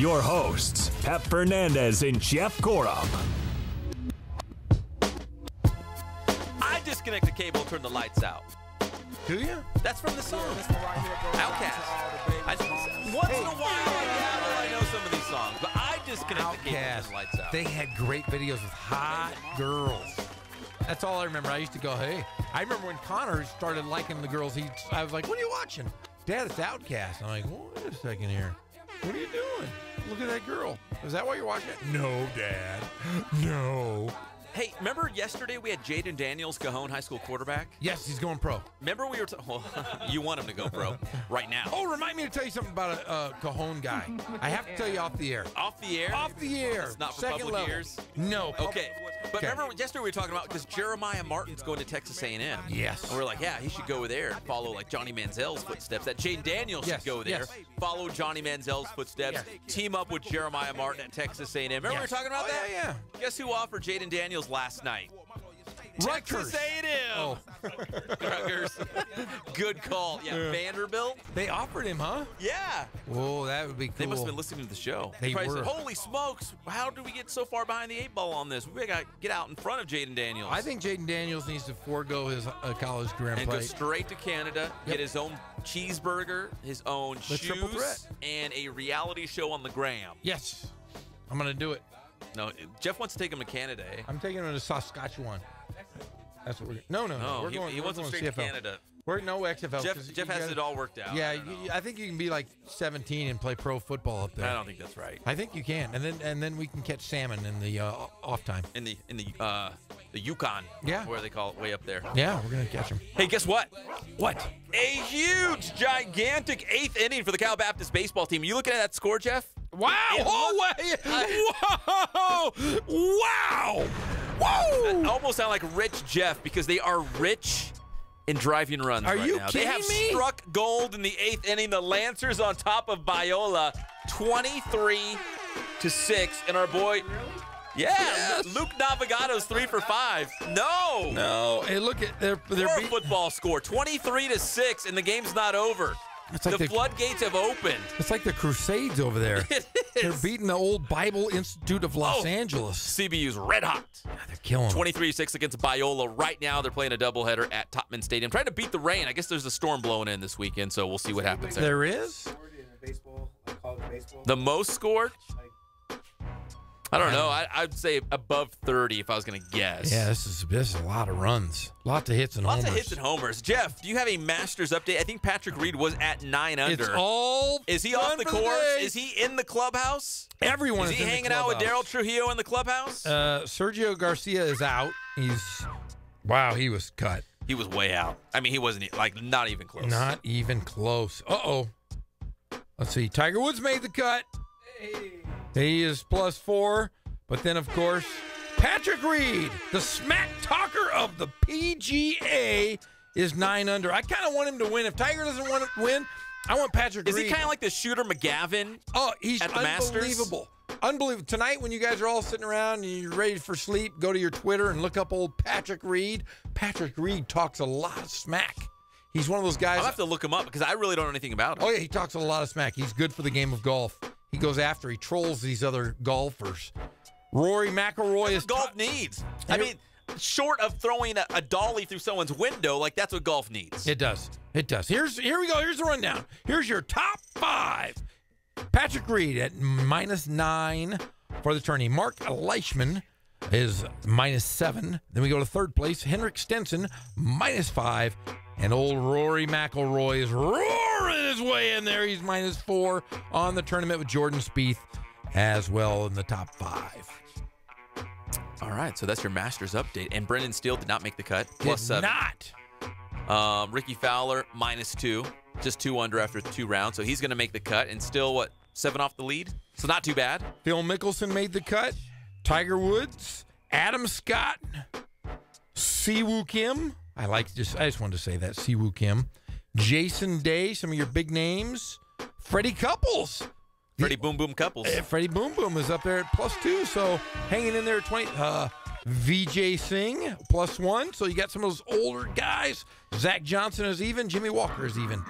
your hosts, Pep Fernandez and Jeff Corum. I disconnect the cable and turn the lights out. Do you? That's from the song. Outcast. Once in a while, I know some of these songs, but I disconnect the cable and turn the lights out. They had great videos with hot girls. That's all I remember. I used to go, hey. I remember when Connor started liking the girls. I was like, what are you watching? Dad, it's Outcast. I'm like, wait a second here. What are you doing? Look at that girl. Is that why you're watching it? No, Dad. No. Hey, remember yesterday we had Jaden Daniels, Cajon High School quarterback? Yes, he's going pro. Remember we were well, you want him to go pro right now. Oh, remind me to tell you something about a Cajon guy. I have to tell you off the air. Off the air? Off the air. It's not for Second public level. ears? No. Okay. But remember yesterday we were talking about because Jeremiah Martin's going to Texas A&M. Yes. And we're like, yeah, he should go there and follow like Johnny Manziel's footsteps. That Jaden Daniels should go there, follow Johnny Manziel's footsteps, team up with Jeremiah Martin at Texas A&M. Remember we were talking about that? Yeah. Guess who offered Jaden Daniels last night? Rutgers. Texas A&M. Oh. Rutgers. Good call. Yeah, Vanderbilt. They offered him, huh? Yeah. Oh, that would be cool. They must have been listening to the show. They probably were. said, holy smokes, how did we get so far behind the 8-ball on this? We got to get out in front of Jaden Daniels. I think Jaden Daniels needs to forego his college career and play. Go straight to Canada, get his own cheeseburger, his own triple shoes, threat. and a reality show on the gram. Yes. I'm going to do it. No, Jeff wants to take him to Canada, eh? I'm taking him to Saskatchewan. That's what we're No. We're going, he wants him straight CFL. to Canada. No XFL. Jeff has it all worked out. Yeah, I think you can be like 17 and play pro football up there. I don't think that's right. I think you can, and then we can catch salmon in the off time. In the Yukon. Yeah. Where they call it, way up there. Yeah, we're gonna catch them. Hey, guess what? What? A huge, gigantic 8th inning for the Cal Baptist baseball team. You looking at that score, Jeff? Wow! Whoa! Wow! Whoa! That almost sound like Rich Jeff because they are rich in driving runs Are right you now. kidding They have me? struck gold in the 8th inning. The Lancers on top of Biola, 23-6, and our boy. Yeah, Yes. Luke Navigato's 3 for 5. No. Hey, look at they're Poor football score, 23-6, and the game's not over. It's like the floodgates have opened. It's like the Crusades over there. It They're is. beating the old Bible Institute of Los Angeles. CBU's red hot. They're killing them. 23-6 against Biola. Right now, they're playing a doubleheader at Topman Stadium, trying to beat the rain. I guess there's a storm blowing in this weekend, so we'll see what happens there. There is? The most scored? I don't know. I'd say above 30 if I was going to guess. Yeah, this is a lot of runs. Lots of hits and Lots homers. of hits and homers. Jeff, do you have a Masters update? I think Patrick Reed was at 9 under. It's all Is he done off the for course? day. Is he in the clubhouse? Everyone is is he in the hanging out with Daryl clubhouse. Trujillo in the clubhouse? Sergio Garcia is out. Wow, he was cut. He was way out. I mean, he wasn't not even close. Not even close. Uh-oh. Let's see. Tiger Woods made the cut. He is +4. But then, of course, Patrick Reed, the smack talker of the PGA, is 9 under. I kind of want him to win. If Tiger doesn't want to win, I want Patrick Reed. Is he kind of like the Shooter McGavin? Oh, he's at the Masters? unbelievable. Unbelievable. Tonight, when you guys are all sitting around and you're ready for sleep, go to your Twitter and look up old Patrick Reed. Patrick Reed talks a lot of smack. He's one of those guys. I'll have to look him up because I really don't know anything about him. Oh, yeah, he talks a lot of smack. He's good for the game of golf. He goes after, he trolls these other golfers. Rory McIlroy is golf needs. I mean, short of throwing a dolly through someone's window, that's what golf needs. It does. It does. Here we go. Here's the rundown. Here's your top 5. Patrick Reed at -9 for the tourney. Mark Leishman is -7. Then we go to third place. Henrik Stenson, -5. And old Rory McIlroy is roaring his way in there. He's -4 on the tournament with Jordan Spieth as well in the top 5. All right, so that's your Masters update. And Brendan Steele did not make the cut. +7. Not. Ricky Fowler, -2. Just 2 under after 2 rounds. So he's going to make the cut. And still, 7 off the lead? So not too bad. Phil Mickelson made the cut. Tiger Woods. Adam Scott. Siwoo Kim. I just wanted to say that. Siwoo Kim. Jason Day, some of your big names. Freddie Couples. Freddie Boom Boom Couples. Freddie Boom Boom is up there at +2, so hanging in there at 20. Vijay Singh, +1. So you got some of those older guys. Zach Johnson is even. Jimmy Walker is even.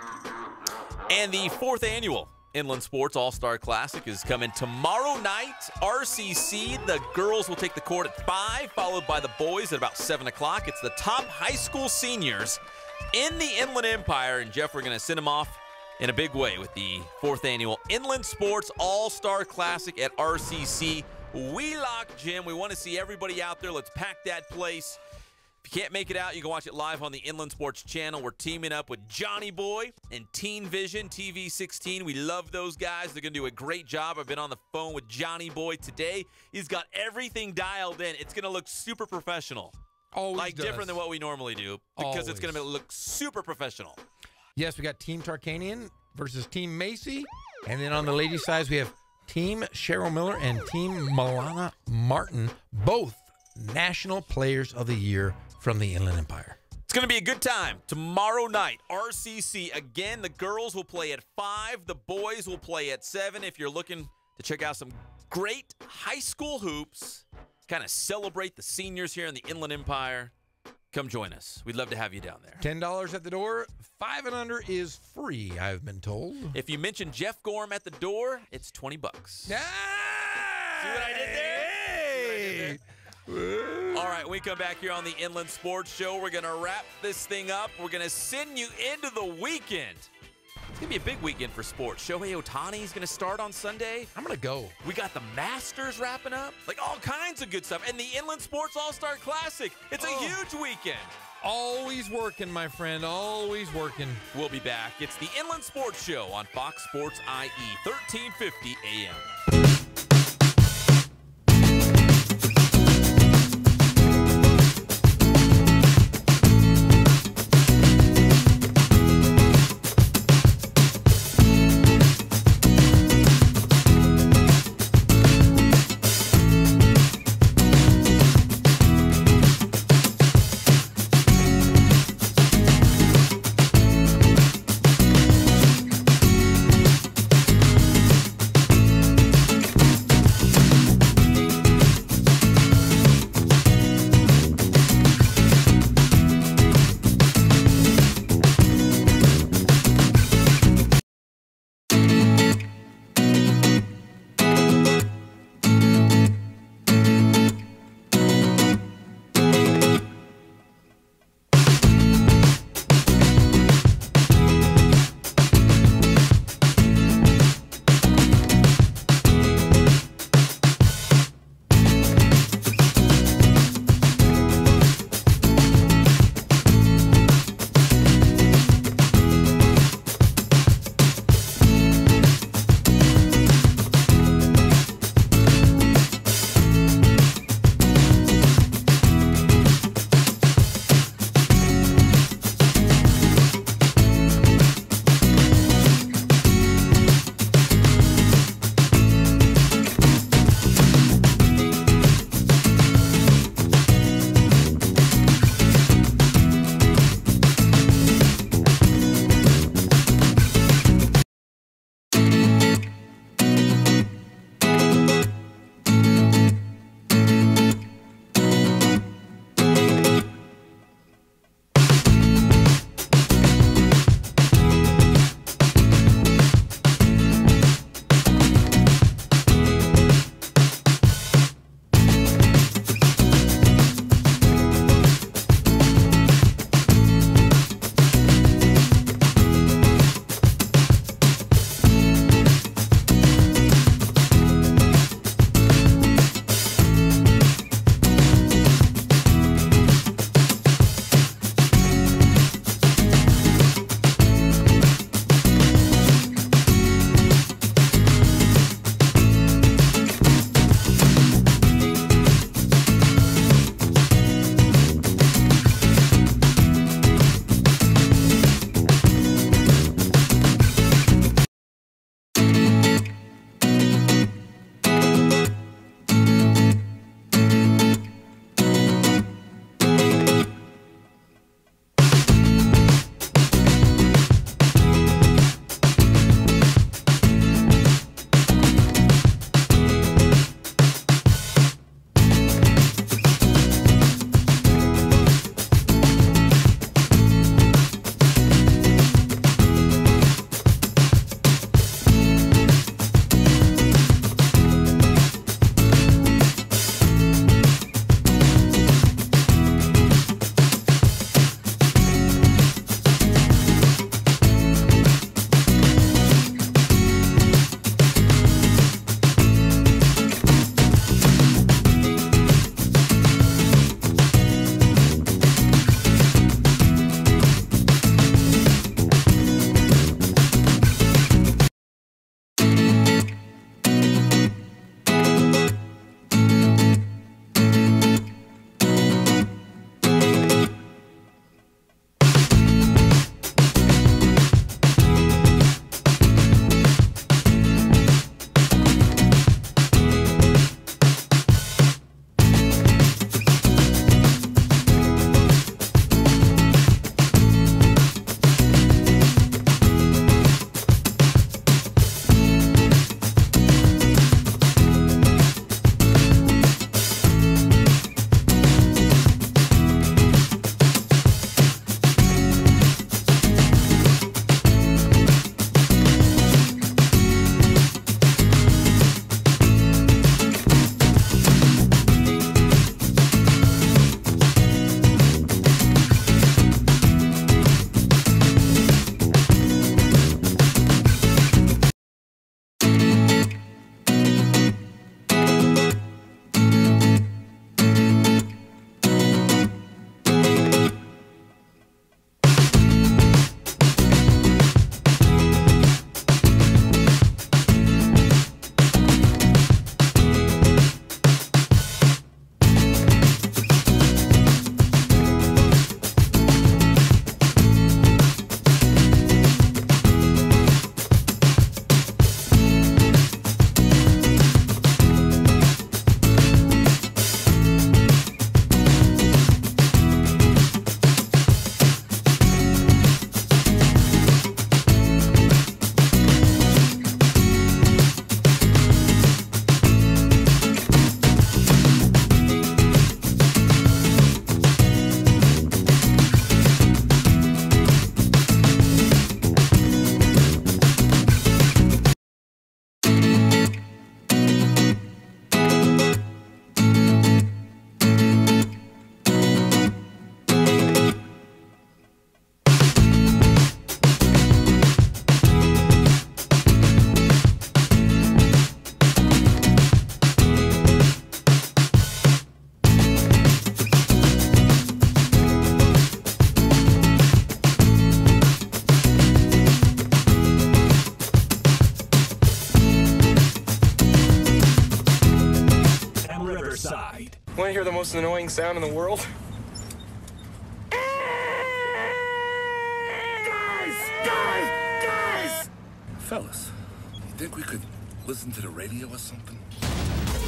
And the 4th annual Inland Sports All-Star Classic is coming tomorrow night. RCC, the girls will take the court at 5, followed by the boys at about 7 o'clock. It's the top high school seniors in the Inland Empire. And, Jeff, we're going to send them off in a big way with the 4th annual Inland Sports All-Star Classic at RCC Wheelock Gym. We want to see everybody out there. Let's pack that place. If you can't make it out, you can watch it live on the Inland Sports channel. We're teaming up with Johnny Boy and Teen Vision TV 16. We love those guys. They're going to do a great job. I've been on the phone with Johnny Boy today. He's got everything dialed in. It's going to look super professional. Always like does. Different than what we normally do because it's going to look super professional. Yes, we got Team Tarkanian versus Team Macy. And then on the ladies' side, we have Team Cheryl Miller and Team Milana Martin, both National Players of the Year from the Inland Empire. It's going to be a good time tomorrow night. RCC, again, the girls will play at 5. The boys will play at 7. If you're looking to check out some great high school hoops, kind of celebrate the seniors here in the Inland Empire, come join us. We'd love to have you down there. $10 at the door. 5 and under is free, I've been told. If you mention Jeff Gorham at the door, it's $20. See what I did there? Hey! All right, when we come back here on the Inland Sports Show, we're going to wrap this thing up. We're going to send you into the weekend. It's going to be a big weekend for sports. Shohei Ohtani is going to start on Sunday. I'm going to go. We got the Masters wrapping up. Like all kinds of good stuff. And the Inland Sports All-Star Classic. It's a huge weekend. Always working, my friend. Always working. We'll be back. It's the Inland Sports Show on Fox Sports IE, 1350 AM. hear the most annoying sound in the world? Guys! Fellas, you think we could listen to the radio or something?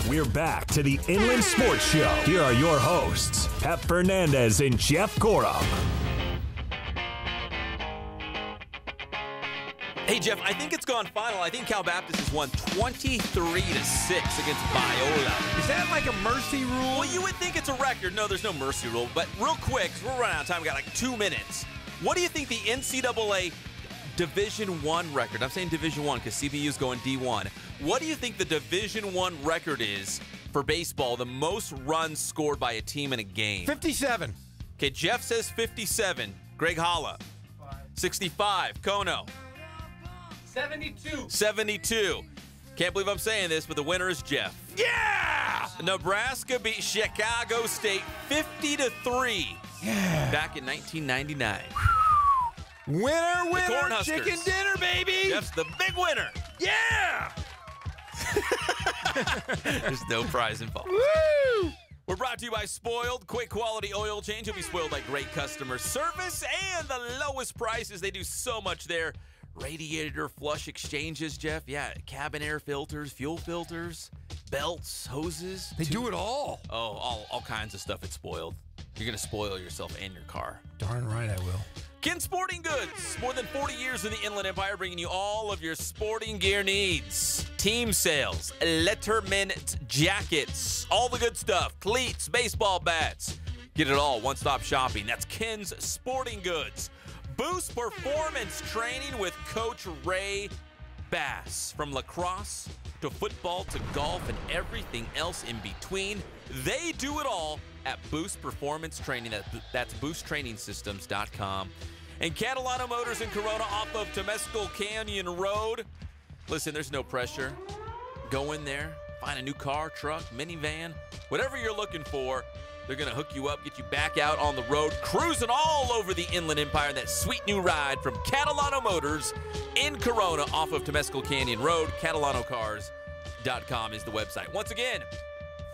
We're back to the Inland Sports Show. Here are your hosts, Pep Fernandez and Jeff Gorham. Hey, Jeff, I think it's gone final. I think Cal Baptist has won 23-6 against Biola. Is that like a mercy rule? Well, you would think it's a record. No, there's no mercy rule. But real quick, 'cause we're running out of time. We got like 2 minutes. What do you think the NCAA Division I record? I'm saying Division I because CBU's going D1. What do you think the Division I record is for baseball, the most runs scored by a team in a game? 57. Okay, Jeff says 57. Greg Holla. 65. Kono. 72. 72. Can't believe I'm saying this, but the winner is Jeff. Yeah! Nebraska beat Chicago State 50-3. Yeah. Back in 1999. Winner, chicken dinner, baby! Jeff's the big winner. Yeah! There's no prize involved. Woo! We're brought to you by Spoiled. Quick quality oil change. You'll be spoiled by great customer service and the lowest prices. They do so much there. Radiator flush exchanges, Jeff. Yeah, cabin air filters, fuel filters, belts, hoses. They do it all. Oh, all kinds of stuff at Spoiled. You're going to spoil yourself and your car. Darn right I will. Ken Sporting Goods. More than 40 years in the Inland Empire, bringing you all of your sporting gear needs. Team sales, Letterman jackets, all the good stuff. Cleats, baseball bats. Get it all. One-stop shopping. That's Ken's Sporting Goods. Boost performance training with Coach Ray Bass. From lacrosse to football to golf and everything else in between. They do it all at Boost Performance Training. That's boosttrainingsystems.com. And Catalano Motors in Corona off of Temescal Canyon Road. Listen, there's no pressure. Go in there, find a new car, truck, minivan, whatever you're looking for. They're going to hook you up, get you back out on the road, cruising all over the Inland Empire. That sweet new ride from Catalano Motors in Corona off of Temescal Canyon Road. CatalanoCars.com is the website. Once again,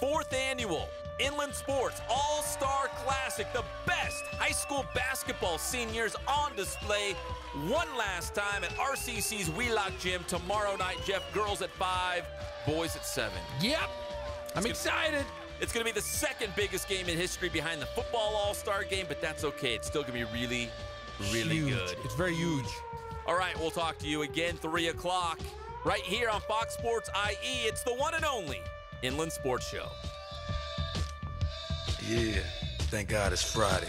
4th annual Inland Sports All-Star Classic. The best high school basketball seniors on display one last time at RCC's Wheelock Gym tomorrow night. Jeff, girls at 5, boys at 7. Yep. I'm excited. It's going to be the second biggest game in history behind the football all-star game, but that's okay. It's still going to be really, really Huge. good. It's very huge. All right, we'll talk to you again 3 o'clock right here on Fox Sports IE. It's the one and only Inland Sports Show. Yeah, thank God it's Friday.